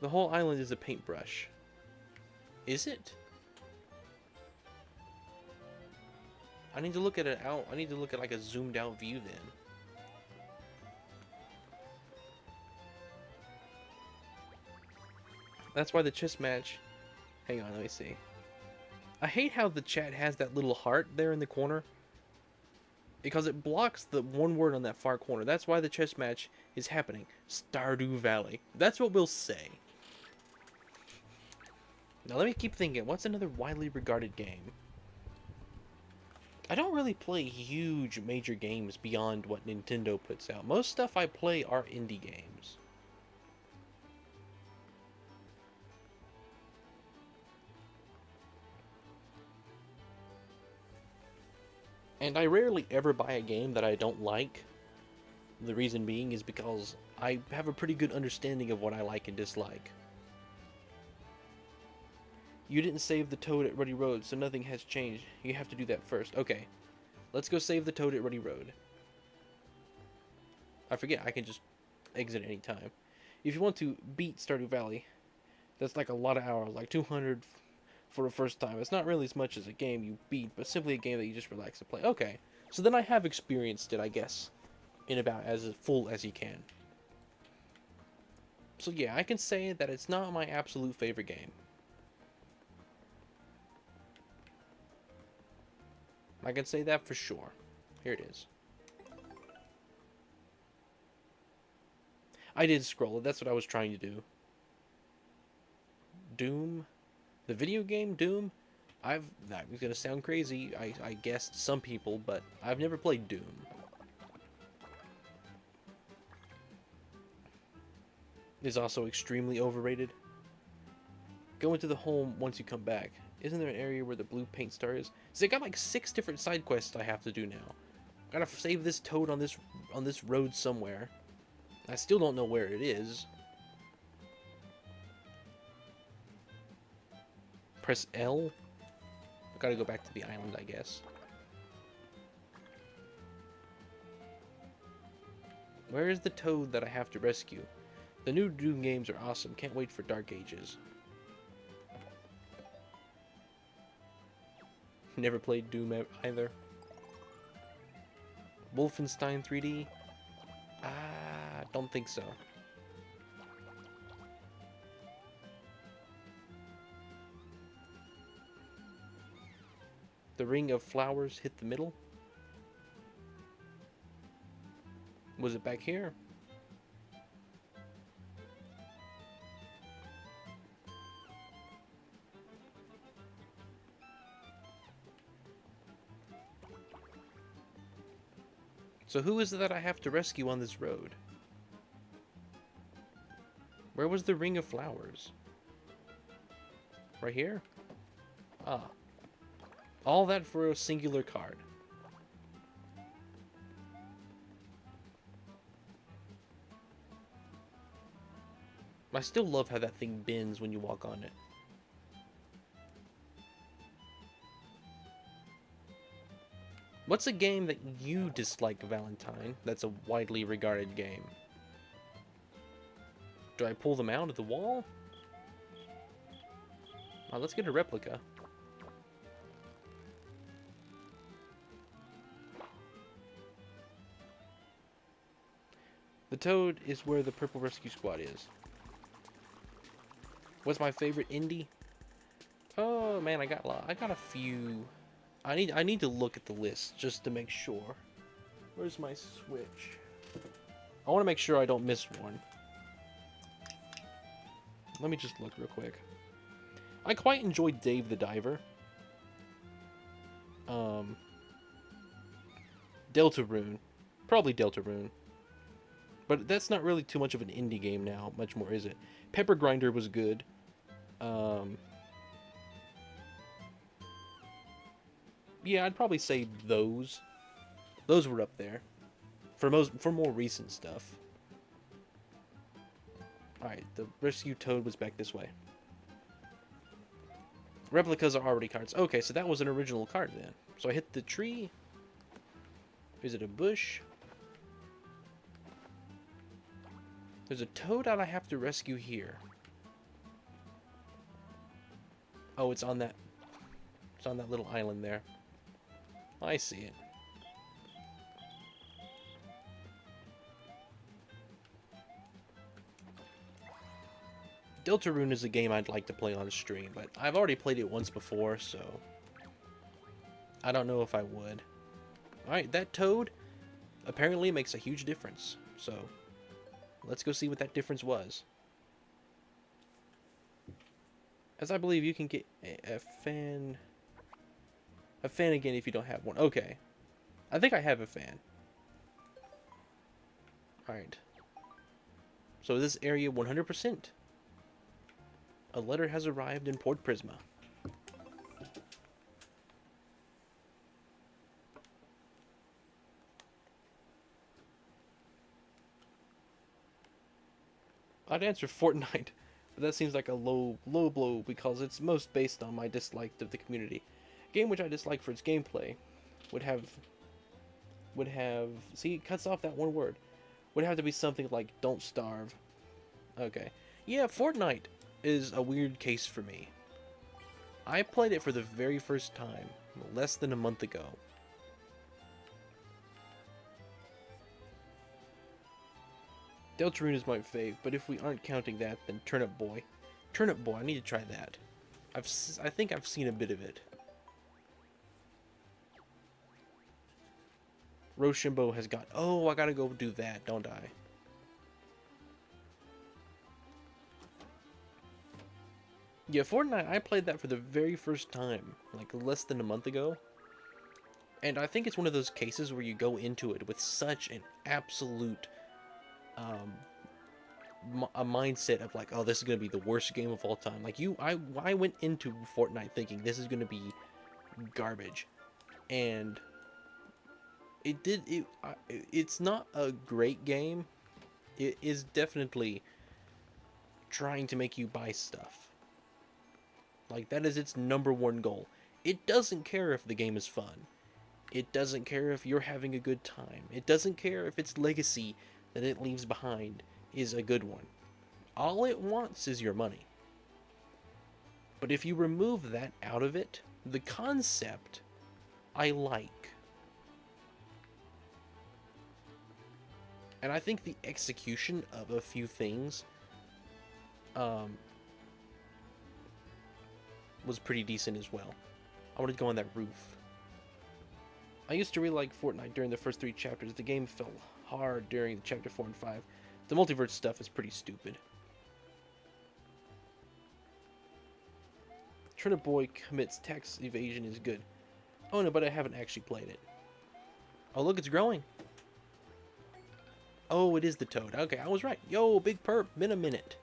The whole island is a paintbrush. Is it? I need to look at it out. I need to look at like a zoomed out view then. That's why the chess match... Hang on, let me see. I hate how the chat has that little heart there in the corner. Because it blocks the one word on that far corner. That's why the chess match is happening. Stardew Valley. That's what we'll say. Now let me keep thinking. What's another widely regarded game? I don't really play huge major games beyond what Nintendo puts out. Most stuff I play are indie games. And I rarely ever buy a game that I don't like. The reason being is because I have a pretty good understanding of what I like and dislike. You didn't save the Toad at Ruddy Road, so nothing has changed. You have to do that first. Okay. Let's go save the Toad at Ruddy Road. I forget, I can just exit any time. If you want to beat Stardew Valley, that's like a lot of hours, like 200 for the first time. It's not really as much as a game you beat, but simply a game that you just relax and play. Okay. So then I have experienced it, I guess, in about as full as you can. So yeah, I can say that it's not my absolute favorite game. I can say that for sure. Here it is. I did scroll it. That's what I was trying to do. Doom? The video game Doom? That was going to sound crazy, I guessed some people, but I've never played Doom. It's also extremely overrated. Go into the home once you come back. Isn't there an area where the blue paint star is? So I got like 6 different side quests I have to do now. Gotta save this Toad on this road somewhere. I still don't know where it is. Press L? I gotta go back to the island, I guess. Where is the Toad that I have to rescue? The new Doom games are awesome. Can't wait for Dark Ages. Never played Doom either. Wolfenstein 3D? Don't think so. The Ring of Flowers hit the middle? Was it back here? So who is it that I have to rescue on this road? Where was the Ring of Flowers? Right here? Ah. All that for a singular card. I still love how that thing bends when you walk on it. What's a game that you dislike, Valentine, that's a widely regarded game? Do I pull them out of the wall? Oh, let's get a replica. The Toad is where the Purple Rescue Squad is. What's my favorite indie? Oh man, I got a few. I need to look at the list just to make sure. Where's my Switch? I want to make sure I don't miss one. Let me just look real quick. I quite enjoyed Dave the Diver. Deltarune. Probably Deltarune. But that's not really too much of an indie game now. Much more, is it? Pepper Grinder was good. Yeah, I'd probably say those. Those were up there. For more recent stuff. Alright, the Rescue Toad was back this way. Replicas are already cards. Okay, so that was an original card then. So I hit the tree. Is it a bush? There's a Toad that I have to rescue here. Oh, it's on that little island there. I see it. Deltarune is a game I'd like to play on stream, but I've already played it once before, so I don't know if I would. Alright, that Toad apparently makes a huge difference, so let's go see what that difference was. As I believe you can get a fan again if you don't have one. Okay. I think I have a fan. Alright. So this area 100%. A letter has arrived in Port Prisma. I'd answer Fortnite, but that seems like a low blow because it's most based on my dislike of the community. A game which I dislike for its gameplay would have see, it cuts off that one word. Would have to be something like Don't Starve. Okay. Yeah, Fortnite is a weird case for me. I played it for the very first time less than a month ago. Deltarune is my fave, but if we aren't counting that, then Turnip Boy. Turnip Boy, I need to try that. I think I've seen a bit of it. Rochambeau has got... Oh, I gotta go do that, don't I? Yeah, Fortnite, I played that for the very first time, like less than a month ago. And I think it's one of those cases where you go into it with such an absolute... a mindset of like, oh, this is gonna be the worst game of all time. Like I went into Fortnite thinking this is gonna be garbage, and it's not a great game. It is definitely trying to make you buy stuff. Like that is its #1 goal. It doesn't care if the game is fun. It doesn't care if you're having a good time. It doesn't care if its legacy that it leaves behind is a good one. All it wants is your money. But if you remove that out of it, the concept I like. And I think the execution of a few things was pretty decent as well. I wanted to go on that roof. I used to really like Fortnite during the first 3 chapters. The game felt hard during Chapter 4 and 5. The multiverse stuff is pretty stupid. Trinity Boy commits tax evasion is good. Oh no, but I haven't actually played it. Oh look, it's growing. Oh, it is the toad. Okay, I was right. Yo, Big Perp, been a minute.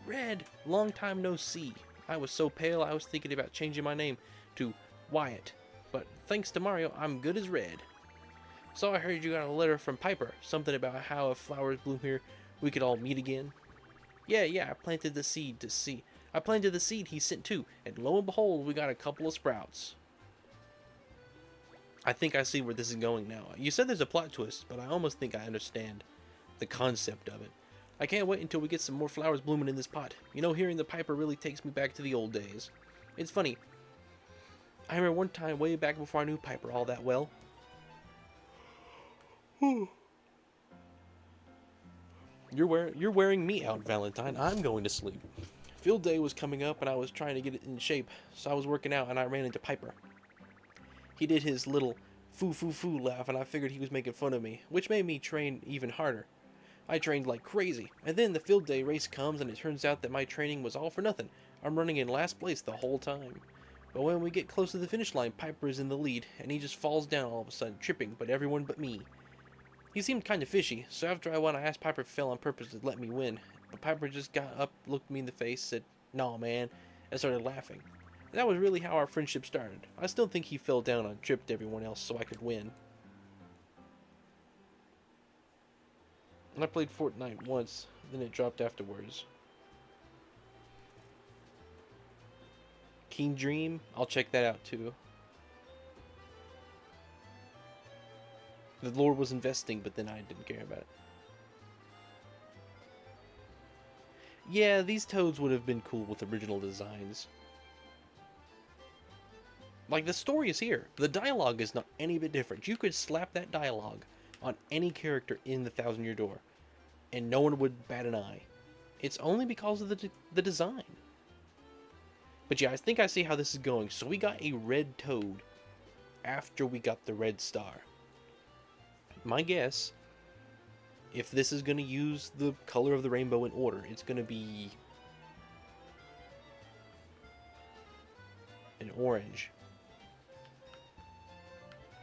Red, long time no see. I was so pale I was thinking about changing my name to Wyatt. But thanks to Mario, I'm good as Red. So I heard you got a letter from Piper. Something about how if flowers bloom here, we could all meet again. Yeah, I planted the seed to see. I planted the seed he sent too, and lo and behold, we got a couple of sprouts. I think I see where this is going now. You said there's a plot twist, but I almost think I understand the concept of it. I can't wait until we get some more flowers blooming in this pot. You know, hearing the Piper really takes me back to the old days. It's funny. I remember one time way back before I knew Piper all that well. You're wearing me out, Valentine. I'm going to sleep. Field day was coming up and I was trying to get it in shape, so I was working out and I ran into Piper. He did his little foo laugh and I figured he was making fun of me, which made me train even harder. I trained like crazy, and then the field day race comes and it turns out that my training was all for nothing. I'm running in last place the whole time. But when we get close to the finish line, Piper is in the lead, and he just falls down all of a sudden, tripping, but everyone but me. He seemed kind of fishy, so after I won, I asked Piper if he fell on purpose to let me win. But Piper just got up, looked me in the face, said, "Nah, man," and started laughing. And that was really how our friendship started. I still think he fell down and tripped everyone else so I could win. And I played Fortnite once, then it dropped afterwards. Keen Dream, I'll check that out too. The Lord was investing, but then I didn't care about it. Yeah, these toads would have been cool with original designs. Like, the story is here. The dialogue is not any bit different. You could slap that dialogue on any character in the Thousand Year Door, and no one would bat an eye. It's only because of the design. But yeah, I think I see how this is going. So we got a red toad after we got the red star. My guess, if this is going to use the color of the rainbow in order, it's going to be an orange.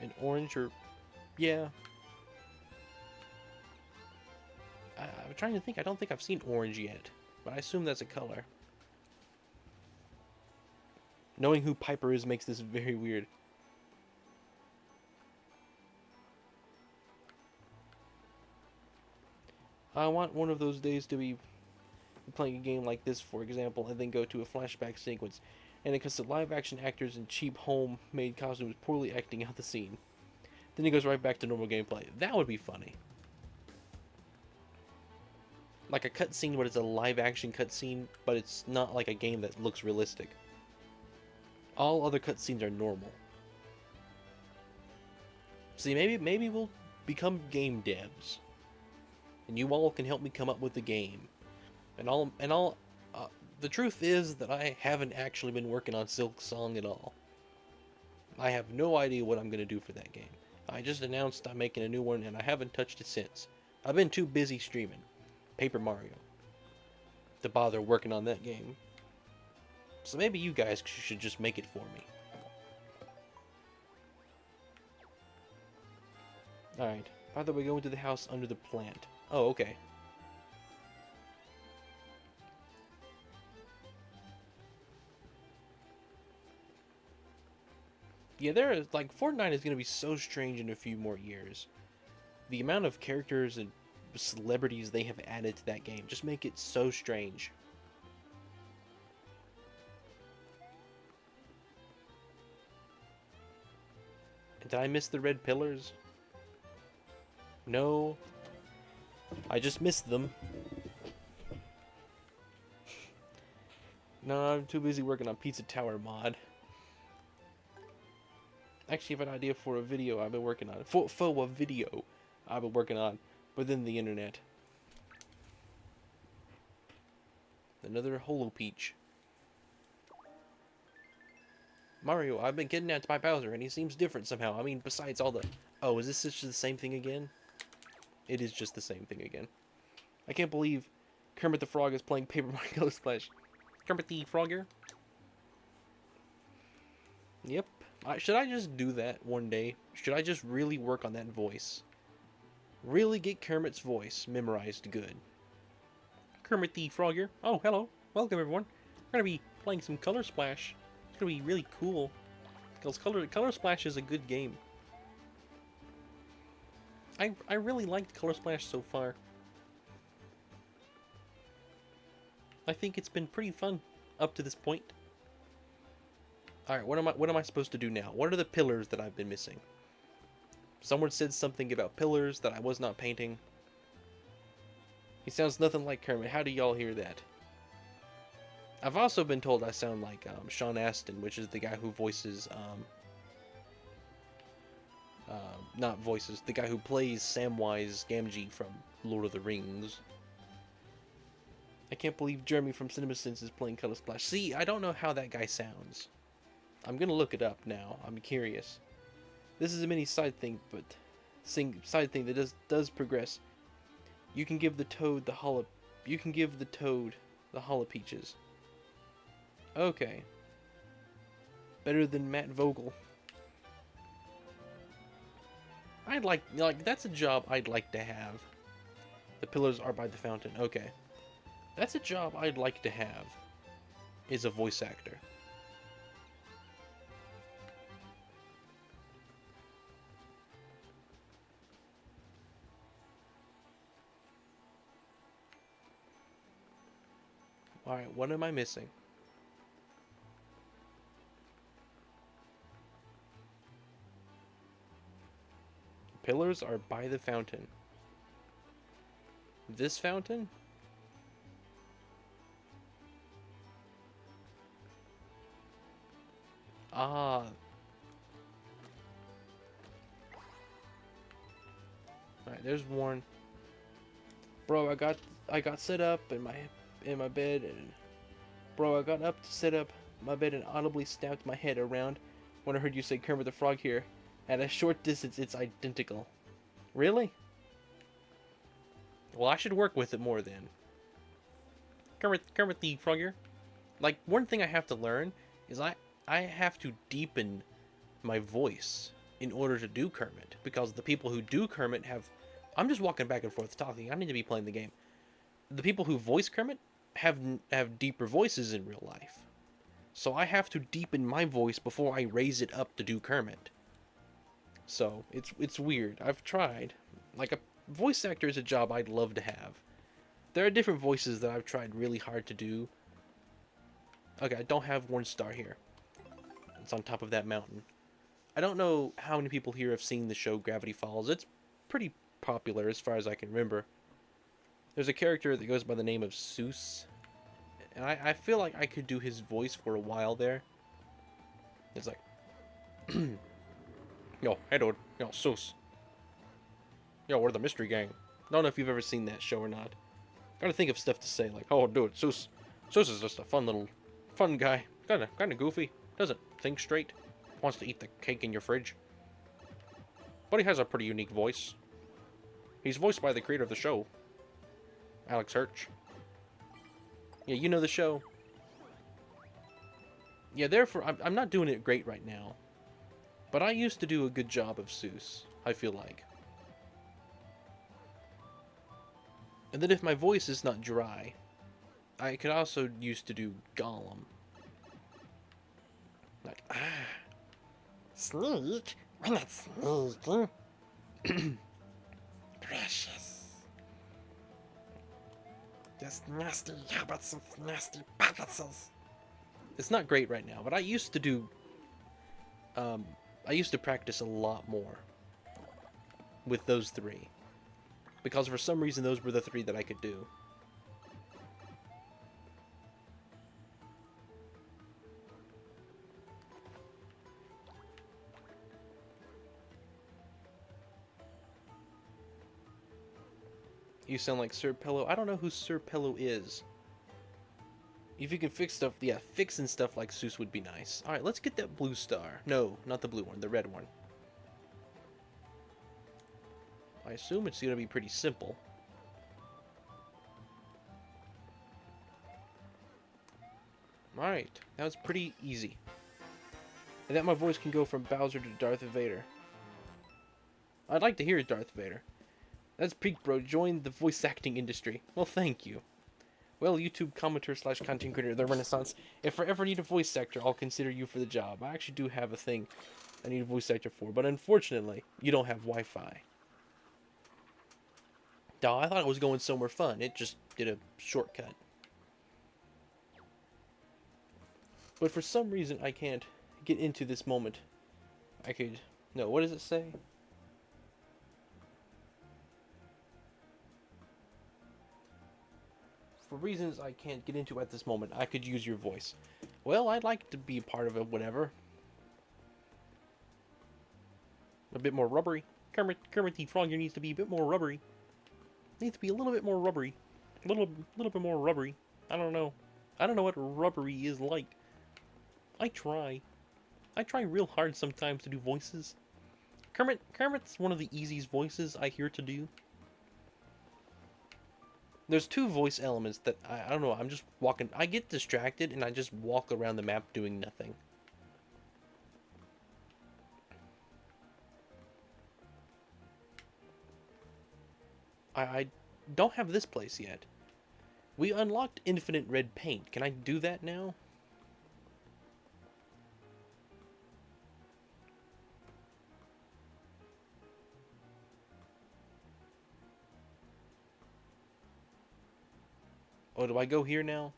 An orange or... yeah. I'm trying to think. I don't think I've seen orange yet, but I assume that's a color. Knowing who Piper is makes this very weird. I want one of those days to be playing a game like this, for example, and then go to a flashback sequence, and it cuts to live action actors in cheap homemade costumes poorly acting out the scene. Then it goes right back to normal gameplay. That would be funny. Like a cutscene, but it's a live action cutscene, but it's not like a game that looks realistic. All other cutscenes are normal. See, maybe we'll become game devs, and you all can help me come up with the game. The truth is that I haven't actually been working on Silk Song at all. I have no idea what I'm gonna do for that game. I just announced I'm making a new one, and I haven't touched it since. I've been too busy streaming Paper Mario to bother working on that game. So maybe you guys should just make it for me. Alright. By the way, go into the house under the plant. Oh, okay. Yeah, Fortnite is going to be so strange in a few more years. The amount of characters and celebrities they have added to that game just make it so strange. Did I miss the red pillars? No. I just missed them. No, I'm too busy working on Pizza Tower mod. Actually, I have an idea for a video I've been working on. For a video I've been working on within the internet. Another Holo Peach. Mario, I've been kidnapped by Bowser, and he seems different somehow. I mean, besides all the... Oh, is this just the same thing again? It is just the same thing again. I can't believe Kermit the Frog is playing Paper Mario Color Splash. Kermit the Frogger? Yep. Should I just do that one day? Should I just really work on that voice? Really get Kermit's voice memorized good. Kermit the Frogger. Oh, hello. Welcome, everyone. We're going to be playing some Color Splash. It's going to be really cool. Because Color Splash is a good game. I really liked Color Splash so far. I think it's been pretty fun up to this point. Alright, what am I supposed to do now? What are the pillars that I've been missing? Someone said something about pillars that I was not painting. He sounds nothing like Kermit. How do y'all hear that? I've also been told I sound like Sean Astin, which is the guy who voices, not voices, the guy who plays Samwise Gamgee from Lord of the Rings. I can't believe Jeremy from CinemaSins is playing Color Splash. See, I don't know how that guy sounds. I'm gonna look it up now. I'm curious. This is a mini side thing, but side thing that does progress. You can give the toad the hollow. You can give the toad the hollow peaches. Okay. Better than Matt Vogel. I'd like that's a job I'd like to have. The pillars are by the fountain. Okay. That's a job I'd like to have. Is a voice actor. Alright, what am I missing? The pillars are by the fountain. This fountain? Ah. Alright, there's one. Bro, I got set up in my bed, and bro, I got up to set up my bed and audibly snapped my head around when I heard you say Kermit the Frog here. At a short distance, it's identical. Really? Well, I should work with it more then. Kermit the Frog here. Like, one thing I have to learn is I have to deepen my voice in order to do Kermit, because the people who do Kermit have... I'm just walking back and forth talking. I need to be playing the game. The people who voice Kermit have deeper voices in real life. So I have to deepen my voice before I raise it up to do Kermit. So it's weird. I've tried. Like, a voice actor is a job I'd love to have. There are different voices that I've tried really hard to do. Okay, I don't have one star here. It's on top of that mountain. I don't know how many people here have seen the show Gravity Falls. It's pretty popular as far as I can remember. There's a character that goes by the name of Seuss. And I feel like I could do his voice for a while there. It's like... Yo, hey dude. Yo, Seuss. Yo, we're the Mystery Gang. Don't know if you've ever seen that show or not. Gotta think of stuff to say, like, oh dude, Seuss is just a fun guy. Kinda goofy. Doesn't think straight. Wants to eat the cake in your fridge. But he has a pretty unique voice. He's voiced by the creator of the show, Alex Hirsch. Yeah, you know the show. Yeah, therefore, I'm not doing it great right now. But I used to do a good job of Seuss, I feel like. And then if my voice is not dry, I could also used to do Gollum. Like, Sneak? We're not sneaking. Precious. Just nasty habits of nasty purposes. it's not great right now, but I used to do... I used to practice a lot more with those three. Because for some reason, those were the three that I could do. You sound like Sir Pillow. I don't know who Sir Pillow is. If you can fix stuff, yeah, fixing stuff like Seuss would be nice. Alright, let's get that blue star. No, not the blue one, the red one. I assume it's going to be pretty simple. Alright, that was pretty easy. And that my voice can go from Bowser to Darth Vader. I'd like to hear Darth Vader. That's peak, bro. Join the voice acting industry. Well, thank you. Well, YouTube commenter slash content creator, the Renaissance. If I ever need a voice actor, I'll consider you for the job. I actually do have a thing I need a voice actor for, but unfortunately, you don't have Wi-Fi. Duh, I thought it was going somewhere fun. It just did a shortcut. But for some reason, I can't get into this moment. I could... No, what does it say? For reasons I can't get into at this moment, I could use your voice. Well, I'd like to be part of it, whatever. A bit more rubbery. Kermit the Frog here needs to be a bit more rubbery. Needs to be a little bit more rubbery. A little bit more rubbery. I don't know. I don't know what rubbery is like. I try. I try real hard sometimes to do voices. Kermit's one of the easiest voices I hear to do. There's two voice elements that I don't know, I'm just walking. I get distracted and I just walk around the map doing nothing. I don't have this place yet. We unlocked infinite red paint. Can I do that now? Oh, do I go here now?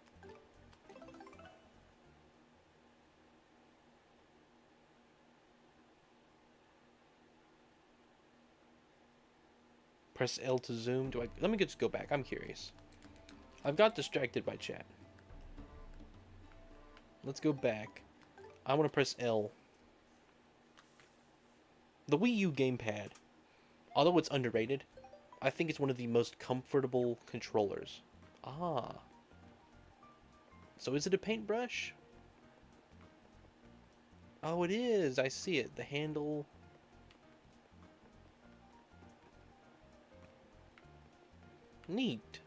Press L to zoom. Do I? Let me just go back. I'm curious. I've got distracted by chat. Let's go back. I want to press L. The Wii U gamepad, although it's underrated, I think it's one of the most comfortable controllers. Ah. So is it a paintbrush? Oh, it is. I see it. The handle. Neat.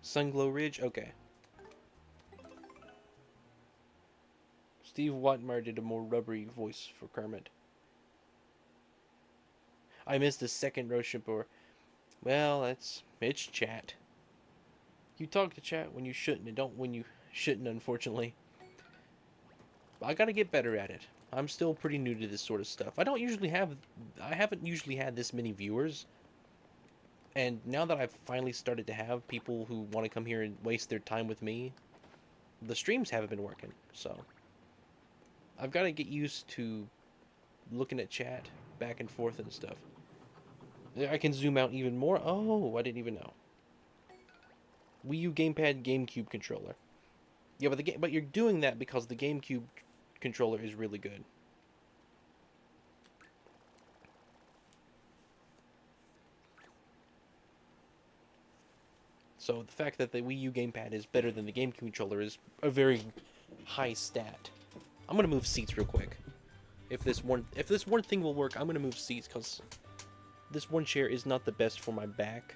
Sunglow Ridge? Okay. Steve Watmar did a more rubbery voice for Kermit. I missed the second Roshabor. Well, it's chat. You talk to chat when you shouldn't and don't when you shouldn't, unfortunately. I gotta get better at it. I'm still pretty new to this sort of stuff. I haven't usually had this many viewers. And now that I've finally started to have people who want to come here and waste their time with me, the streams haven't been working, so I've got to get used to looking at chat back and forth and stuff. I can zoom out even more. Oh, I didn't even know. Wii U gamepad, GameCube controller. Yeah, but you're doing that because the GameCube controller is really good. So the fact that the Wii U gamepad is better than the GameCube controller is a very high stat. I'm gonna move seats real quick. If this one thing will work, I'm gonna move seats because this one chair is not the best for my back.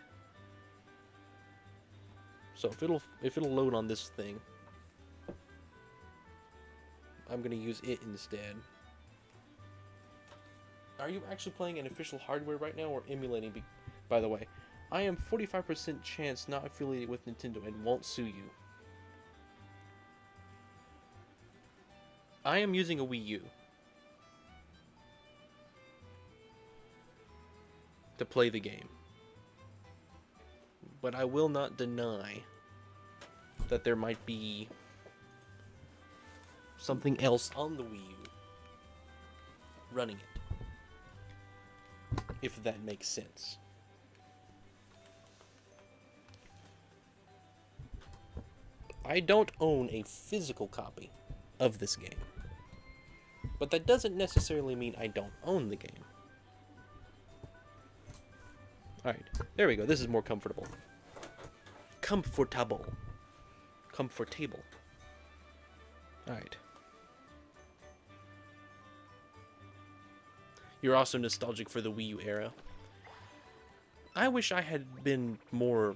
So if it'll load on this thing, I'm gonna use it instead. Are you actually playing an official hardware right now or emulating? By the way, I am 45% chance not affiliated with Nintendo and won't sue you. I am using a Wii U to play the game. But I will not deny that there might be something else on the Wii U running it. If that makes sense. I don't own a physical copy of this game. But that doesn't necessarily mean I don't own the game. Alright, there we go. This is more comfortable. Comfortable. comfortable. Alright. You're also nostalgic for the Wii U era. I wish I had been more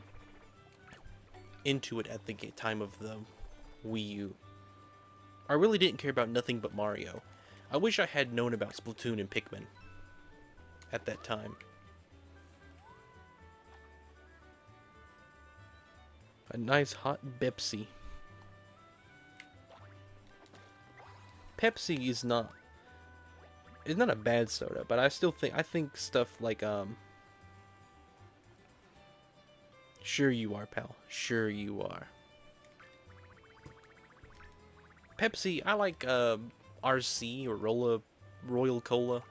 into it at the time of the Wii U. I really didn't care about nothing but Mario. I wish I had known about Splatoon and Pikmin at that time. A nice hot Pepsi. Pepsi is not... It's not a bad soda, but I think stuff like, Sure you are, pal. Sure you are. Pepsi, I like, RC or Royal Cola.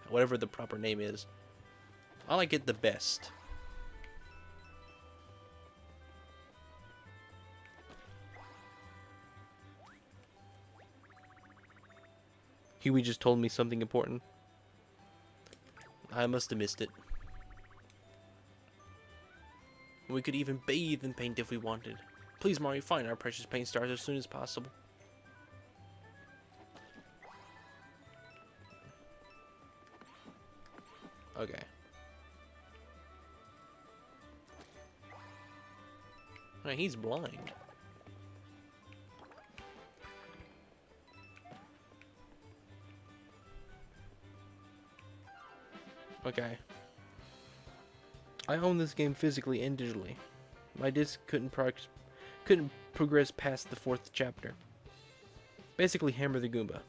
Whatever the proper name is. I like it the best. Huey just told me something important. I must have missed it. We could even bathe in paint if we wanted. Please, Mario, find our precious paint stars as soon as possible. Okay. Alright, he's blind. Okay. I own this game physically and digitally. My disc couldn't progress past the 4th chapter. Basically, Hammer the Goomba.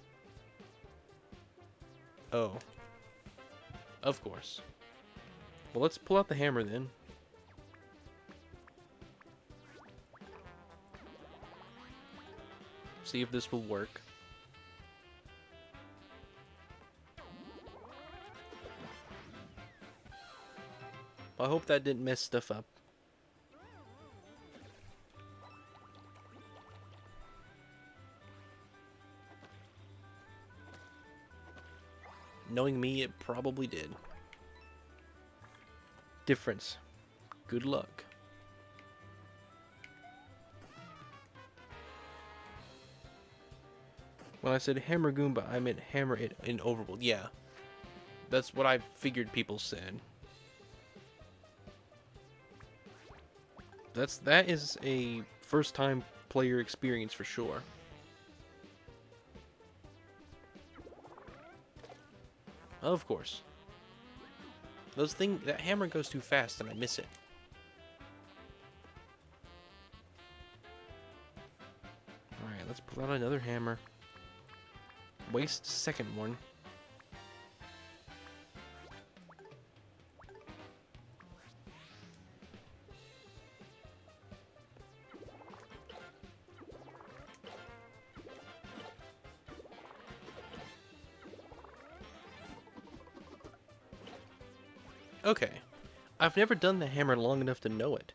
Oh. Of course. Well, let's pull out the hammer then. See if this will work. I hope that didn't mess stuff up. Knowing me, it probably did. Difference. Good luck. When I said hammer Goomba, I meant hammer it in Overworld. Yeah. That's what I figured people said. That is a first time player experience for sure. Of course. That hammer goes too fast and I miss it. Alright, let's pull out another hammer. Waste second one. Okay. I've never done the hammer long enough to know it.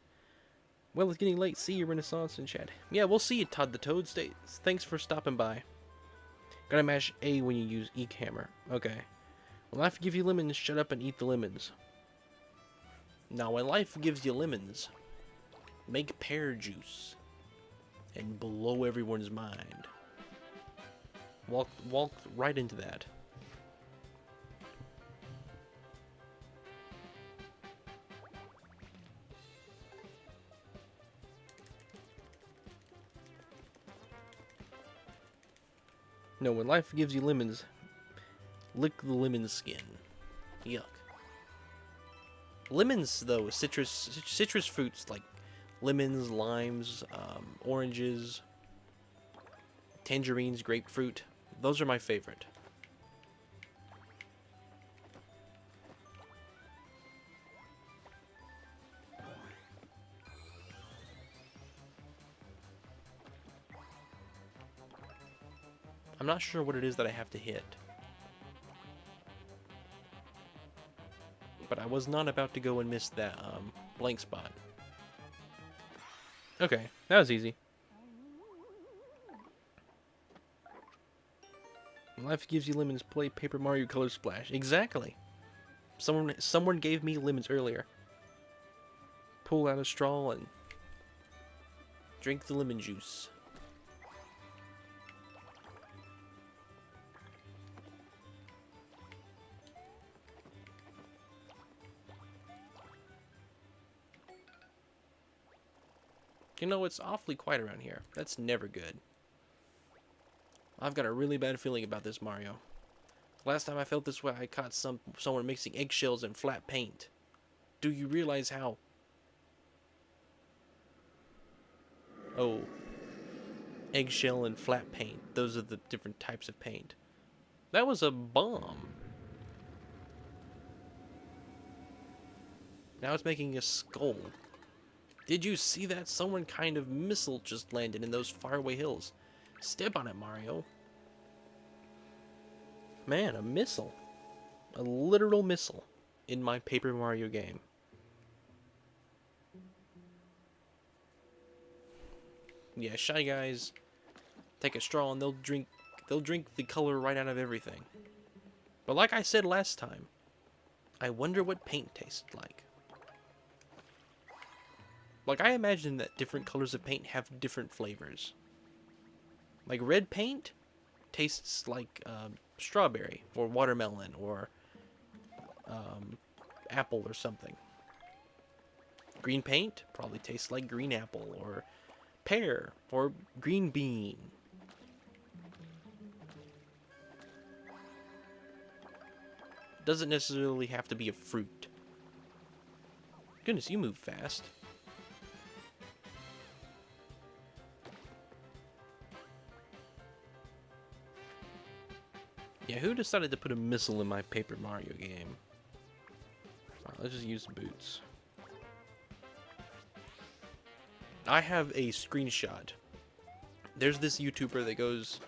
Well, it's getting late. See you, Renaissance and Chad. Yeah, we'll see you, Todd the Toad. Thanks for stopping by. Gotta mash A when you use Eek Hammer. Okay. When life gives you lemons, shut up and eat the lemons. Now, when life gives you lemons, make pear juice. And blow everyone's mind. Walk right into that. No, when life gives you lemons, lick the lemon skin. Yuck. Lemons, though, citrus fruits like lemons, limes, oranges, tangerines, grapefruit. Those are my favorite. I'm not sure what it is that I have to hit. But I was not about to go and miss that blank spot. Okay, that was easy. Life gives you lemons, play Paper Mario Color Splash. Exactly. Someone gave me lemons earlier. Pull out a straw and Drink the lemon juice. You know, it's awfully quiet around here. That's never good. I've got a really bad feeling about this, Mario. Last time I felt this way, I caught someone mixing eggshells and flat paint. Do you realize how... Oh. Eggshell and flat paint. Those are the different types of paint. That was a bomb. Now it's making a skull. Did you see that? Someone kind of missile just landed in those faraway hills. Step on it, Mario. Man, a missile. A literal missile in my Paper Mario game. Yeah, Shy Guys take a straw and they'll drink the color right out of everything. But like I said last time, I wonder what paint tastes like. Like, I imagine that different colors of paint have different flavors. Like, red paint tastes like strawberry, or watermelon, or apple or something. Green paint probably tastes like green apple, or pear, or green bean. Doesn't necessarily have to be a fruit. Goodness, you move fast. Yeah, who decided to put a missile in my Paper Mario game? Alright, let's just use boots. I have a screenshot. There's this YouTuber that goes,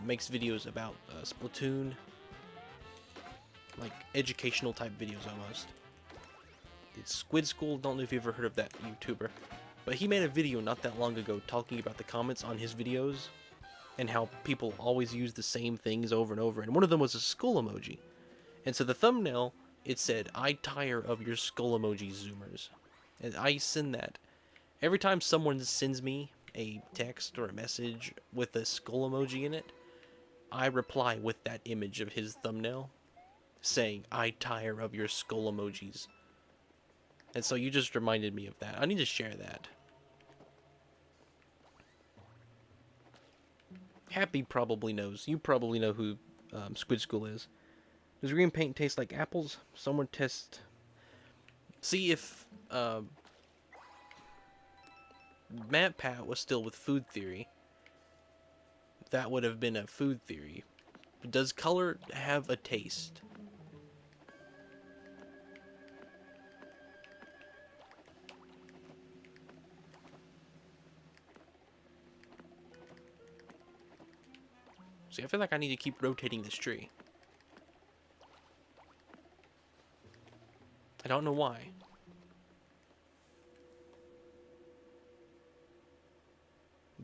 makes videos about Splatoon. Like, educational type videos almost. It's Squid School, don't know if you've ever heard of that YouTuber. But he made a video not that long ago talking about the comments on his videos. And how people always use the same things over and over. And one of them was a skull emoji. And so the thumbnail, it said, I tire of your skull emoji zoomers. And I send that. Every time someone sends me a text or a message with a skull emoji in it, I reply with that image of his thumbnail, saying, I tire of your skull emojis. And so you just reminded me of that. I need to share that. Happy probably knows. You probably know who Squid School is. Does green paint taste like apples? Someone test... See if Matt Pat was still with food theory. That would have been a food theory. Does color have a taste? See, I feel like I need to keep rotating this tree. I don't know why.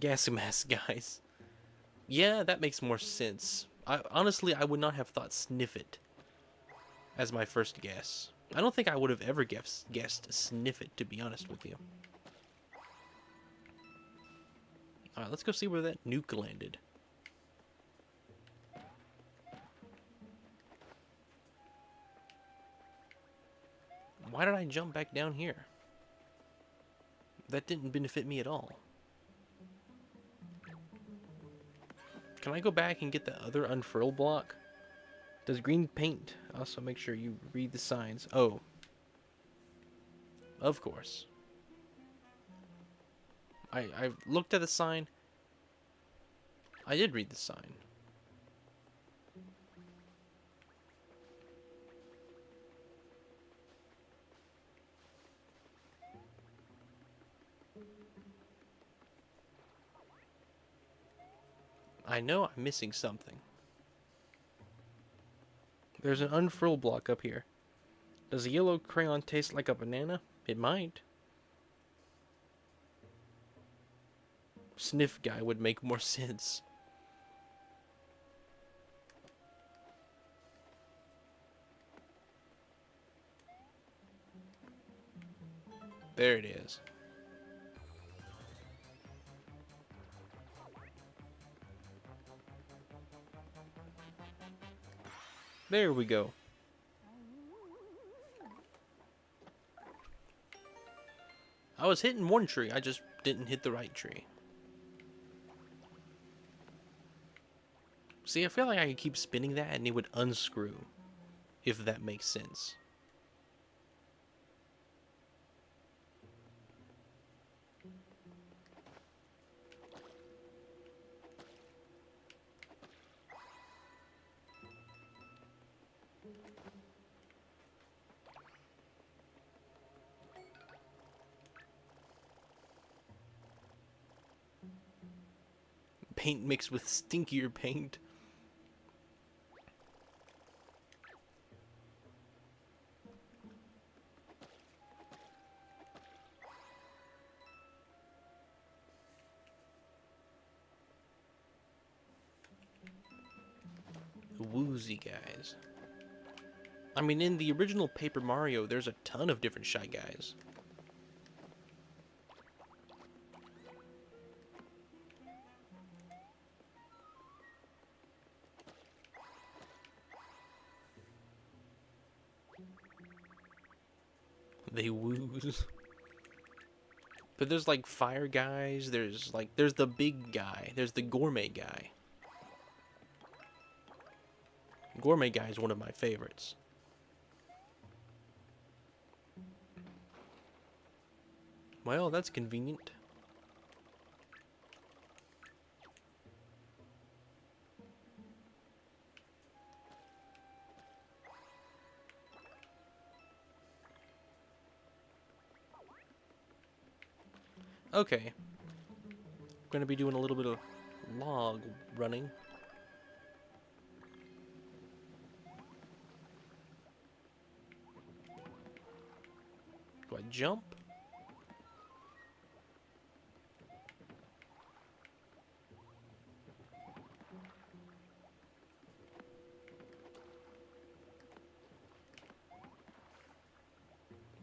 Gas mask, guys. Yeah, that makes more sense. Honestly, I would not have thought sniff it as my first guess. I don't think I would have ever guessed sniff it, to be honest with you. Alright, let's go see where that nuke landed. Why did I jump back down here? That didn't benefit me at all. Can I go back and get the other unfurl block? Does green paint also make sure you read the signs? Oh. Of course. I looked at the sign. I did read the sign. I know I'm missing something. There's an unfurl block up here. Does a yellow crayon taste like a banana? It might. Sniff guy would make more sense. There it is. There we go. I was hitting one tree, I just didn't hit the right tree. See, I feel like I could keep spinning that and it would unscrew, if that makes sense. Paint mixed with stinkier paint. Woozy guys. I mean, in the original Paper Mario, there's a ton of different Shy Guys. They wooze. But there's like fire guys, there's the big guy, there's the gourmet guy. Gourmet guy is one of my favorites. Well, that's convenient. Okay. I'm gonna be doing a little bit of log running. Do I jump?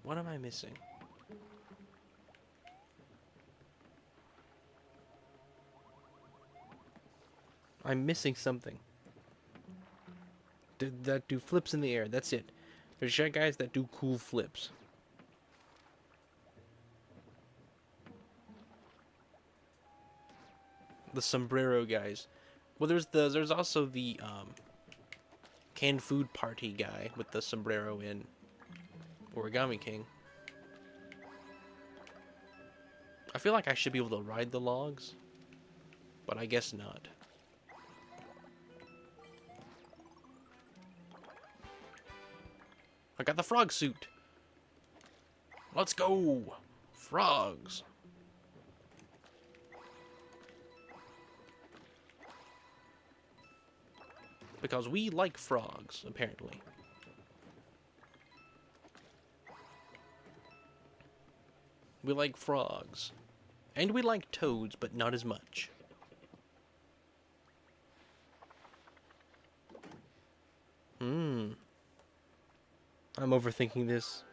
What am I missing? I'm missing something. That do flips in the air. That's it. There's Shy Guys that do cool flips. The sombrero guys. Well, there's also the canned food party guy with the sombrero in Origami King. I feel like I should be able to ride the logs, but I guess not. I got the frog suit. Let's go! Frogs! Because we like frogs, apparently. We like frogs. And we like toads, but not as much. I'm overthinking this.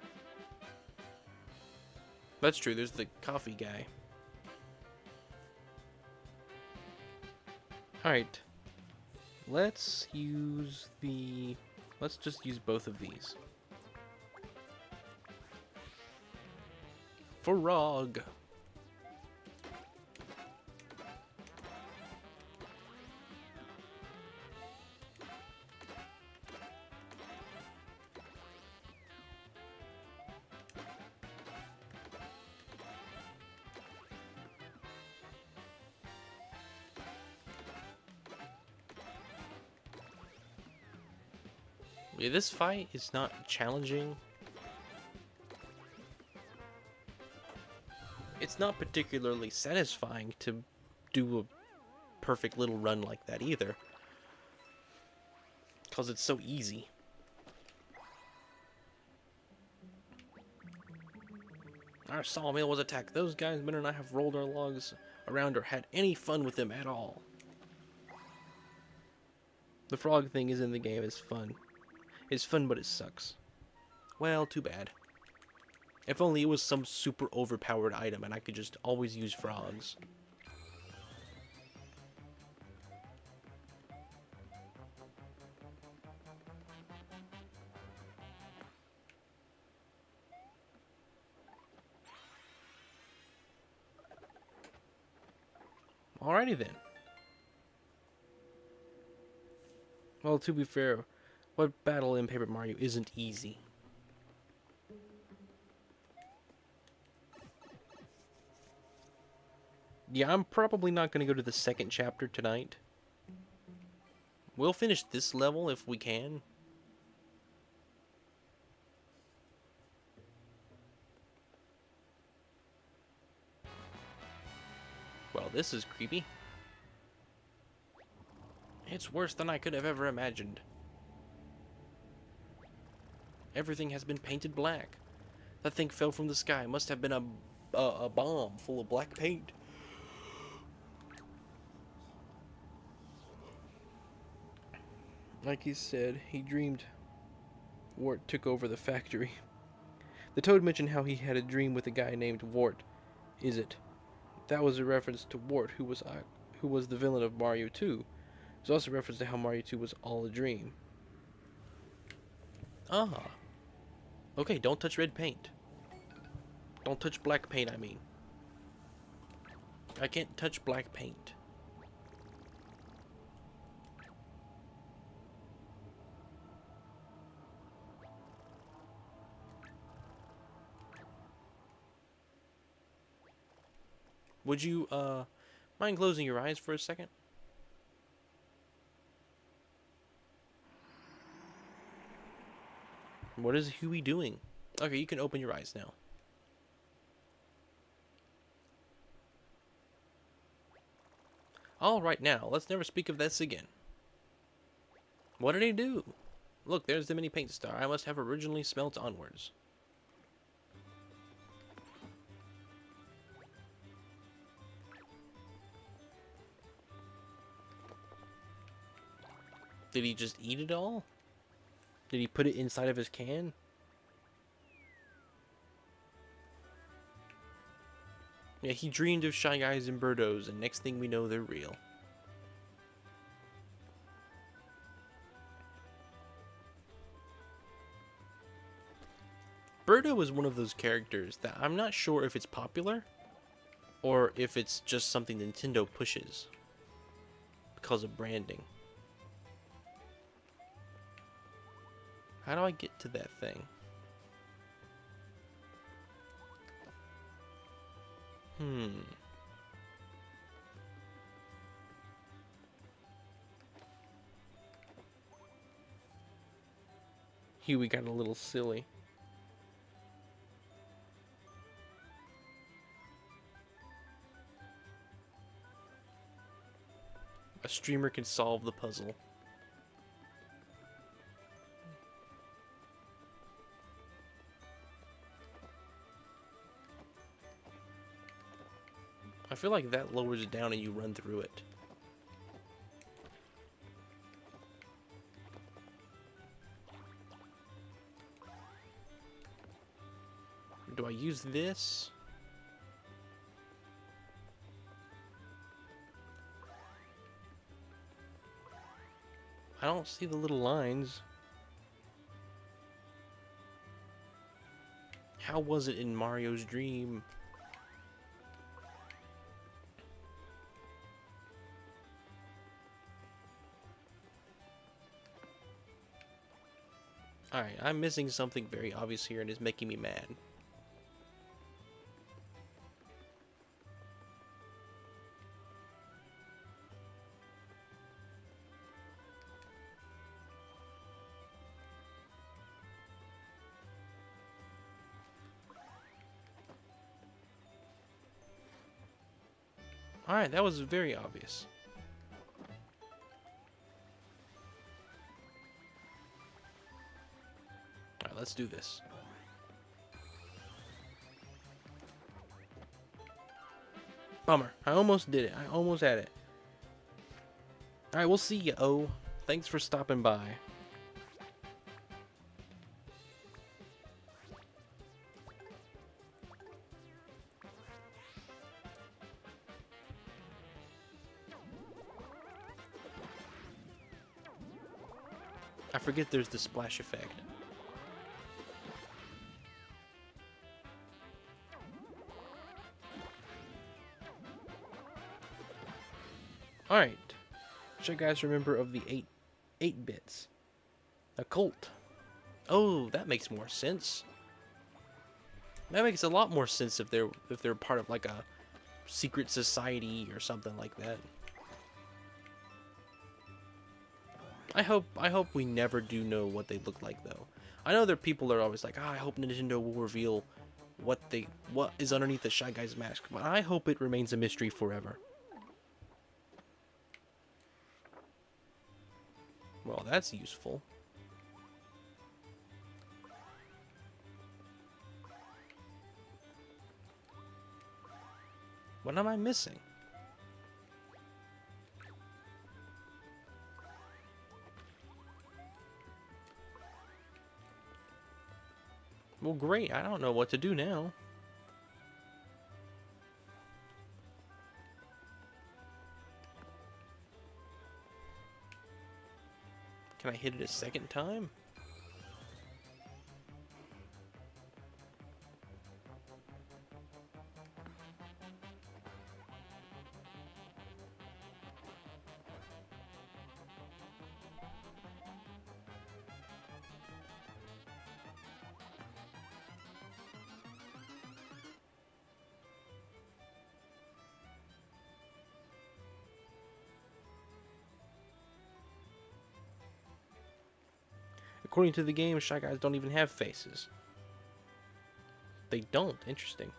That's true, there's the coffee guy. Alright. Let's just use both of these. Frog. Yeah, this fight is not challenging. It's not particularly satisfying to do a perfect little run like that either. Because it's so easy. Our sawmill was attacked. Those guys better not have rolled our logs around or had any fun with them at all. The frog thing is in the game. It's fun. It's fun, but it sucks. Well, too bad. If only it was some super overpowered item and I could just always use frogs. Alrighty then. Well, to be fair, what battle in Paper Mario isn't easy? Yeah, I'm probably not going to go to the second chapter tonight. We'll finish this level if we can. Well, this is creepy. It's worse than I could have ever imagined. Everything has been painted black. That thing fell from the sky. Must have been a bomb full of black paint. Like he said, he dreamed Wart took over the factory. The Toad mentioned how he had a dream with a guy named Wart. Is it? That was a reference to Wart, who was the villain of Mario 2. It's also a reference to how Mario 2 was all a dream. Ah. Okay, don't touch red paint. Don't touch black paint, I mean. I can't touch black paint. Would you, mind closing your eyes for a second? What is Huey doing? Okay, you can open your eyes now. Alright now, let's never speak of this again. What did he do? Look, there's the mini paint star. I must have originally smelt onwards. Did he just eat it all? Did he put it inside of his can? Yeah, he dreamed of Shy Guys and Birdos, and next thing we know, they're real. Birdo is one of those characters that I'm not sure if it's popular, or if it's just something Nintendo pushes because of branding. How do I get to that thing? Huey got a little silly. A streamer can solve the puzzle. I feel like that lowers it down and you run through it. Do I use this? I don't see the little lines. How was it in Mario's dream? Alright, I'm missing something very obvious here and it's making me mad. Alright, that was very obvious. Alright, let's do this. Bummer. I almost did it. I almost had it. Alright, we'll see you, O. Thanks for stopping by. I forget there's the splash effect. Alright. Should you guys remember of the 8 bits? A cult. Oh, that makes more sense. That makes a lot more sense if they're part of like a secret society or something like that. I hope we never do know what they look like though. I know there are people that are always like, I hope Nintendo will reveal what is underneath the Shy Guy's mask, but I hope it remains a mystery forever. Well, that's useful. What am I missing? Well, great. I don't know what to do now. Can I hit it a second time? According to the game, Shy Guys don't even have faces. They don't. Interesting.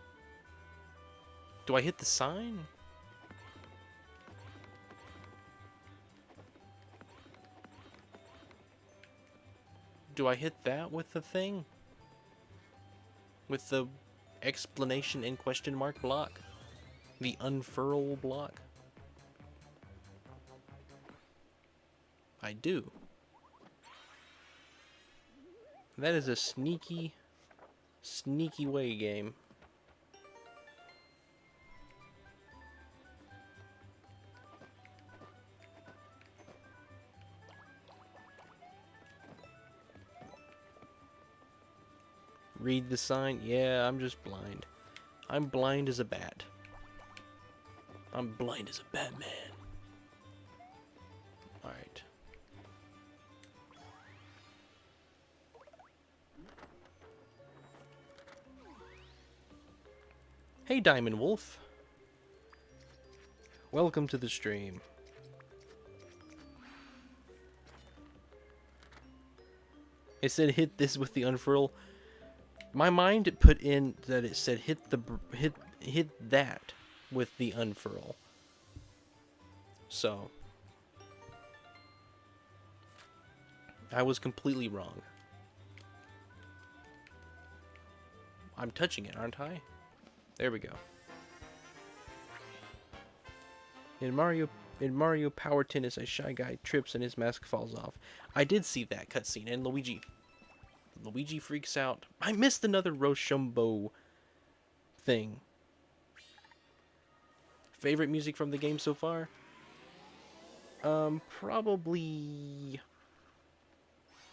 Do I hit the sign? Do I hit that with the thing? With the explanation in question mark block? The unfurl block? I do. That is a sneaky way game. Read the sign? Yeah, I'm just blind. I'm blind as a bat. I'm blind as a Batman. Alright. Hey, Diamond Wolf. Welcome to the stream. It said hit this with the unfurl. My mind put in that it said hit that with the unfurl. So I was completely wrong. I'm touching it, aren't I? There we go. In Mario Power Tennis, a Shy Guy trips and his mask falls off. I did see that cutscene, and Luigi freaks out. I missed another Rochambeau thing. Favorite music from the game so far? Probably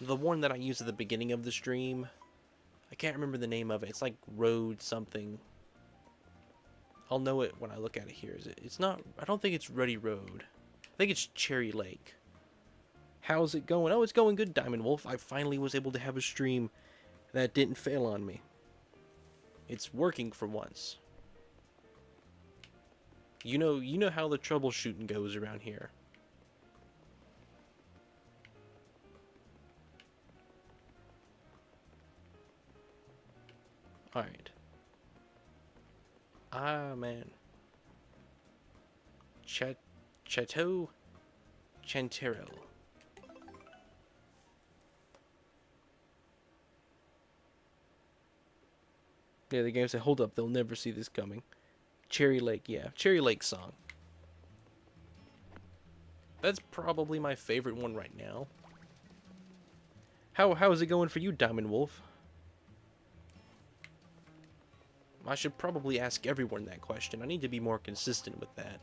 the one that I used at the beginning of the stream. I can't remember the name of it. It's like Road something. I'll know it when I look at it here. It's not, I don't think it's Ruddy Road. I think it's Cherry Lake. How's it going? Oh, it's going good, Diamond Wolf. I finally was able to have a stream that didn't fail on me. It's working for once. You know how the troubleshooting goes around here. Alright. Ah, man. Chateau Chantero. Yeah, the game said, hold up, they'll never see this coming. Cherry Lake, yeah. Cherry Lake song. That's probably my favorite one right now. How is it going for you, Diamond Wolf? I should probably ask everyone that question. I need to be more consistent with that.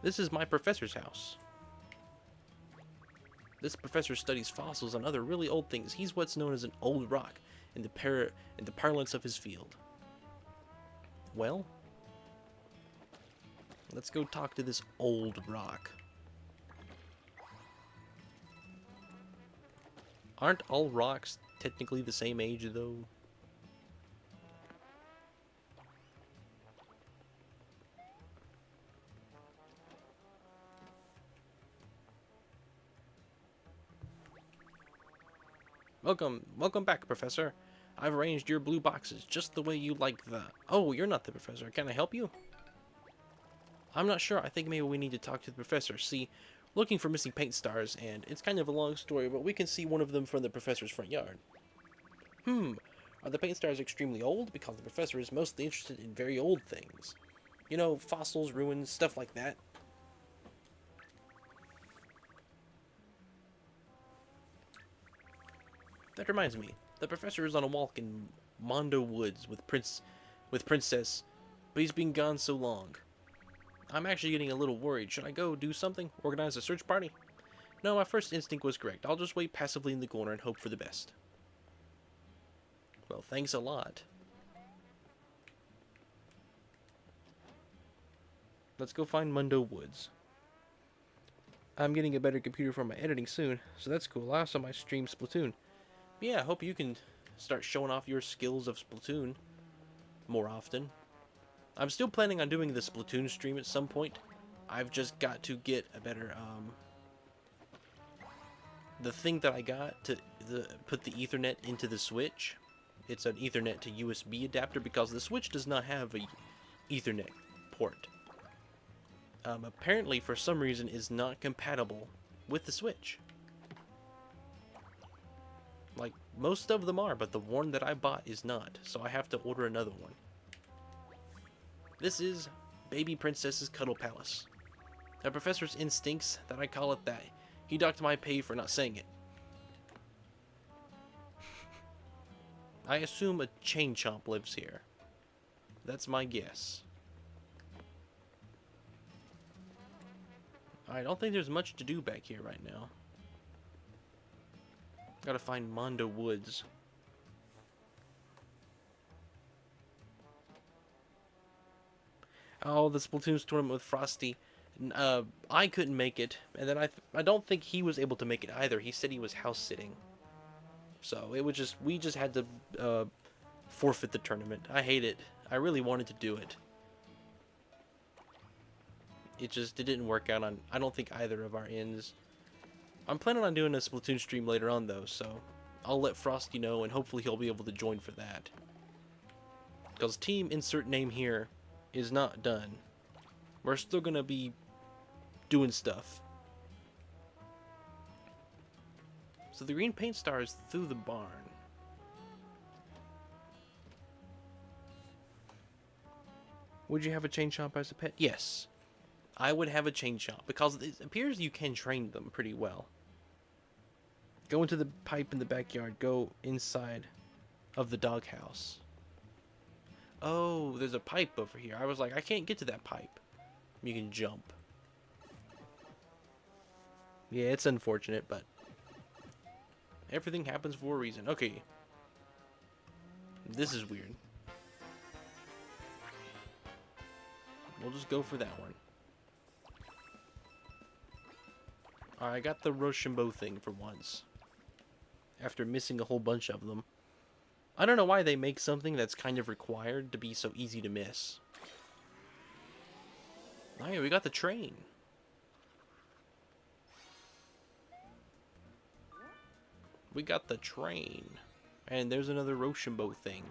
This is my professor's house. This professor studies fossils and other really old things. He's what's known as an old rock in the parlance of his field. Well, Let's go talk to this old rock. Aren't all rocks technically the same age, though? Welcome back, Professor. I've arranged your blue boxes just the way you like the... Oh, you're not the Professor. Can I help you? I'm not sure. I think maybe we need to talk to the Professor. See, looking for missing paint stars, and it's kind of a long story, but we can see one of them from the Professor's front yard. Are the paint stars extremely old? Because the Professor is mostly interested in very old things. You know, fossils, ruins, stuff like that. That reminds me, the Professor is on a walk in Mondo Woods with Princess, but he's been gone so long. I'm actually getting a little worried. Should I go do something? Organize a search party? No, my first instinct was correct. I'll just wait passively in the corner and hope for the best. Well, thanks a lot. Let's go find Mondo Woods. I'm getting a better computer for my editing soon, so that's cool. I also might stream Splatoon. Yeah, I hope you can start showing off your skills of Splatoon more often. I'm still planning on doing the Splatoon stream at some point. I've just got to get a better, the thing that I got to put the Ethernet into the Switch. It's an Ethernet to USB adapter because the Switch does not have a Ethernet port. Apparently, for some reason, is not compatible with the Switch. Like, most of them are, but the one that I bought is not, so I have to order another one. This is Baby Princess's Cuddle Palace. The Professor's instincts that I call it that. He docked my pay for not saying it. I assume a chain chomp lives here. That's my guess. I don't think there's much to do back here right now. Gotta find Mondo Woods. Oh, the Splatoon tournament with Frosty. I couldn't make it, and then I don't think he was able to make it either. He said he was house sitting. So it was just we just had to forfeit the tournament. I hate it. I really wanted to do it. It didn't work out on I don't think either of our ends. I'm planning on doing a Splatoon stream later on though, so I'll let Frosty know and hopefully he'll be able to join for that. Because team insert name here is not done. We're still gonna be doing stuff. So the green paint star is through the barn. Would you have a chain chomp as a pet? Yes. I would have a chain chomp because it appears you can train them pretty well. Go into the pipe in the backyard. Go inside of the doghouse. Oh, there's a pipe over here. I was like, I can't get to that pipe. You can jump. Yeah, it's unfortunate, but everything happens for a reason. Okay. This is weird. We'll just go for that one. Alright, I got the Rochambeau thing for once. After missing a whole bunch of them. I don't know why they make something that's kind of required to be so easy to miss. Oh yeah, we got the train. We got the train. And there's another Rochambeau thing.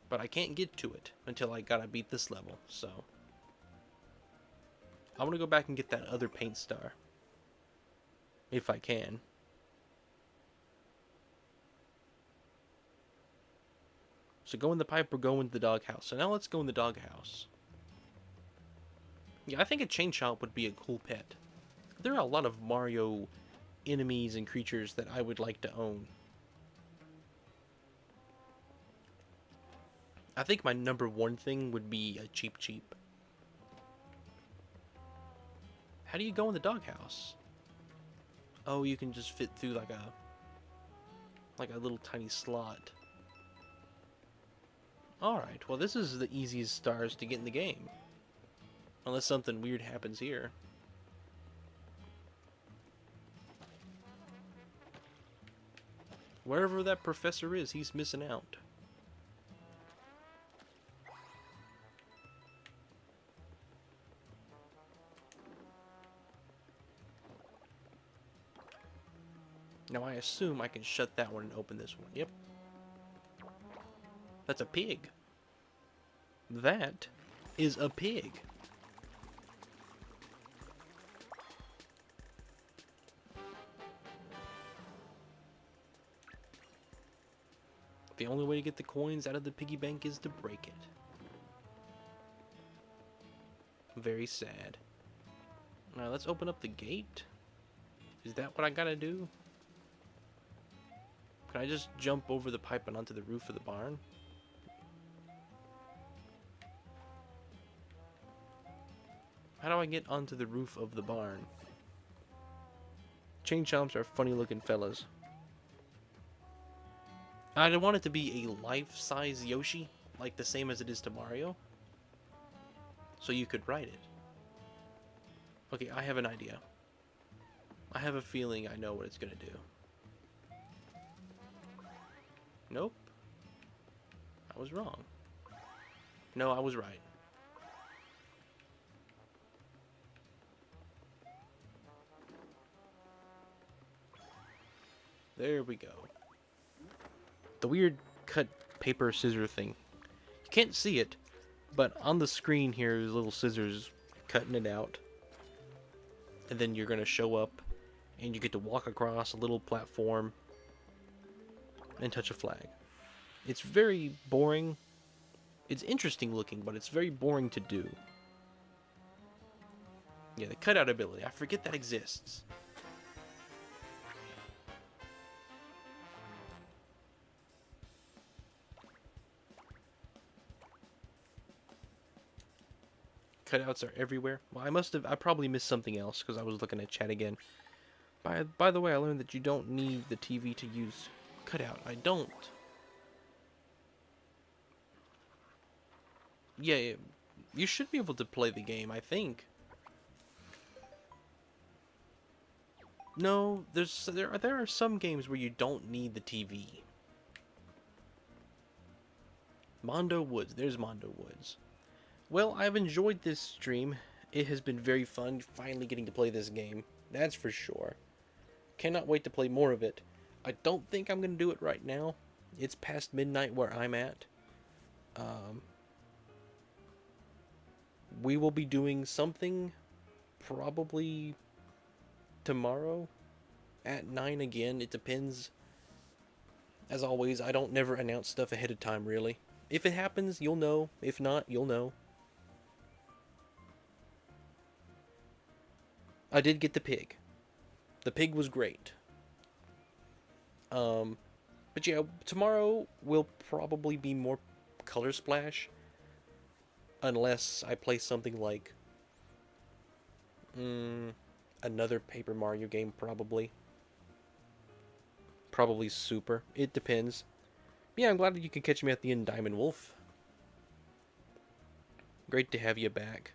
But I can't get to it until I gotta beat this level, so I want to go back and get that other paint star. If I can. So go in the pipe or go into the doghouse. So now let's go in the doghouse. Yeah, I think a chain chomp would be a cool pet. There are a lot of Mario enemies and creatures that I would like to own. I think my number one thing would be a Cheep Cheep. How do you go in the doghouse? Oh, you can just fit through like a little tiny slot. Alright, well this is the easiest stars to get in the game. Unless something weird happens here. Wherever that professor is, he's missing out. Now I assume I can shut that one and open this one. Yep. That's a pig. That is a pig. The only way to get the coins out of the piggy bank is to break it. Very sad. Now let's open up the gate. Is that what I gotta do? Can I just jump over the pipe and onto the roof of the barn? How do I get onto the roof of the barn? Chain chomps are funny looking fellas. I want it to be a life-size Yoshi, like the same as it is to Mario. So you could ride it. Okay, I have an idea. I have a feeling I know what it's gonna do. Nope. I was wrong. No, I was right. There we go. The weird cut paper scissor thing. You can't see it, but on the screen here is little scissors cutting it out. And then you're going to show up and you get to walk across a little platform and touch a flag. It's very boring. It's interesting looking, but it's very boring to do. Yeah, the cutout ability. I forget that exists. Cutouts are everywhere. Well, I probably missed something else because I was looking at chat again. By the way, I learned that you don't need the TV to use cutout. I don't. Yeah, you should be able to play the game, I think. No, there are some games where you don't need the TV. Mondo Woods. There's Mondo Woods. Well, I've enjoyed this stream. It has been very fun finally getting to play this game. That's for sure. Cannot wait to play more of it. I don't think I'm going to do it right now. It's past midnight where I'm at. We will be doing something probably tomorrow at 9 again. It depends. As always, I don't never announce stuff ahead of time, really. If it happens, you'll know. If not, you'll know. I did get the pig. The pig was great. But yeah, tomorrow will probably be more Color Splash. Unless I play something like another Paper Mario game, probably. Probably Super. It depends. Yeah, I'm glad that you can catch me at the end, Diamond Wolf. Great to have you back.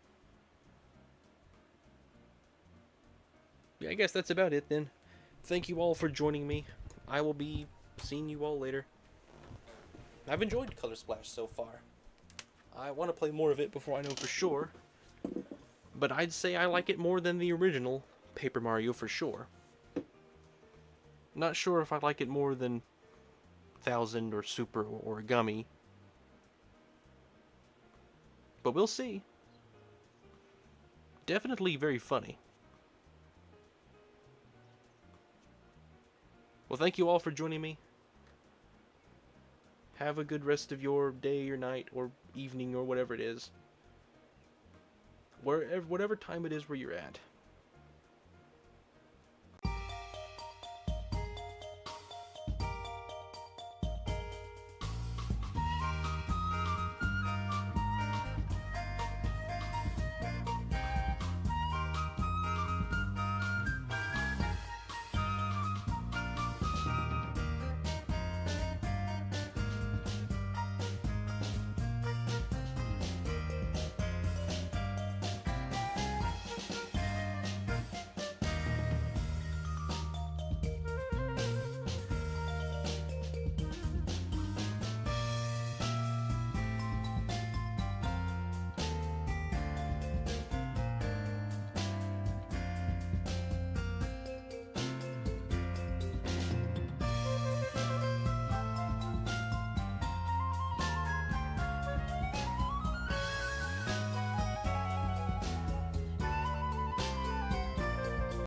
Yeah, I guess that's about it then. Thank you all for joining me. I will be seeing you all later. I've enjoyed Color Splash so far. I want to play more of it before I know for sure. But I'd say I like it more than the original Paper Mario for sure. Not sure if I like it more than 1000 or Super or Origami. But we'll see. Definitely very funny. Well, thank you all for joining me. Have a good rest of your day or night or evening or whatever it is. Whatever time it is where you're at.